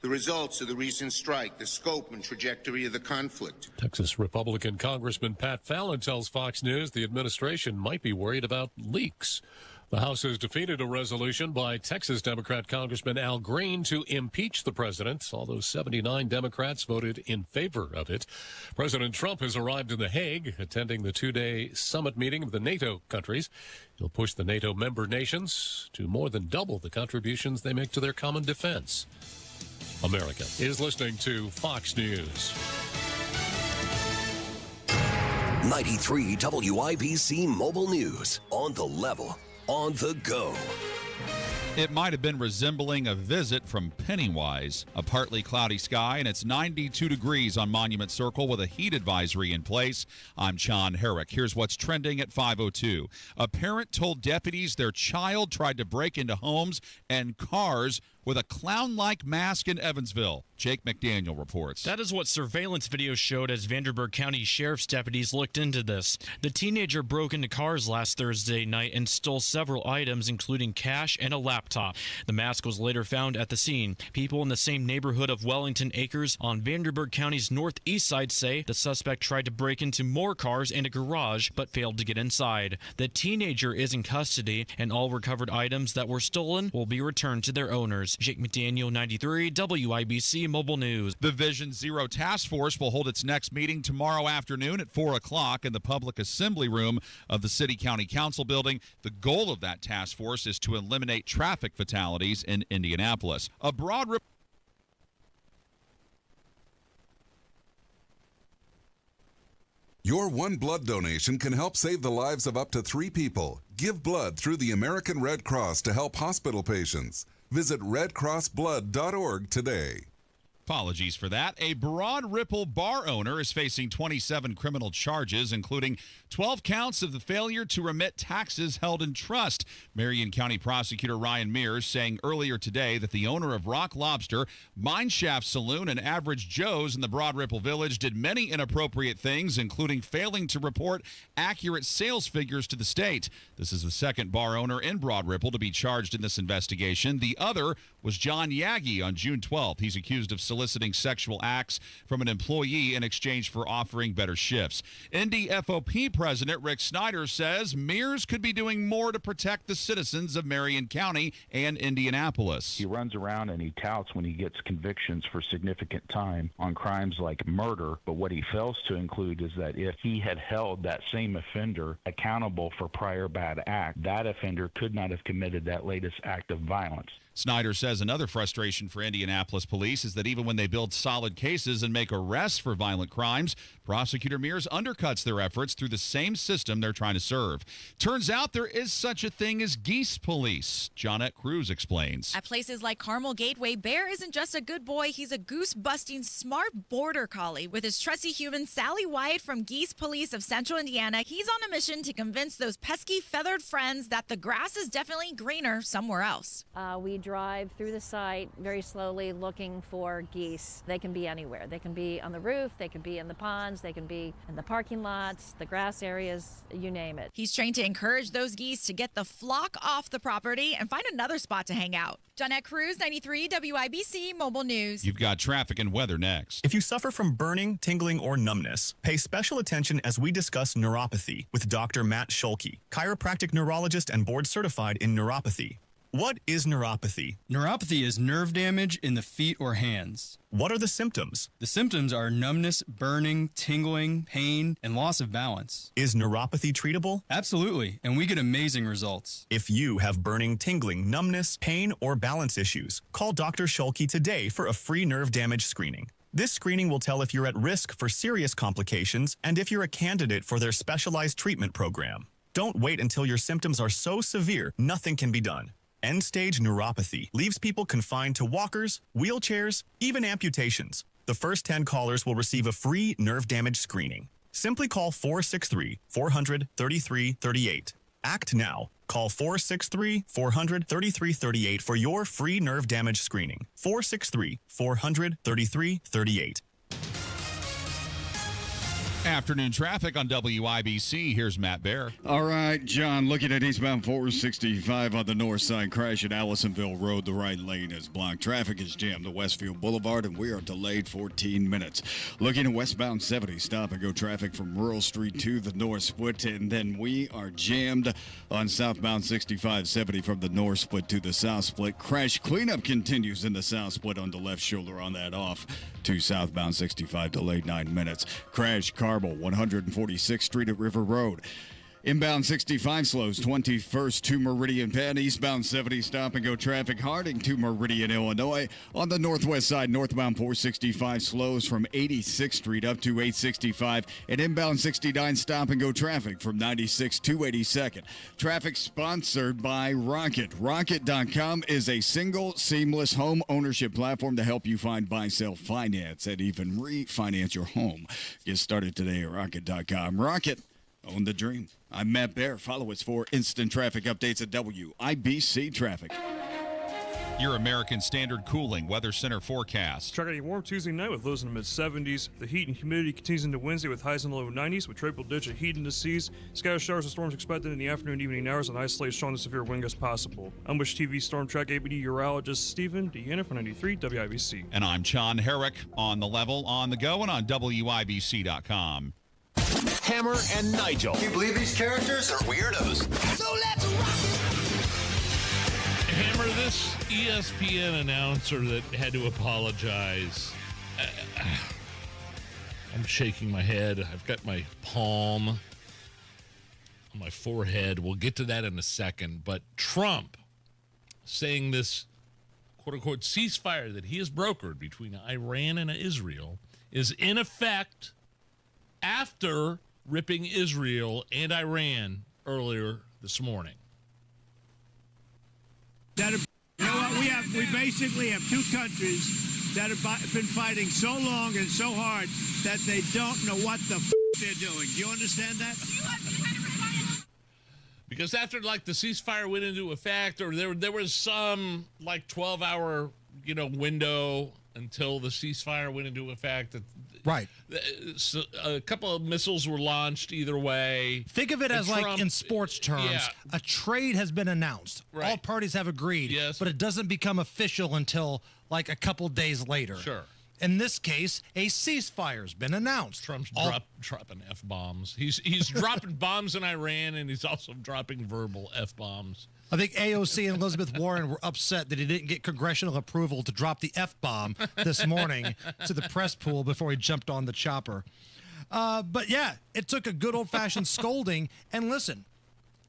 The results of the recent strike, the scope and trajectory of the conflict. Texas Republican Congressman Pat Fallon tells Fox News the administration might be worried about leaks. The House has defeated a resolution by Texas Democrat Congressman Al Green to impeach the president, although 79 Democrats voted in favor of it. President Trump has arrived in The Hague, attending the two-day summit meeting of the NATO countries. He'll push the NATO member nations to more than double the contributions they make to their common defense. America is listening to Fox News. 93 WIBC Mobile News. On the level, on the go. It might have been resembling a visit from Pennywise. A partly cloudy sky, and it's 92 degrees on Monument Circle with a heat advisory in place. I'm John Herrick. Here's what's trending at 5:02. A parent told deputies their child tried to break into homes and cars with a clown-like mask in Evansville. Jake McDaniel reports. That is what surveillance video showed as Vanderburgh County Sheriff's deputies looked into this. The teenager broke into cars last Thursday night and stole several items, including cash and a laptop. The mask was later found at the scene. People in the same neighborhood of Wellington Acres on Vanderburgh County's northeast side say the suspect tried to break into more cars and a garage, but failed to get inside. The teenager is in custody, and all recovered items that were stolen will be returned to their owners. Jake McDaniel, 93 WIBC Mobile News. The Vision Zero Task Force will hold its next meeting tomorrow afternoon at 4 o'clock in the public assembly room of the City County Council building. The goal of that task force is to eliminate traffic fatalities in Indianapolis. A broad Your one blood donation can help save the lives of up to 3 people. Give blood through the American Red Cross to help hospital patients. Visit redcrossblood.org today. Apologies for that. A Broad Ripple bar owner is facing 27 criminal charges, including 12 counts of the failure to remit taxes held in trust. Marion County Prosecutor Ryan Mears saying earlier today that the owner of Rock Lobster, Mineshaft Saloon, and Average Joe's in the Broad Ripple Village did many inappropriate things, including failing to report accurate sales figures to the state. This is the second bar owner in Broad Ripple to be charged in this investigation. The other was John Yagi on June 12th. He's accused of soliciting sexual acts from an employee in exchange for offering better shifts. Indy FOP President Rick Snyder says Mears could be doing more to protect the citizens of Marion County and Indianapolis. He runs around and he touts when he gets convictions for significant time on crimes like murder, but what he fails to include is that if he had held that same offender accountable for prior bad act, that offender could not have committed that latest act of violence. Snyder says another frustration for Indianapolis police is that even when they build solid cases and make arrests for violent crimes, Prosecutor Mears undercuts their efforts through the same system they're trying to serve. Turns out there is such a thing as geese police. Johnette Cruz explains. At places like Carmel Gateway, Bear isn't just a good boy, he's a goose-busting smart border collie. With his trusty human Sally White from Geese Police of Central Indiana, he's on a mission to convince those pesky feathered friends that the grass is definitely greener somewhere else. We drive through the site very slowly looking for geese. They can be anywhere. They can be on the roof, they can be in the ponds, they can be in the parking lots, the grass areas, you name it. He's trained to encourage those geese to get the flock off the property and find another spot to hang out. Johnette Cruz, 93 WIBC Mobile News. You've got traffic and weather next. If you suffer from burning, tingling, or numbness, pay special attention as we discuss neuropathy with Dr. Matt Scholke, chiropractic neurologist and board certified in neuropathy. What is neuropathy? Neuropathy is nerve damage in the feet or hands. What are the symptoms? The symptoms are numbness, burning, tingling, pain, and loss of balance. Is neuropathy treatable? Absolutely, and we get amazing results. If you have burning, tingling, numbness, pain, or balance issues, call Dr. Scholke today for a free nerve damage screening. This screening will tell if you're at risk for serious complications and if you're a candidate for their specialized treatment program. Don't wait until your symptoms are so severe nothing can be done. End-stage neuropathy leaves people confined to walkers, wheelchairs, even amputations. The first 10 callers will receive a free nerve damage screening. Simply call 463-400-3338. Act now. Call 463-400-3338 for your free nerve damage screening. 463-400-3338. Afternoon traffic on WIBC. Here's Matt Bear. All right, John, looking at eastbound 465 on the north side, crash at Allisonville Road. The right lane is blocked. Traffic is jammed to Westfield Boulevard, and we are delayed 14 minutes. Looking at westbound 70, stop and go traffic from Rural Street to the north split, and then we are jammed on southbound 6570 from the north split to the south split. Crash cleanup continues in the south split on the left shoulder on that off to southbound 65, delayed 9 minutes. Crash Carmel, 146th Street at River Road. Inbound 65 slows 21st to Meridian Penn. Eastbound 70 stop and go traffic Harding to Meridian, Illinois. On the northwest side, northbound 465 slows from 86th Street up to 865. And inbound 69 stop and go traffic from 96 to 82nd. Traffic sponsored by Rocket. Rocket.com is a single seamless home ownership platform to help you find, buy, sell, finance, and even refinance your home. Get started today at Rocket.com. Rocket. Own the dream. I'm Matt Bear. Follow us for instant traffic updates at WIBC Traffic. Your American Standard Cooling Weather Center forecast. Tracking a warm Tuesday night with lows in the mid-70s. The heat and humidity continues into Wednesday with highs in the low 90s with triple-digit heat indices. Scattered showers and storms expected in the afternoon and evening hours and isolated strong to severe wind gusts possible. I'm Wish TV Storm Track ABD urologist Stephen Deanna for 93 WIBC. And I'm John Herrick on the level, on the go, and on WIBC.com. Hammer and Nigel. Can you believe these characters are weirdos? So let's rock it! Hammer, this ESPN announcer that had to apologize. I'm shaking my head. I've got my palm on my forehead. We'll get to that in a second. But Trump saying this quote-unquote ceasefire that he has brokered between Iran and Israel is in effect after ripping Israel and Iran earlier this morning. You know what? We basically have two countries that have been fighting so long and so hard that they don't know what the they're doing. Do you understand that? Because after like the ceasefire went into effect, or there was some like 12-hour window until the ceasefire went into effect. Right. So a couple of missiles were launched either way. Think of it as Trump, like in sports terms, a trade has been announced. Right. All parties have agreed, but it doesn't become official until like a couple days later. Sure. In this case, a ceasefire's been announced. Trump's dropping F-bombs. He's dropping bombs in Iran, and he's also dropping verbal F-bombs. I think AOC and Elizabeth Warren were upset that he didn't get congressional approval to drop the F-bomb this morning to the press pool before he jumped on the chopper. But yeah, it took a good old-fashioned scolding. And listen,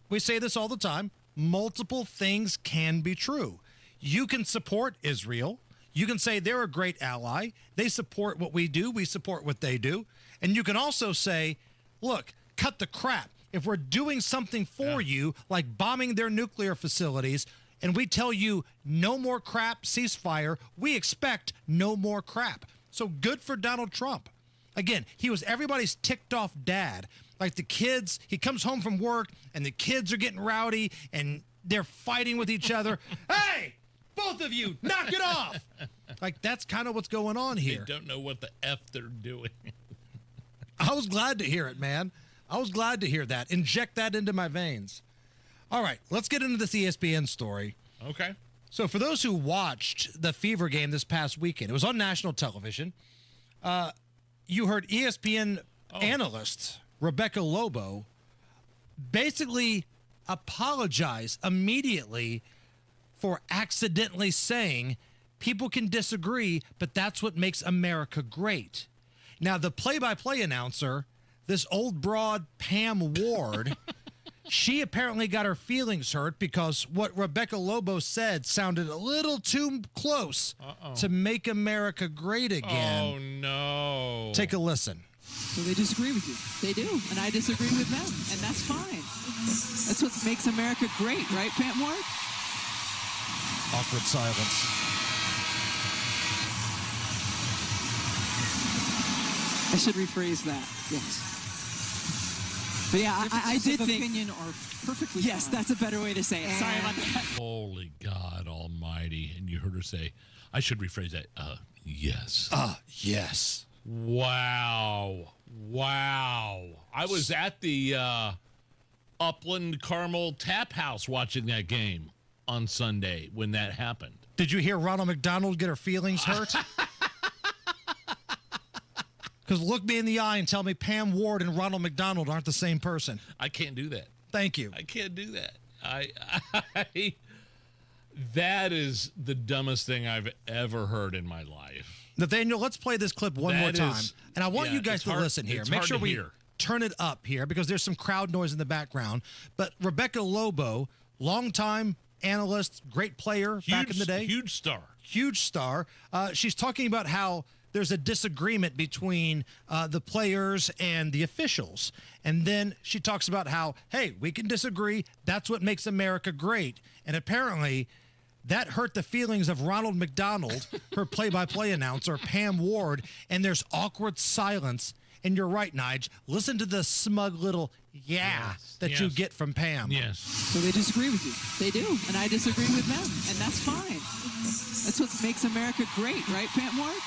we say this all the time. Multiple things can be true. You can support Israel. You can say they're a great ally. They support what we do. We support what they do. And you can also say, look, cut the crap. If we're doing something for you, like bombing their nuclear facilities, and we tell you no more crap, ceasefire, we expect no more crap. So good for Donald Trump. Again, he was everybody's ticked off dad. Like the kids, he comes home from work, and the kids are getting rowdy, and they're fighting with each other. Hey! Both of you, knock it off. Like, that's kind of what's going on here. They don't know what the F they're doing. I was glad to hear it, man. I was glad to hear that. Inject that into my veins. All right, let's get into this ESPN story. Okay. So for those who watched the Fever game this past weekend, it was on national television. You heard ESPN analyst Rebecca Lobo basically apologize immediately for accidentally saying people can disagree, but that's what makes America great. Now, the play-by-play announcer, this old broad Pam Ward, she apparently got her feelings hurt because what Rebecca Lobo said sounded a little too close to make America great again. Oh, no. Take a listen. So they disagree with you. They do, and I disagree with them, and that's fine. That's what makes America great, right, Pam Ward? Awkward silence. I should rephrase that. Yes. But yeah, I did think opinion are perfectly yes, fine. That's a better way to say it. Sorry about that. Holy God Almighty! And you heard her say, "I should rephrase that." Yes. Yes. Wow. I was at the Upland Carmel Tap House watching that game on Sunday when that happened. Did you hear Ronald McDonald get her feelings hurt? Because look me in the eye and tell me Pam Ward and Ronald McDonald aren't the same person. I can't do that. Thank you. I can't do that. That is the dumbest thing I've ever heard in my life. Nathaniel, let's play this clip one more time. And I want you guys to listen here. Make sure we turn it up here because there's some crowd noise in the background. But Rebecca Lobo, longtime analyst, great player back in the day. Huge star. She's talking about how there's a disagreement between the players and the officials. And then she talks about how, hey, we can disagree. That's what makes America great. And apparently that hurt the feelings of Ronald McDonald, her play-by-play announcer, Pam Ward, and there's awkward silence. And you're right, Nige. Listen to the smug little that you get from Pam. Yes. So they disagree with you. They do. And I disagree with them. And that's fine. That's what makes America great, right, Pam Ward?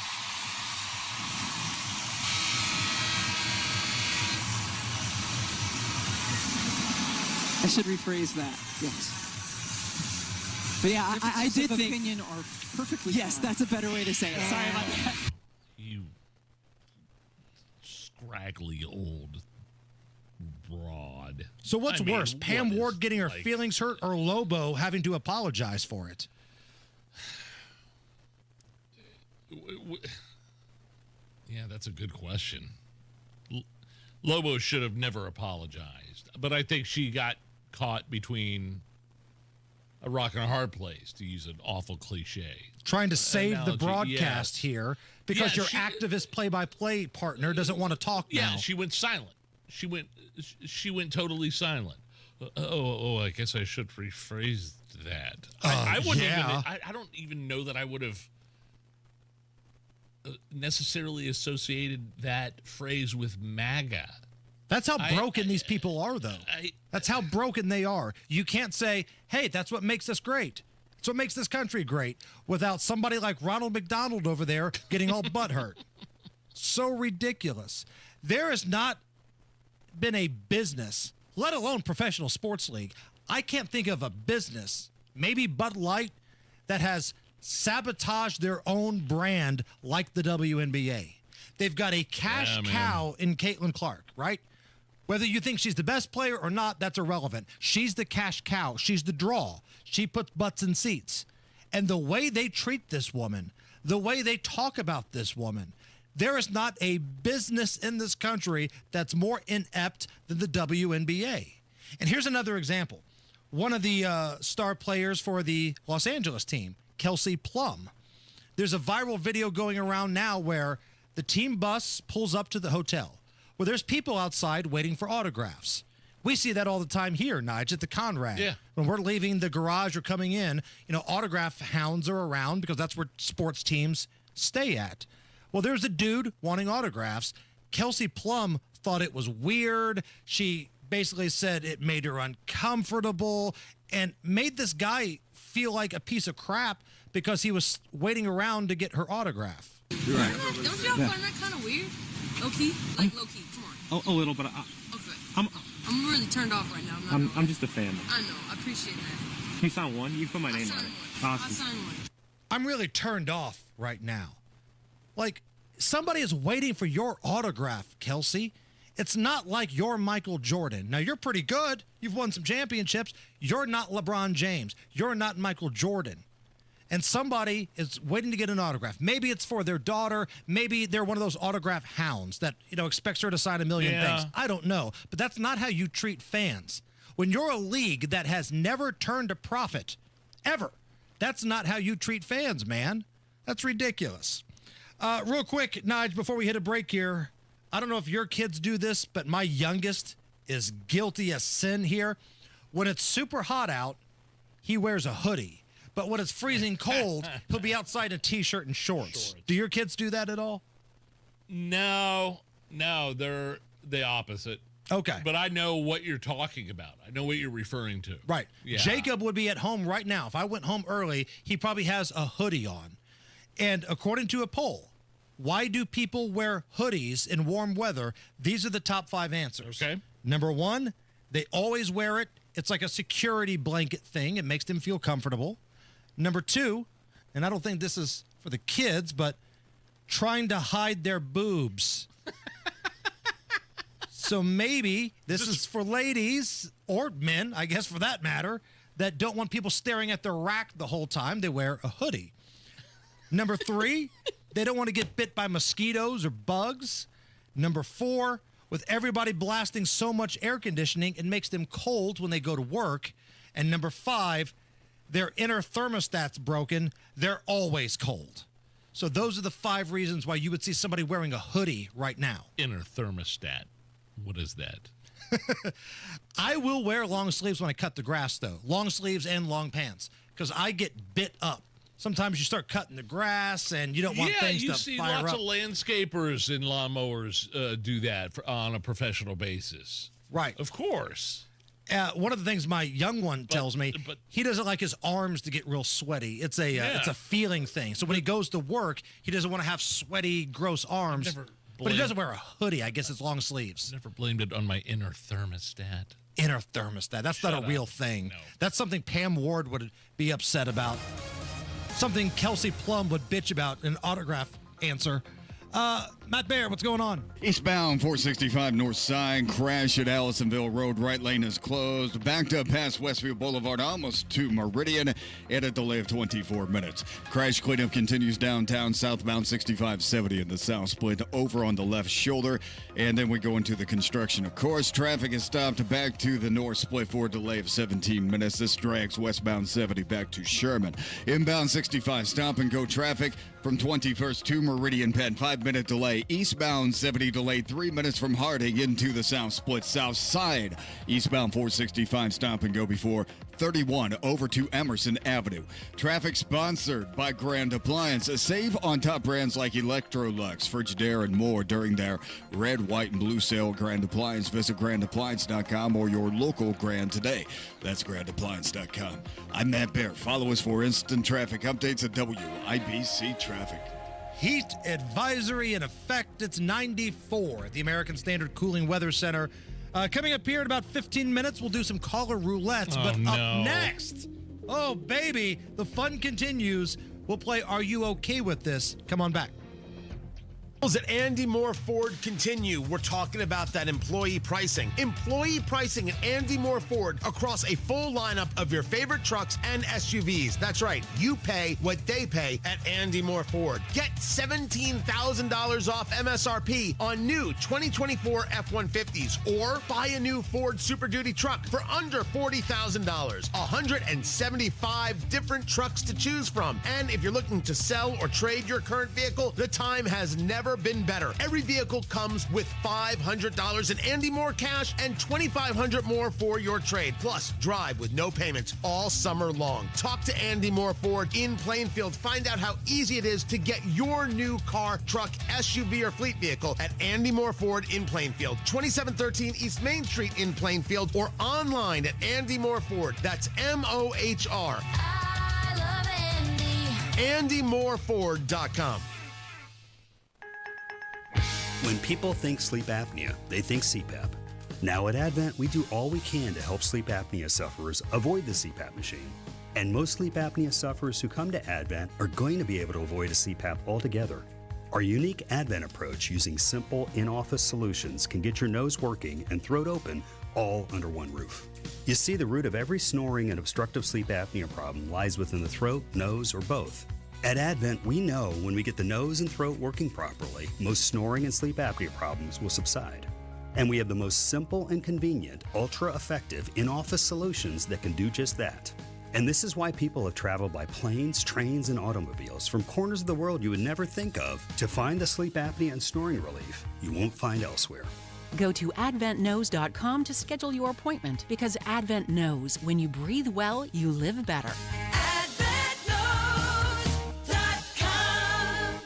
I should rephrase that. Yes. But yeah, I did think opinion are perfectly yes, fine. That's a better way to say it. Sorry about that. You scraggly old broad. So what's worse, Pam Ward getting her feelings hurt or Lobo having to apologize for it? Yeah, that's a good question. Lobo should have never apologized, but I think she got caught between a rock and a hard place, to use an awful cliche. Trying to save the broadcast here because your activist play-by-play partner doesn't want to talk now. Yeah, she went silent. She went totally silent. I guess I should rephrase that. I wouldn't even. I don't even know that I would have necessarily associated that phrase with MAGA. That's how broken these people are, though. That's how broken they are. You can't say, hey, that's what makes us great. That's what makes this country great, without somebody like Ronald McDonald over there getting all butthurt. So ridiculous. There has not been a business, let alone professional sports league. I can't think of a business, maybe Bud Light, that has sabotaged their own brand like the WNBA. They've got a cash cow in Caitlin Clark, right? Whether you think she's the best player or not, that's irrelevant. She's the cash cow. She's the draw. She puts butts in seats. And the way they treat this woman, the way they talk about this woman, there is not a business in this country that's more inept than the WNBA. And here's another example. One of the star players for the Los Angeles team, Kelsey Plum. There's a viral video going around now where the team bus pulls up to the hotel. Well, there's people outside waiting for autographs. We see that all the time here, Nige, at the Conrad. Yeah. When we're leaving the garage or coming in, autograph hounds are around because that's where sports teams stay at. Well, there's a dude wanting autographs. Kelsey Plum thought it was weird. She basically said it made her uncomfortable and made this guy feel like a piece of crap because he was waiting around to get her autograph. You're right. Don't y'all find that kind of weird? Low-key? Like low-key, come on. A little, but Okay. I'm really turned off right now. I'm just a fan. I know. I appreciate that. Can you sign one? You can put my name on it. Awesome. I'll sign one. I'm really turned off right now. Like, somebody is waiting for your autograph, Kelsey. It's not like you're Michael Jordan. Now, you're pretty good. You've won some championships. You're not LeBron James. You're not Michael Jordan. And somebody is waiting to get an autograph. Maybe it's for their daughter. Maybe they're one of those autograph hounds that, expects her to sign a million things. I don't know. But that's not how you treat fans. When you're a league that has never turned a profit, ever, that's not how you treat fans, man. That's ridiculous. Real quick, Nige, before we hit a break here, I don't know if your kids do this, but my youngest is guilty as sin here. When it's super hot out, he wears a hoodie. But when it's freezing cold, he'll be outside in a T-shirt and shorts. Do your kids do that at all? No, they're the opposite. Okay. But I know what you're talking about. I know what you're referring to. Right. Yeah. Jacob would be at home right now. If I went home early, he probably has a hoodie on. And according to a poll, why do people wear hoodies in warm weather? These are the top 5 answers. Okay. Number 1, they always wear it. It's like a security blanket thing. It makes them feel comfortable. Number 2, and I don't think this is for the kids, but trying to hide their boobs. So maybe this is for ladies or men, I guess for that matter, that don't want people staring at their rack the whole time. They wear a hoodie. Number 3, they don't want to get bit by mosquitoes or bugs. Number 4, with everybody blasting so much air conditioning, it makes them cold when they go to work. And number 5, their inner thermostat's broken. They're always cold. So those are the 5 reasons why you would see somebody wearing a hoodie right now. Inner thermostat. What is that? I will wear long sleeves when I cut the grass, though. Long sleeves and long pants, because I get bit up. Sometimes you start cutting the grass and you don't want things to fire up. Yeah, you see lots of landscapers and lawnmowers do that on a professional basis. Right. Of course. One of the things my young one tells me, he doesn't like his arms to get real sweaty. It's a feeling thing. So when he goes to work, he doesn't want to have sweaty, gross arms. But he doesn't wear a hoodie. I guess it's long sleeves. Never blamed it on my inner thermostat. Inner thermostat. That's not a real thing. No. That's something Pam Ward would be upset about. Something Kelsey Plum would bitch about in an autograph answer. Matt Baer, what's going on? Eastbound 465 north side, crash at Allisonville Road. Right lane is closed. Backed up past Westfield Boulevard, almost to Meridian, at a delay of 24 minutes. Crash cleanup continues downtown, southbound 6570 in the south split over on the left shoulder. And then we go into the construction. Of course, traffic is stopped back to the north split for a delay of 17 minutes. This drags westbound 70 back to Sherman. Inbound 65 stop and go traffic from 21st to Meridian Penn. 5-minute delay. Eastbound 70 delayed 3 minutes from Harding into the south split south side. Eastbound 465 stop and go before 31 over to Emerson Avenue. Traffic sponsored by Grand Appliance. Save on top brands like Electrolux, Frigidaire, and more during their red, white, and blue sale at Grand Appliance. Visit grandappliance.com or your local Grand today. That's grandappliance.com. I'm Matt Baer. Follow us for instant traffic updates at WIBC Traffic. Heat advisory in effect. It's 94 at the American Standard Cooling Weather Center. Coming up here in about 15 minutes, we'll do some caller roulettes. Up next, oh, baby, the fun continues. We'll play Are You Okay With This? Come on back. At Andy Moore Ford continue. We're talking about that employee pricing. Employee pricing at Andy Moore Ford across a full lineup of your favorite trucks and SUVs. That's right. You pay what they pay at Andy Moore Ford. Get $17,000 off MSRP on new 2024 F-150s or buy a new Ford Super Duty truck for under $40,000. 175 different trucks to choose from. And if you're looking to sell or trade your current vehicle, the time has never been better. Every vehicle comes with $500 in Andy Moore cash and $2,500 more for your trade. Plus, drive with no payments all summer long. Talk to Andy Moore Ford in Plainfield. Find out how easy it is to get your new car, truck, SUV, or fleet vehicle at Andy Moore Ford in Plainfield. 2713 East Main Street in Plainfield or online at Andy Moore Ford. That's MOHR. I love Andy. AndyMooreFord.com. When people think sleep apnea, they think CPAP. Now at Advent, we do all we can to help sleep apnea sufferers avoid the CPAP machine. And most sleep apnea sufferers who come to Advent are going to be able to avoid a CPAP altogether. Our unique Advent approach using simple in-office solutions can get your nose working and throat open all under one roof. You see, the root of every snoring and obstructive sleep apnea problem lies within the throat, nose, or both. At Advent, we know when we get the nose and throat working properly, most snoring and sleep apnea problems will subside. And we have the most simple and convenient, ultra-effective in-office solutions that can do just that. And this is why people have traveled by planes, trains, and automobiles from corners of the world you would never think of to find the sleep apnea and snoring relief you won't find elsewhere. Go to adventknows.com to schedule your appointment because Advent knows when you breathe well, you live better.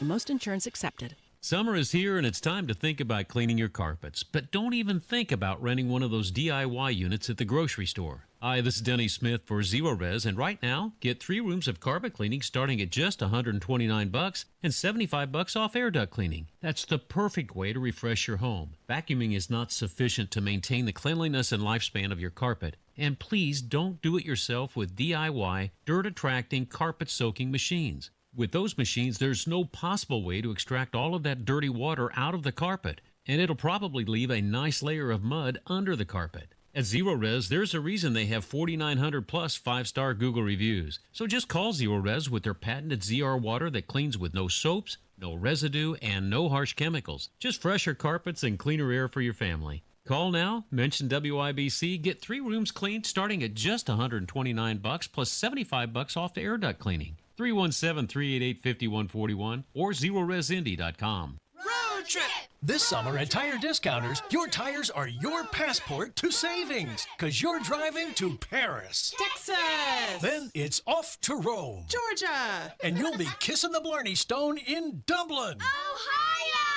Most insurance accepted. Summer is here and it's time to think about cleaning your carpets, but don't even think about renting one of those DIY units at the grocery store. Hi, this is Denny Smith for Zero Res, and right now, get 3 rooms of carpet cleaning starting at just $129 and $75 off air duct cleaning. That's the perfect way to refresh your home. Vacuuming is not sufficient to maintain the cleanliness and lifespan of your carpet. And please don't do it yourself with DIY, dirt-attracting, carpet-soaking machines. With those machines, there's no possible way to extract all of that dirty water out of the carpet, and it'll probably leave a nice layer of mud under the carpet. At Zero Res, there's a reason they have 4,900 plus 5-star Google reviews. So just call Zero Res with their patented ZR water that cleans with no soaps, no residue, and no harsh chemicals. Just fresher carpets and cleaner air for your family. Call now, mention WIBC, get 3 rooms cleaned starting at just $129 plus $75 off the air duct cleaning. 317-388-5141 or ZeroResIndy.com. Road trip! This summer at Tire Discounters, your tires are your passport to savings, because you're driving to Paris. Texas! Then it's off to Rome. Georgia! And you'll be kissing the Blarney Stone in Dublin. Ohio!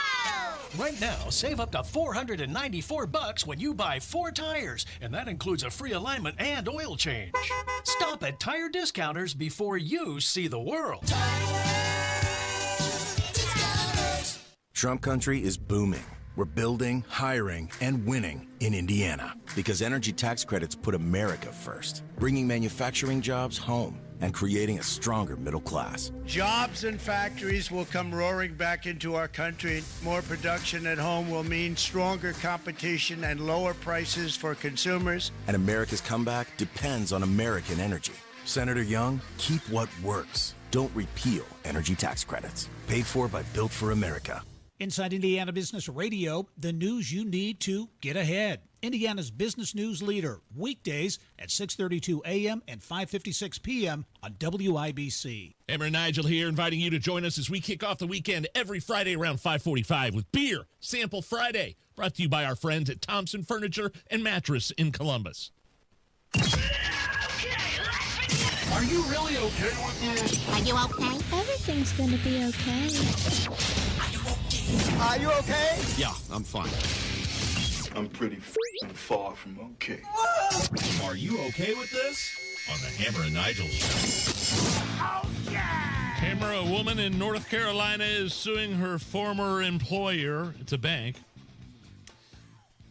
Right now, save up to $494 when you buy 4 tires, and that includes a free alignment and oil change. Stop at Tire Discounters before you see the world. Trump country is booming. We're building, hiring, and winning in Indiana because energy tax credits put America first, bringing manufacturing jobs home and creating a stronger middle class. Jobs and factories will come roaring back into our country. More production at home will mean stronger competition and lower prices for consumers. And America's comeback depends on American energy. Senator Young, keep what works. Don't repeal energy tax credits. Paid for by Built for America. Inside Indiana Business Radio, the news you need to get ahead. Indiana's business news leader, weekdays at 6:32 a.m. and 5:56 p.m. on WIBC. Hammer and Nigel here, inviting you to join us as we kick off the weekend every Friday around 5:45 with Beer Sample Friday, brought to you by our friends at Thompson Furniture and Mattress in Columbus. Are you really okay with this? Are you okay? Everything's gonna be okay. Are you okay? Yeah, I'm fine. I'm pretty far from okay. Are you okay with this? On the Hammer and Nigel show. Oh, yeah! Hammer, a woman in North Carolina is suing her former employer. It's a bank.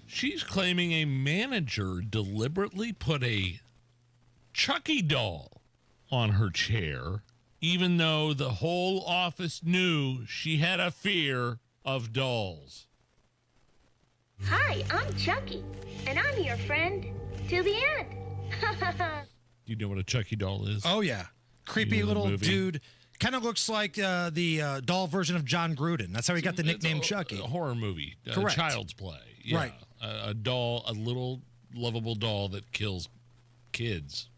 She's claiming a manager deliberately put a Chucky doll on her chair, even though the whole office knew she had a fear of dolls. Hi, I'm Chucky, and I'm your friend till the end. Do you know what a Chucky doll is? Oh, yeah. Creepy You know the little movie? dude. Kind of looks like the doll version of John Gruden. That's how he got the nickname Chucky. A horror movie. Correct. Child's Play. Yeah. Right. A doll, a little lovable doll that kills kids.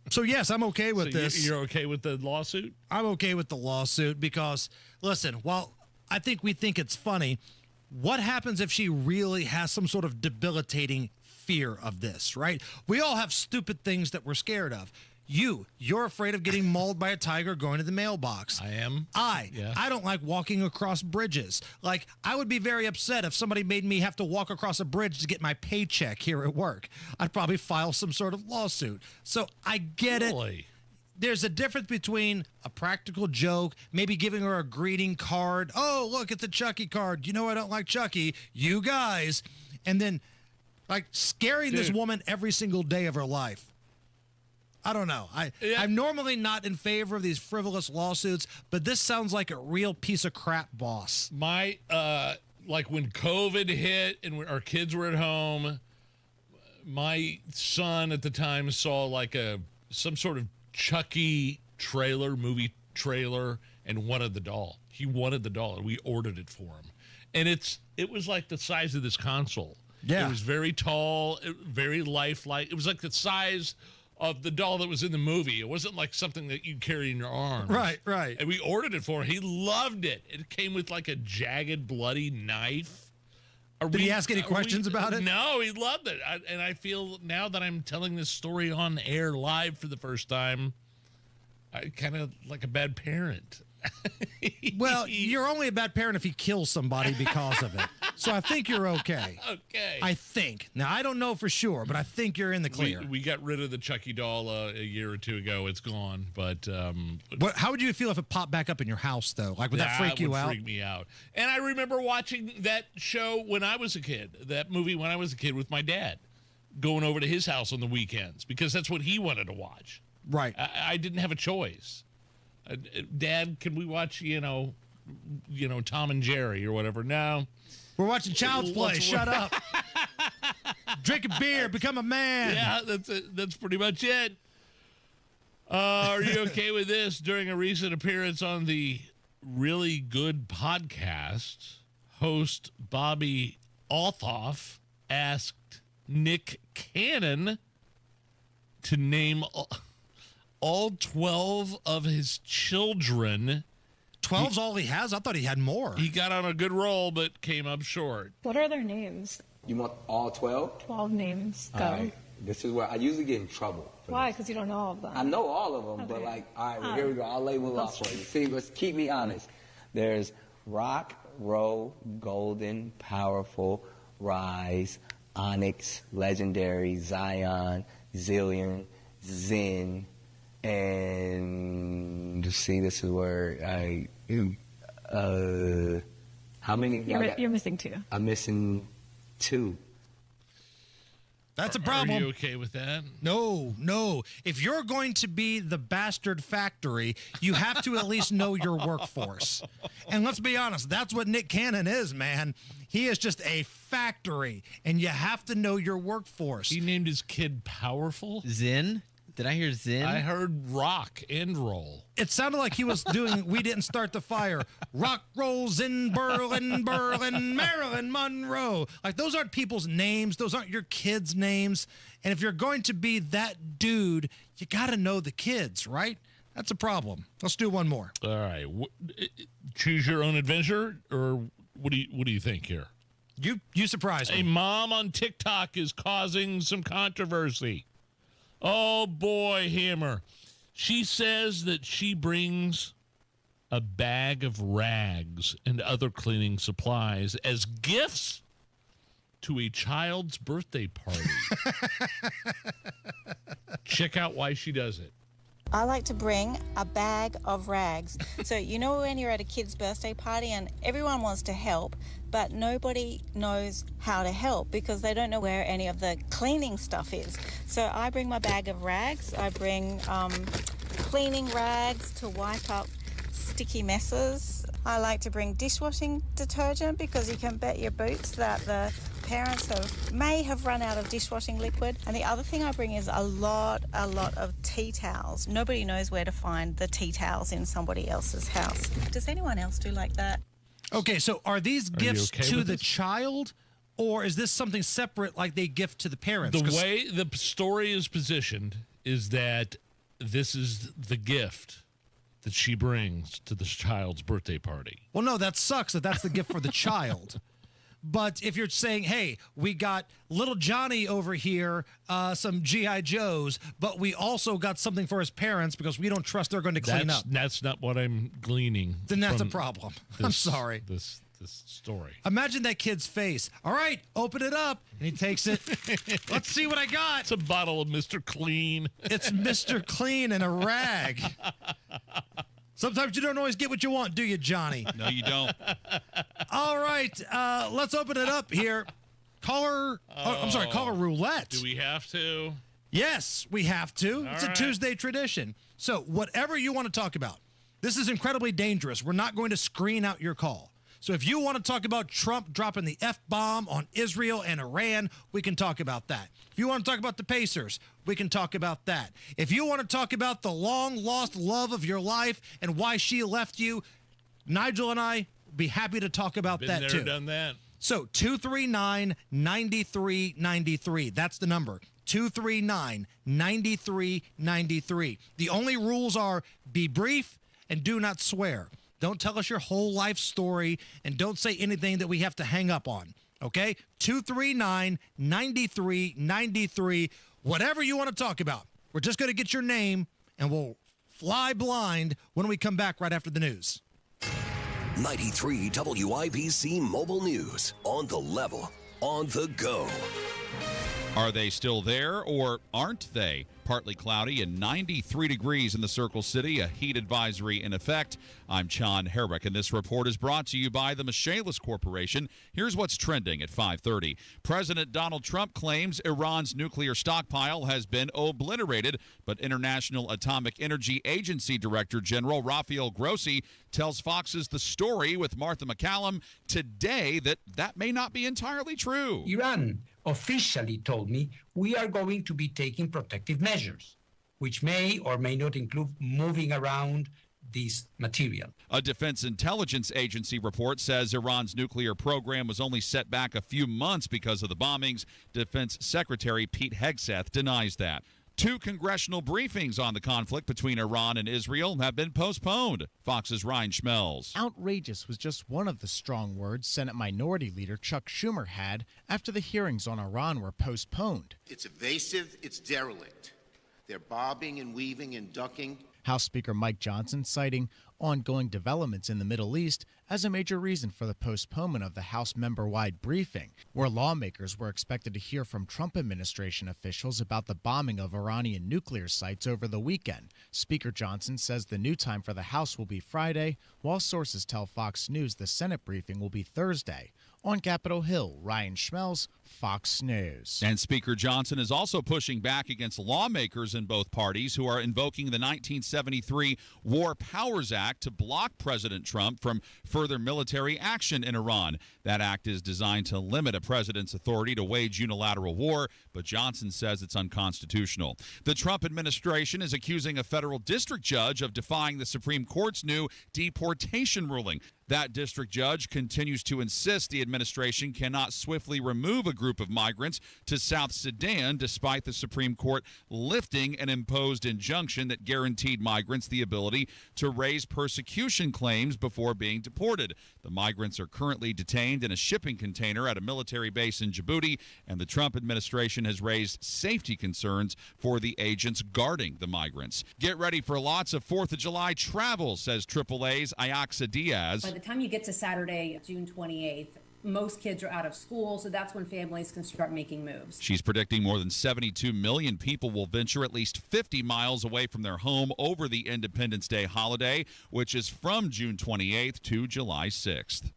So, yes, I'm okay with So this. You're okay with the lawsuit? I'm okay with the lawsuit because, listen, while I think we think it's funny, what happens if she really has some sort of debilitating fear of this, right? We all have stupid things that we're scared of. You're afraid of getting mauled by a tiger going to the mailbox. I am. I don't like walking across bridges. Like, I would be very upset if somebody made me have to walk across a bridge to get my paycheck here at work. I'd probably file some sort of lawsuit. So I get it. There's a difference between a practical joke, maybe giving her a greeting card. Oh, look, it's a Chucky card. You know I don't like Chucky. You guys. And then, like, scaring this woman every single day of her life. I don't know. I'm normally not in favor of these frivolous lawsuits, but this sounds like a real piece of crap, boss. My, like when COVID hit and our kids were at home, my son at the time saw like some sort of Chucky movie trailer, and wanted the doll. He wanted the doll, and we ordered it for him. And it was like the size of this console. Yeah. It was very tall, very lifelike. It was like the size of the doll that was in the movie. It wasn't like something that you carry in your arms. Right, right. And we ordered it for him. He loved it. It came with like a jagged, bloody knife. Did he ask any questions about it? No, he loved it. And I feel now that I'm telling this story on air live for the first time, I kind of like a bad parent. Well, you're only a bad parent if he kills somebody because of it. So I think you're okay. Okay. I think. Now, I don't know for sure, but I think you're in the clear. We got rid of the Chucky doll a year or two ago. It's gone. But how would you feel if it popped back up in your house, though? Like, would that freak you out? That would freak me out. And I remember watching that show when I was a kid, that movie when I was a kid with my dad, going over to his house on the weekends because that's what he wanted to watch. Right. I didn't have a choice. Dad, can we watch, Tom and Jerry or whatever? No. We're watching Child's Play. Shut up. Drink a beer. Become a man. Yeah, that's it. That's pretty much it. Are you okay with this? During a recent appearance on the Really Good podcast, host Bobby Althoff asked Nick Cannon to name all 12 of his children. 12's all he has? I thought he had more. He got on a good roll, but came up short. What are their names? You want all 12? 12 names. Go. All right. This is where I usually get in trouble. Why? Because you don't know all of them. I know all of them, but Okay. all right, well, here we go. I'll label off for you. See, let's keep me honest. There's Rock, Roll, Golden, Powerful, Rise, Onyx, Legendary, Zion, Zillion, Zen, and see, this is where how many? You're missing 2. I'm missing 2. That's a problem. Are you okay with that? No. If you're going to be the bastard factory, you have to at least know your workforce. And let's be honest, that's what Nick Cannon is, man. He is just a factory, and you have to know your workforce. He named his kid Powerful. Zen? Did I hear Zen? I heard Rock and Roll. It sounded like he was doing We Didn't Start the Fire. Rock rolls in Berlin, Marilyn Monroe. Like, those aren't people's names. Those aren't your kids' names. And if you're going to be that dude, you got to know the kids, right? That's a problem. Let's do one more. All right. Choose your own adventure, or what do you think here? You surprised me. A mom on TikTok is causing some controversy. Oh, boy, Hammer. She says that she brings a bag of rags and other cleaning supplies as gifts to a child's birthday party. Check out why she does it. I like to bring a bag of rags. So, when you're at a kid's birthday party and everyone wants to help, but nobody knows how to help because they don't know where any of the cleaning stuff is. So I bring my bag of rags. I bring cleaning rags to wipe up sticky messes. I like to bring dishwashing detergent because you can bet your boots that the parents may have run out of dishwashing liquid. And the other thing I bring is a lot of tea towels. Nobody knows where to find the tea towels in somebody else's house. Does anyone else do like that? Okay, so are these gifts to the child, or is this something separate like they gift to the parents? The way the story is positioned is that this is the gift that she brings to this child's birthday party. Well, no, that sucks that that's the gift for the child. But if you're saying, hey, we got little Johnny over here, some G.I. Joes, but we also got something for his parents because we don't trust they're going to clean up. That's not what I'm gleaning. Then that's a problem. I'm sorry. This story. Imagine that kid's face. All right, open it up. And he takes it. Let's see what I got. It's a bottle of Mr. Clean. It's Mr. Clean and a rag. Sometimes you don't always get what you want, do you, Johnny? No, you don't. All right, let's open it up here. Caller roulette. Do we have to? Yes, we have to. All It's right. a Tuesday tradition. So whatever you want to talk about, this is incredibly dangerous. We're not going to screen out your call. So if you want to talk about Trump dropping the F-bomb on Israel and Iran, we can talk about that. If you want to talk about the Pacers, we can talk about that. If you want to talk about the long-lost love of your life and why she left you, Nigel and I will be happy to talk about Been that there, too. done that. So 239-9393. That's the number. 239-9393. The only rules are be brief and do not swear. Don't tell us your whole life story and don't say anything that we have to hang up on. Okay? 239-9393. Whatever you want to talk about. We're just going to get your name and we'll Fly Blind when we come back right after the news. 93 WIBC Mobile News. On the level, on the go. Are they still there or aren't they? Partly cloudy and 93 degrees in the Circle City, a heat advisory in effect. I'm John Herrick, and this report is brought to you by the Michaelis Corporation. Here's what's trending at 5:30. President Donald Trump claims Iran's nuclear stockpile has been obliterated, but International Atomic Energy Agency Director General Rafael Grossi tells Fox's The Story with Martha McCallum today that may not be entirely true. Iran officially told me we are going to be taking protective measures, which may or may not include moving around this material. A Defense Intelligence Agency report says Iran's nuclear program was only set back a few months because of the bombings. Defense Secretary Pete Hegseth denies that. 2 congressional briefings on the conflict between Iran and Israel have been postponed. Fox's Ryan Schmelz. Outrageous was just one of the strong words Senate Minority Leader Chuck Schumer had after the hearings on Iran were postponed. It's evasive, it's derelict. They're bobbing and weaving and ducking. House Speaker Mike Johnson citing ongoing developments in the Middle East as a major reason for the postponement of the House member-wide briefing, where lawmakers were expected to hear from Trump administration officials about the bombing of Iranian nuclear sites over the weekend. Speaker Johnson says the new time for the House will be Friday, while sources tell Fox News the Senate briefing will be Thursday. On Capitol Hill, Ryan Schmelz, Fox News. And Speaker Johnson is also pushing back against lawmakers in both parties who are invoking the 1973 War Powers Act to block President Trump from further military action in Iran. That act is designed to limit a president's authority to wage unilateral war, but Johnson says it's unconstitutional. The Trump administration is accusing a federal district judge of defying the Supreme Court's new deportation ruling. That district judge continues to insist the administration cannot swiftly remove a group of migrants to South Sudan despite the Supreme Court lifting an imposed injunction that guaranteed migrants the ability to raise persecution claims before being deported. The migrants are currently detained in a shipping container at a military base in Djibouti, and the Trump administration has raised safety concerns for the agents guarding the migrants. Get ready for lots of 4th of July travel, says AAA's Iaxa Diaz. By the time you get to Saturday, June 28th, most kids are out of school, so that's when families can start making moves. She's predicting more than 72 million people will venture at least 50 miles away from their home over the Independence Day holiday, which is from June 28th to July 6th.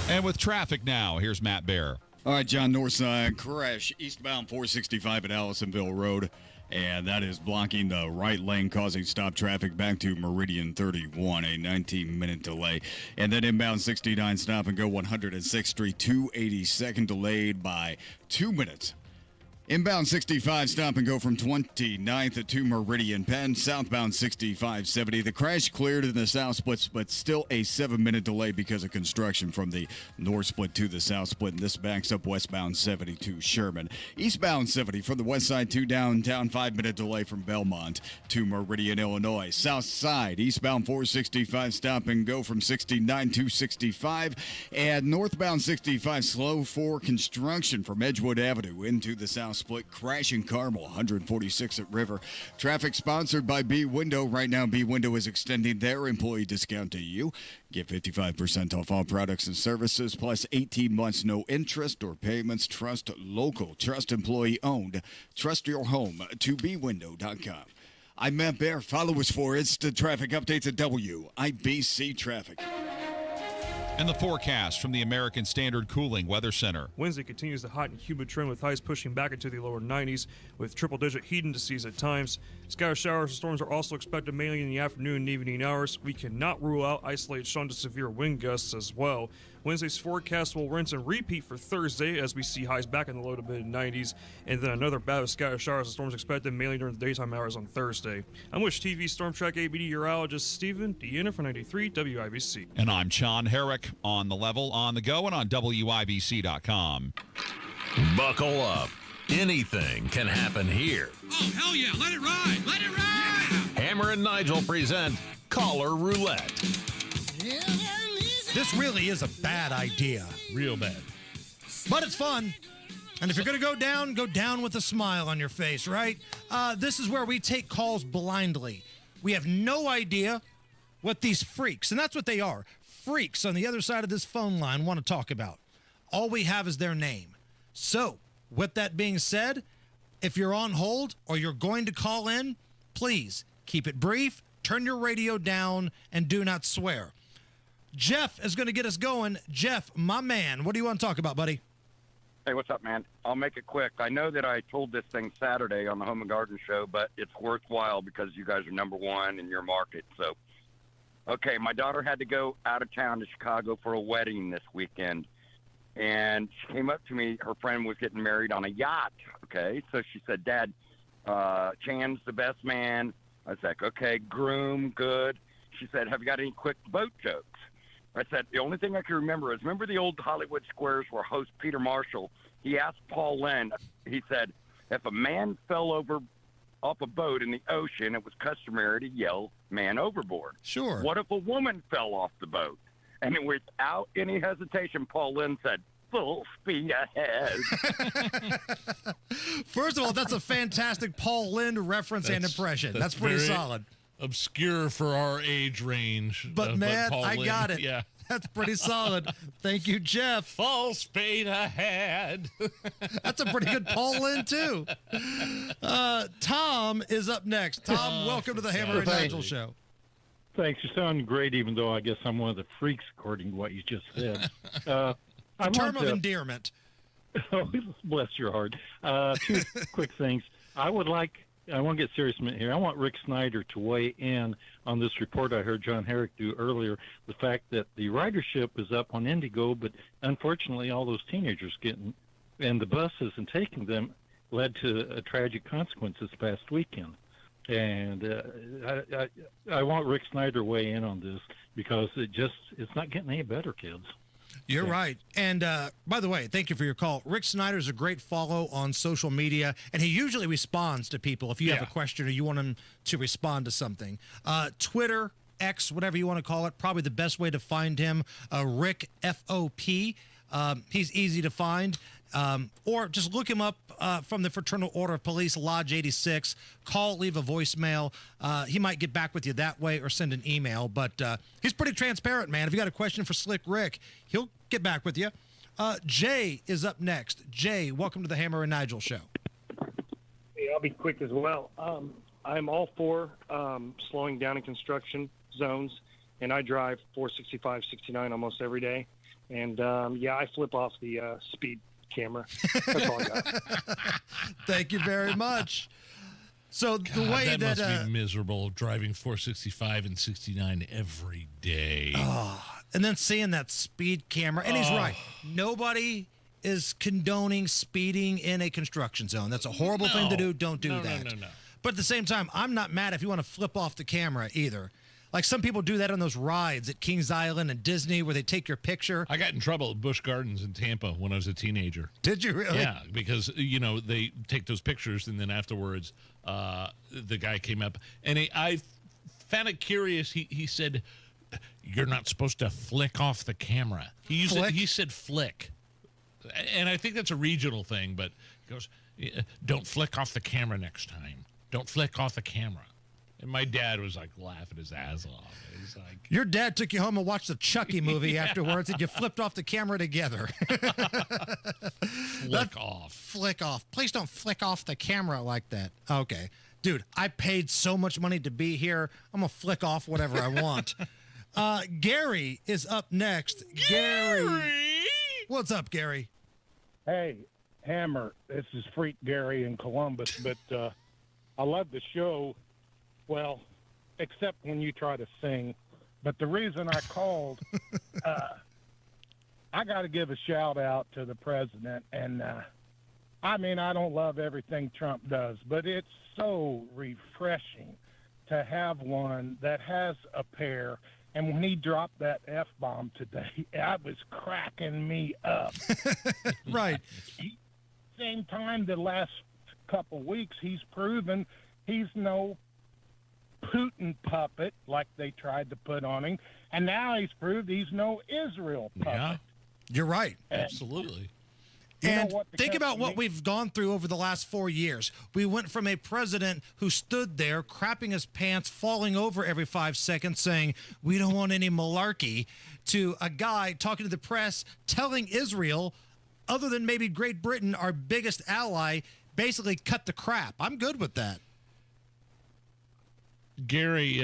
And with traffic now, here's Matt Bear. All right, John, Northside crash eastbound 465 at Allisonville Road. And that is blocking the right lane, causing stop traffic back to Meridian 31, a 19-minute delay. And then inbound 69, stop and go 106th Street, 282nd, delayed by 2 minutes. Inbound 65, stop and go from 29th to Meridian Penn. Southbound 6570. The crash cleared in the south split, but still a 7-minute delay because of construction from the north split to the south split. And this backs up westbound 72 Sherman. Eastbound 70 from the west side to downtown. 5-minute delay from Belmont to Meridian, Illinois. South side, eastbound 465, stop and go from 69 to 65. And northbound 65, slow for construction from Edgewood Avenue into the south split. Crash in Carmel, 146 at River. Traffic sponsored by B Window. Right now, B Window is extending their employee discount to you. Get 55% off all products and services, plus 18 months no interest or payments. Trust local, trust employee owned. Trust your home to bwindow.com. I'm Matt Bear. Follow us for instant traffic updates at WIBC Traffic. And the forecast from the American Standard Cooling Weather Center. Wednesday continues the hot and humid trend with highs pushing back into the lower 90s with triple-digit heat indices at times. Scattered showers and storms are also expected mainly in the afternoon and evening hours. We cannot rule out isolated strong to severe wind gusts as well. Wednesday's forecast will rinse and repeat for Thursday as we see highs back in the low to mid-90s, and then another bout of scattered showers and storms expected mainly during the daytime hours on Thursday. I'm Wish TV Storm Track 8 meteorologist Stephen Deanna for 93 WIBC. And I'm John Herrick, on the level, on the go, and on WIBC.com. Buckle up. Anything can happen here. Oh, hell yeah. Let it ride. Let it ride. Yeah. Hammer and Nigel present Caller Roulette. This really is a bad idea. Real bad. But it's fun. And if you're going to go down with a smile on your face, right? This is where we take calls blindly. We have no idea what these freaks, and that's what they are, freaks on the other side of this phone line want to talk about. All we have is their name. So, with that being said, if you're on hold or you're going to call in, please keep it brief, turn your radio down, and do not swear. Jeff is going to get us going. Jeff, my man, what do you want to talk about, buddy? Hey, what's up, man? I'll make it quick. I know that I told this thing Saturday on the Home and Garden Show, but it's worthwhile because you guys are number one in your market. So, okay, my daughter had to go out of town to Chicago for a wedding this weekend, and she came up to me. Her friend was getting married on a yacht, okay? So she said, Dad, Chan's the best man. I was like, okay, groom, good. She said, have you got any quick boat jokes? I said, the only thing I can remember is, remember the old Hollywood Squares where host Peter Marshall, he asked Paul Lynde, he said, if a man fell over off a boat in the ocean, it was customary to yell, man overboard. Sure. What if a woman fell off the boat? And without any hesitation, Paul Lynde said, full speed ahead. First of all, that's a fantastic Paul Lynde reference and impression. That's pretty solid. Obscure for our age range. But man, Paul I Lynde, got it. Yeah. That's pretty solid. Thank you, Jeff. Full speed ahead. That's a pretty good Paul Lynde, too. Tom is up next. Tom, welcome to the Hammer and Nigel Show. Thanks. You sound great, even though I guess I'm one of the freaks, according to what you just said. A term of endearment. Oh, bless your heart. Two quick things. I want to get serious a minute here. I want Rick Snyder to weigh in on this report I heard John Herrick do earlier, the fact that the ridership is up on Indigo, but unfortunately all those teenagers and the buses and taking them led to a tragic consequence this past weekend. And I want Rick Snyder to weigh in on this because it's not getting any better, kids. You're right. And by the way, thank you for your call. Rick Snyder's a great follow on social media, and he usually responds to people if you have a question or you want him to respond to something. Twitter, X, whatever you want to call it, probably the best way to find him, Rick, FOP. He's easy to find. Or just look him up from the Fraternal Order of Police, Lodge 86. Call, leave a voicemail. He might get back with you that way or send an email. But he's pretty transparent, man. If you got a question for Slick Rick, he'll get back with you. Jay is up next. Jay, welcome to the Hammer and Nigel Show. Hey, I'll be quick as well. I'm all for slowing down in construction zones, and I drive 465, 69 almost every day. And, I flip off the speed camera. That's all I got. Thank you very much. So the way that must be miserable driving 465 and 69 every day. And then seeing that speed camera, and he's right. Nobody is condoning speeding in a construction zone. That's a horrible thing to do. Don't do that. No. But at the same time, I'm not mad if you want to flip off the camera either. Like some people do that on those rides at Kings Island and Disney where they take your picture. I got in trouble at Busch Gardens in Tampa when I was a teenager. Did you really? Yeah, because, they take those pictures and then afterwards the guy came up and I found it curious. He said, you're not supposed to flick off the camera. He said flick. And I think that's a regional thing, but he goes, don't flick off the camera next time. Don't flick off the camera. And my dad was like laughing his ass off. He's like, your dad took you home and watched the Chucky movie afterwards, and you flipped off the camera together. Flick off. Flick off. Please don't flick off the camera like that. Okay. Dude, I paid so much money to be here. I'm going to flick off whatever I want. Gary is up next. Gary. What's up, Gary? Hey, Hammer. This is Freak Gary in Columbus, but I love the show. Well, except when you try to sing. But the reason I called, I got to give a shout out to the president. And I don't love everything Trump does, but it's so refreshing to have one that has a pair. And when he dropped that F-bomb today, it was cracking me up. Right. Same time, the last couple weeks, he's proven he's no Putin puppet like they tried to put on him, and now he's proved he's no Israel puppet. Yeah, you're right. Absolutely. And think about what we've gone through over the last 4 years. We went from a president who stood there crapping his pants, falling over every 5 seconds, saying, we don't want any malarkey, to a guy talking to the press, telling Israel, other than maybe Great Britain, our biggest ally, basically cut the crap. I'm good with that. Gary,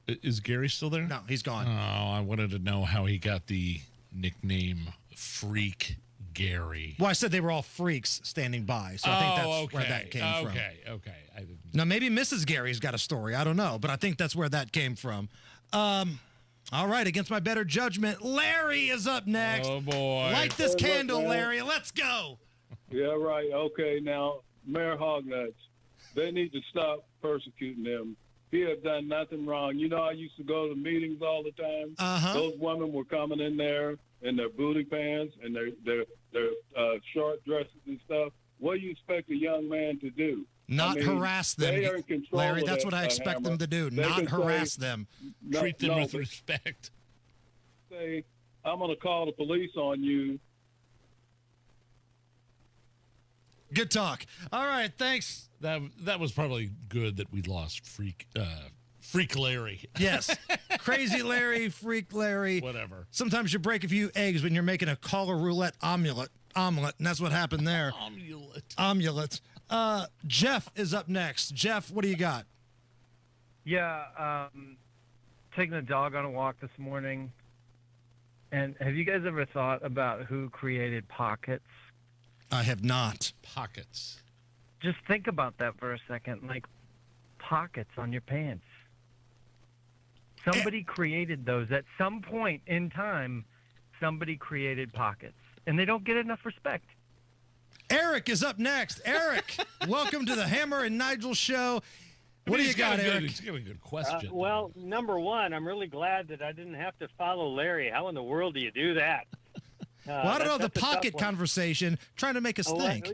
is Gary still there? No, he's gone. Oh, I wanted to know how he got the nickname Freak Gary. Well, I said they were all freaks standing by, so I think that's where that came from. Okay. I didn't. Now, maybe Mrs. Gary's got a story. I don't know, but I think that's where that came from. All right, against my better judgment, Larry is up next. Oh, boy. Light this candle, Larry. Let's go. Yeah, right. Okay, now, Mayor Hognuts, they need to stop persecuting him. He has done nothing wrong. You know, I used to go to meetings all the time. Those women were coming in there in their booty pants and their short dresses and stuff. What do you expect a young man to do? Not harass them, they are in control Larry. of That's that, what I expect them to do. They Not can harass say, them. Treat them with respect. Say, I'm going to call the police on you. Good talk. All right, thanks. That was probably good that we lost Freak Larry. Yes. Crazy Larry, Freak Larry. Whatever. Sometimes you break a few eggs when you're making a caller roulette omelet, and that's what happened there. Omelet. Jeff is up next. Jeff, what do you got? Yeah, taking the dog on a walk this morning. And have you guys ever thought about who created pockets? I have not. Pockets. Just think about that for a second, like pockets on your pants. Somebody created those. At some point in time, somebody created pockets. And they don't get enough respect. Eric is up next. Eric, welcome to the Hammer and Nigel show. What do you got, Eric? He's got a good question. Well, number one, I'm really glad that I didn't have to follow Larry. How in the world do you do that? Well, I don't know, the pocket conversation, trying to make us think.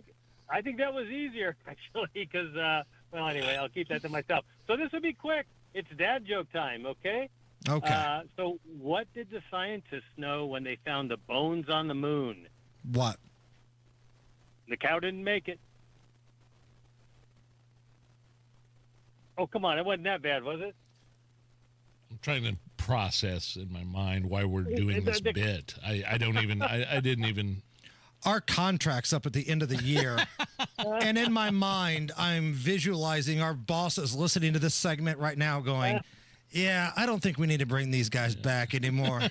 I think that was easier, actually, because, well, anyway, I'll keep that to myself. So this will be quick. It's dad joke time, okay? Okay. So what did the scientists know when they found the bones on the moon? What? The cow didn't make it. Oh, come on. It wasn't that bad, was it? I'm trying to process in my mind why we're doing this bit. I don't even, I didn't even. Our contract's up at the end of the year. And in my mind, I'm visualizing our bosses listening to this segment right now going, yeah, I don't think we need to bring these guys back anymore.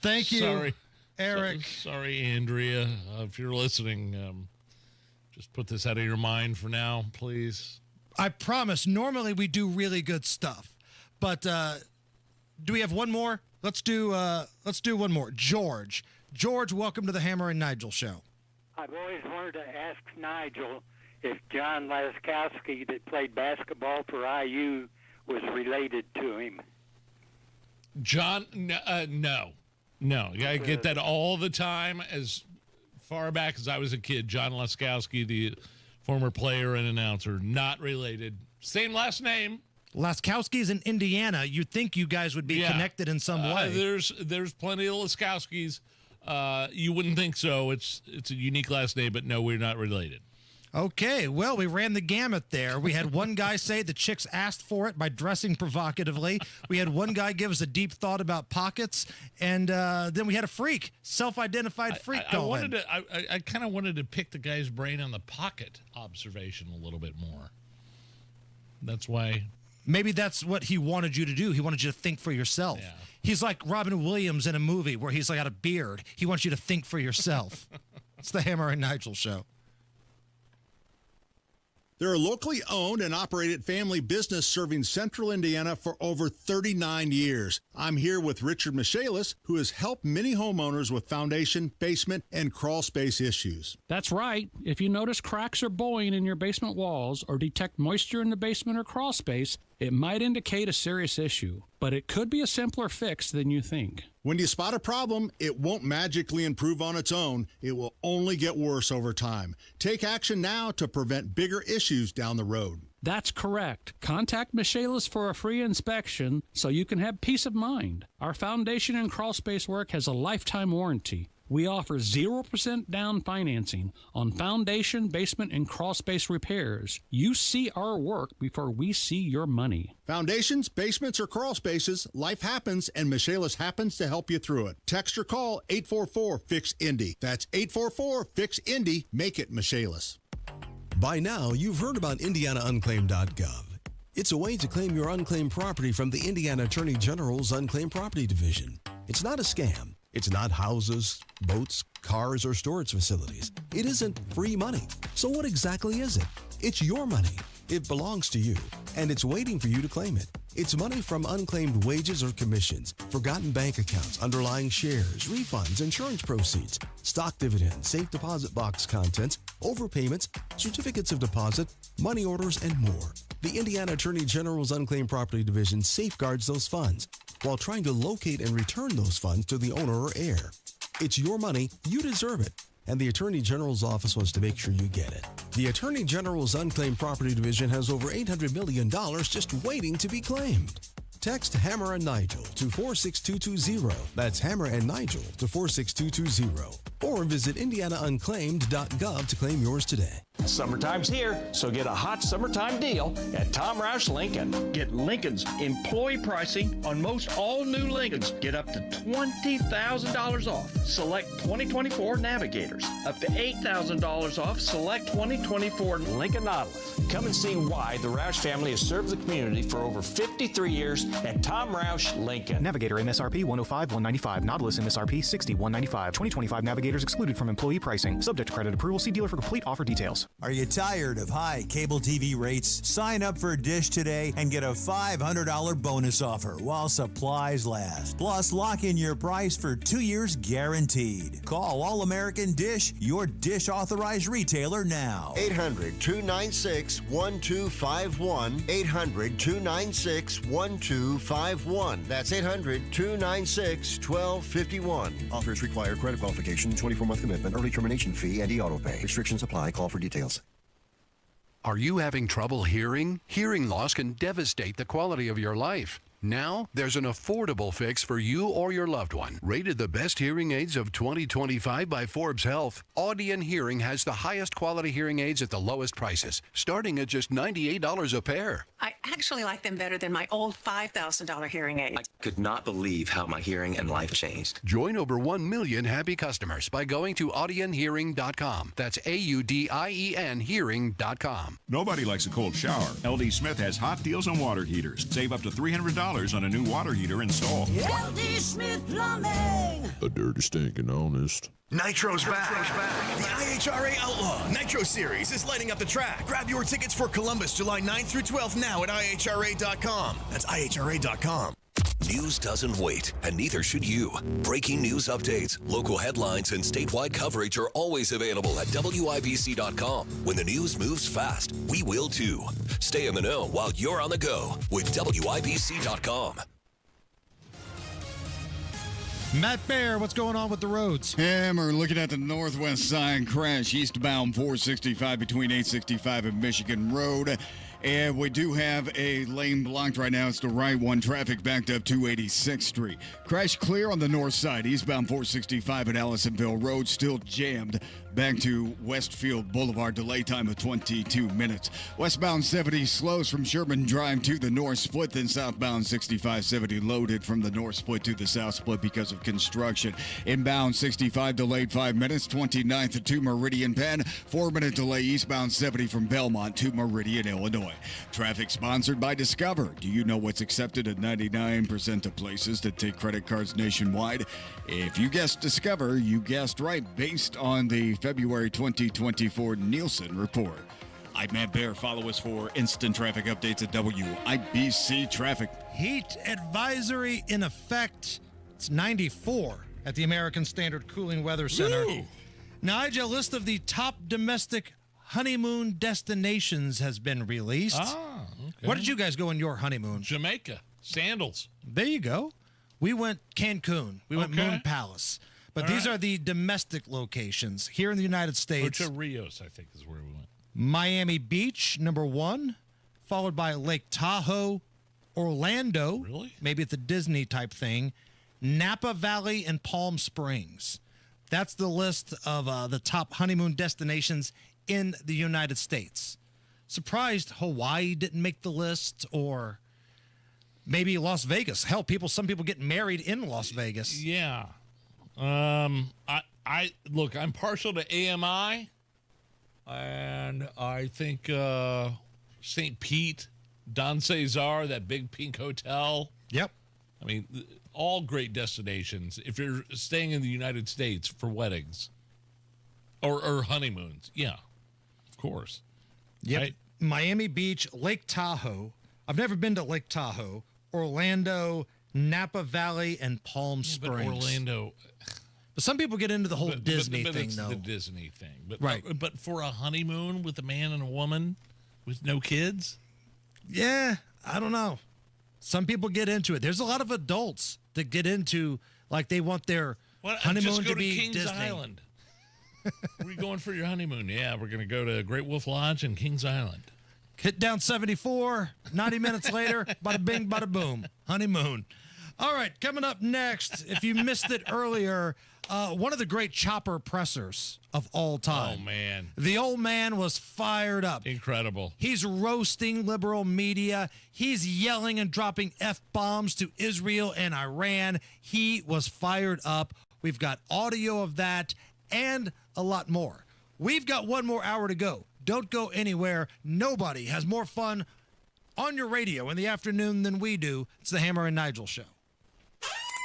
Thank you. Sorry. Eric. Sorry, Andrea. If you're listening, just put this out of your mind for now, please. I promise. Normally we do really good stuff, but do we have one more? Let's do one more. George, welcome to the Hammer and Nigel show. I've always wanted to ask Nigel if John Laskowski, that played basketball for IU, was related to him. John, no. I get that all the time. As far back as I was a kid, John Laskowski, the former player and announcer, not related. Same last name. Laskowski's in Indiana. You'd think you guys would be connected in some way. There's plenty of Laskowskis. You wouldn't think so. It's a unique last name, but no, we're not related. Okay, well, we ran the gamut there. We had one guy say the chicks asked for it by dressing provocatively. We had one guy give us a deep thought about pockets, and then we had a freak, self-identified freak call in. I kind of wanted to pick the guy's brain on the pocket observation a little bit more. That's why. Maybe that's what he wanted you to do. He wanted you to think for yourself. Yeah. He's like Robin Williams in a movie where he's like got a beard. He wants you to think for yourself. It's the Hammer and Nigel show. They're a locally owned and operated family business serving central Indiana for over 39 years. I'm here with Richard Michaelis, who has helped many homeowners with foundation, basement, and crawl space issues. That's right. If you notice cracks or bowing in your basement walls or detect moisture in the basement or crawl space, it might indicate a serious issue, but it could be a simpler fix than you think. When you spot a problem, it won't magically improve on its own. It will only get worse over time. Take action now to prevent bigger issues down the road. That's correct. Contact Michaelis for a free inspection so you can have peace of mind. Our foundation and crawl space work has a lifetime warranty. We offer 0% down financing on foundation, basement, and crawl space repairs. You see our work before we see your money. Foundations, basements, or crawl spaces, life happens, and Michaelis happens to help you through it. Text or call 844-FIX-INDY. That's 844-FIX-INDY. Make it Michaelis. By now, you've heard about IndianaUnclaimed.gov. It's a way to claim your unclaimed property from the Indiana Attorney General's Unclaimed Property Division. It's not a scam. It's not houses, boats, cars, or storage facilities. It isn't free money. So what exactly is it? It's your money. It belongs to you, and it's waiting for you to claim it. It's money from unclaimed wages or commissions, forgotten bank accounts, underlying shares, refunds, insurance proceeds, stock dividends, safe deposit box contents, overpayments, certificates of deposit, money orders, and more. The Indiana Attorney General's Unclaimed Property Division safeguards those funds while trying to locate and return those funds to the owner or heir. It's your money, you deserve it, and the Attorney General's office wants to make sure you get it. The Attorney General's Unclaimed Property Division has over $800 million just waiting to be claimed. Text Hammer and Nigel to 46220. That's Hammer and Nigel to 46220. Or visit IndianaUnclaimed.gov to claim yours today. Summertime's here, so get a hot summertime deal at Tom Roush Lincoln. Get Lincoln's employee pricing on most all new Lincolns. Get up to $20,000 off select 2024 Navigators. Up to $8,000 off select 2024 Lincoln Nautilus. Come and see why the Roush family has served the community for over 53 years at Tom Roush Lincoln. Navigator MSRP 105-195. Nautilus MSRP 60-195. 2025 Navigators excluded from employee pricing. Subject to credit approval. See dealer for complete offer details. Are you tired of high cable TV rates? Sign up for Dish today and get a $500 bonus offer while supplies last. Plus, lock in your price for 2 years guaranteed. Call All-American Dish, your Dish authorized retailer now. 800-296-1251. 800-296-1251. That's 800-296-1251. Offers require credit qualification, 24-month commitment, early termination fee, and e-auto pay. Restrictions apply. Call for details. Are you having trouble hearing? Hearing loss can devastate the quality of your life. Now, there's an affordable fix for you or your loved one. Rated the best hearing aids of 2025 by Forbes Health, Audion Hearing has the highest quality hearing aids at the lowest prices, starting at just $98 a pair. I actually like them better than my old $5,000 hearing aids. I could not believe how my hearing and life changed. Join over 1 million happy customers by going to audionhearing.com. That's AUDIEN hearing.com. Nobody likes a cold shower. LD Smith has hot deals on water heaters. Save up to $300 on a new water heater install. LD Smith Plumbing. A dirty, stinking honest. Nitro's back. The IHRA Outlaw Nitro Series is lighting up the track. Grab your tickets for Columbus, July 9th through 12th now at IHRA.com. That's IHRA.com. News doesn't wait, and neither should you. Breaking news updates, local headlines, and statewide coverage are always available at WIBC.com. When the news moves fast, we will too. Stay in the know while you're on the go with WIBC.com. Matt Bear, what's going on with the roads? Hammer looking at the northwest side crash, eastbound 465 between 865 and Michigan Road. And we do have a lane blocked right now. It's the right one. Traffic backed up 286th Street. Crash clear on the north side. Eastbound 465 at Allisonville Road still jammed. Back to Westfield Boulevard. Delay time of 22 minutes. Westbound 70 slows from Sherman Drive to the north split. Then southbound 6570 loaded from the north split to the south split because of construction. Inbound 65 delayed 5 minutes. 29th to Meridian Penn. 4-minute delay eastbound 70 from Belmont to Meridian, Illinois. Traffic sponsored by Discover. Do you know what's accepted at 99% of places that take credit cards nationwide? If you guessed Discover, you guessed right based on the February 2024 Nielsen report. I'm Matt Bear. Follow us for instant traffic updates at WIBC Traffic. Heat advisory in effect. It's 94 at the American Standard Cooling Weather Center. Ooh. Nigel, a list of the top domestic honeymoon destinations has been released. Ah, okay. Where did you guys go on your honeymoon? Jamaica. Sandals. There you go. We went Cancun. We went Moon Palace. But these are the domestic locations here in the United States. Ocho Rios, I think, is where we went. Miami Beach, number 1, followed by Lake Tahoe, Orlando. Really? Maybe it's a Disney type thing. Napa Valley and Palm Springs. That's the list of the top honeymoon destinations in the United States. Surprised Hawaii didn't make the list, or maybe Las Vegas. Hell, some people get married in Las Vegas. Yeah. I look, I'm partial to AMI, and I think St. Pete, Don Cesar, that big pink hotel. Yep. I mean, all great destinations if you're staying in the United States for weddings or honeymoons. Yeah, of course. Yep. Right? Miami Beach, Lake Tahoe. I've never been to Lake Tahoe. Orlando, Napa Valley, and Palm Springs. But Orlando. But some people get into the whole Disney but thing, it's though. the Disney thing. But, right. But for a honeymoon with a man and a woman with no kids? Yeah, I don't know. Some people get into it. There's a lot of adults that get into, like, they want their honeymoon just go to be Kings Disney. Island. Where are you going for your honeymoon? Yeah, we're going to go to Great Wolf Lodge and Kings Island. Hit down 74, 90 minutes later, bada bing, bada boom, honeymoon. All right, coming up next, if you missed it earlier, one of the great chopper pressers of all time. Oh, man. The old man was fired up. Incredible. He's roasting liberal media. He's yelling and dropping F-bombs to Israel and Iran. He was fired up. We've got audio of that and a lot more. We've got one more hour to go. Don't go anywhere. Nobody has more fun on your radio in the afternoon than we do. It's the Hammer and Nigel Show.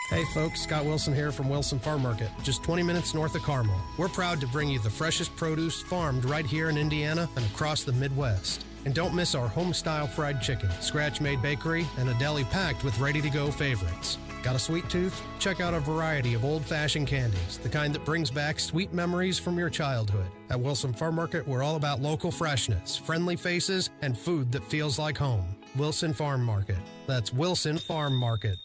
Hey folks, Scott Wilson here from Wilson Farm Market, just 20 minutes north of Carmel. We're proud to bring you the freshest produce farmed right here in Indiana and across the Midwest. And don't miss our home-style fried chicken, scratch-made bakery, and a deli packed with ready-to-go favorites. Got a sweet tooth? Check out our variety of old-fashioned candies, the kind that brings back sweet memories from your childhood. At Wilson Farm Market, we're all about local freshness, friendly faces, and food that feels like home. Wilson Farm Market. That's Wilson Farm Market.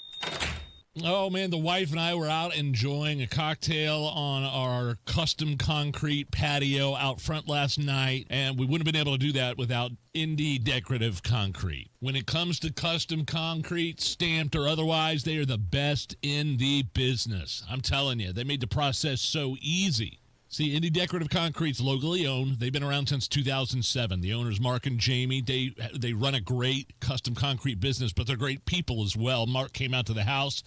Oh, man, the wife and I were out enjoying a cocktail on our custom concrete patio out front last night, and we wouldn't have been able to do that without Indie Decorative Concrete. When it comes to custom concrete, stamped or otherwise, they are the best in the business. I'm telling you, they made the process so easy. See, Indie Decorative Concrete's locally owned. They've been around since 2007. The owners, Mark and Jamie, they run a great custom concrete business, but they're great people as well. Mark came out to the house.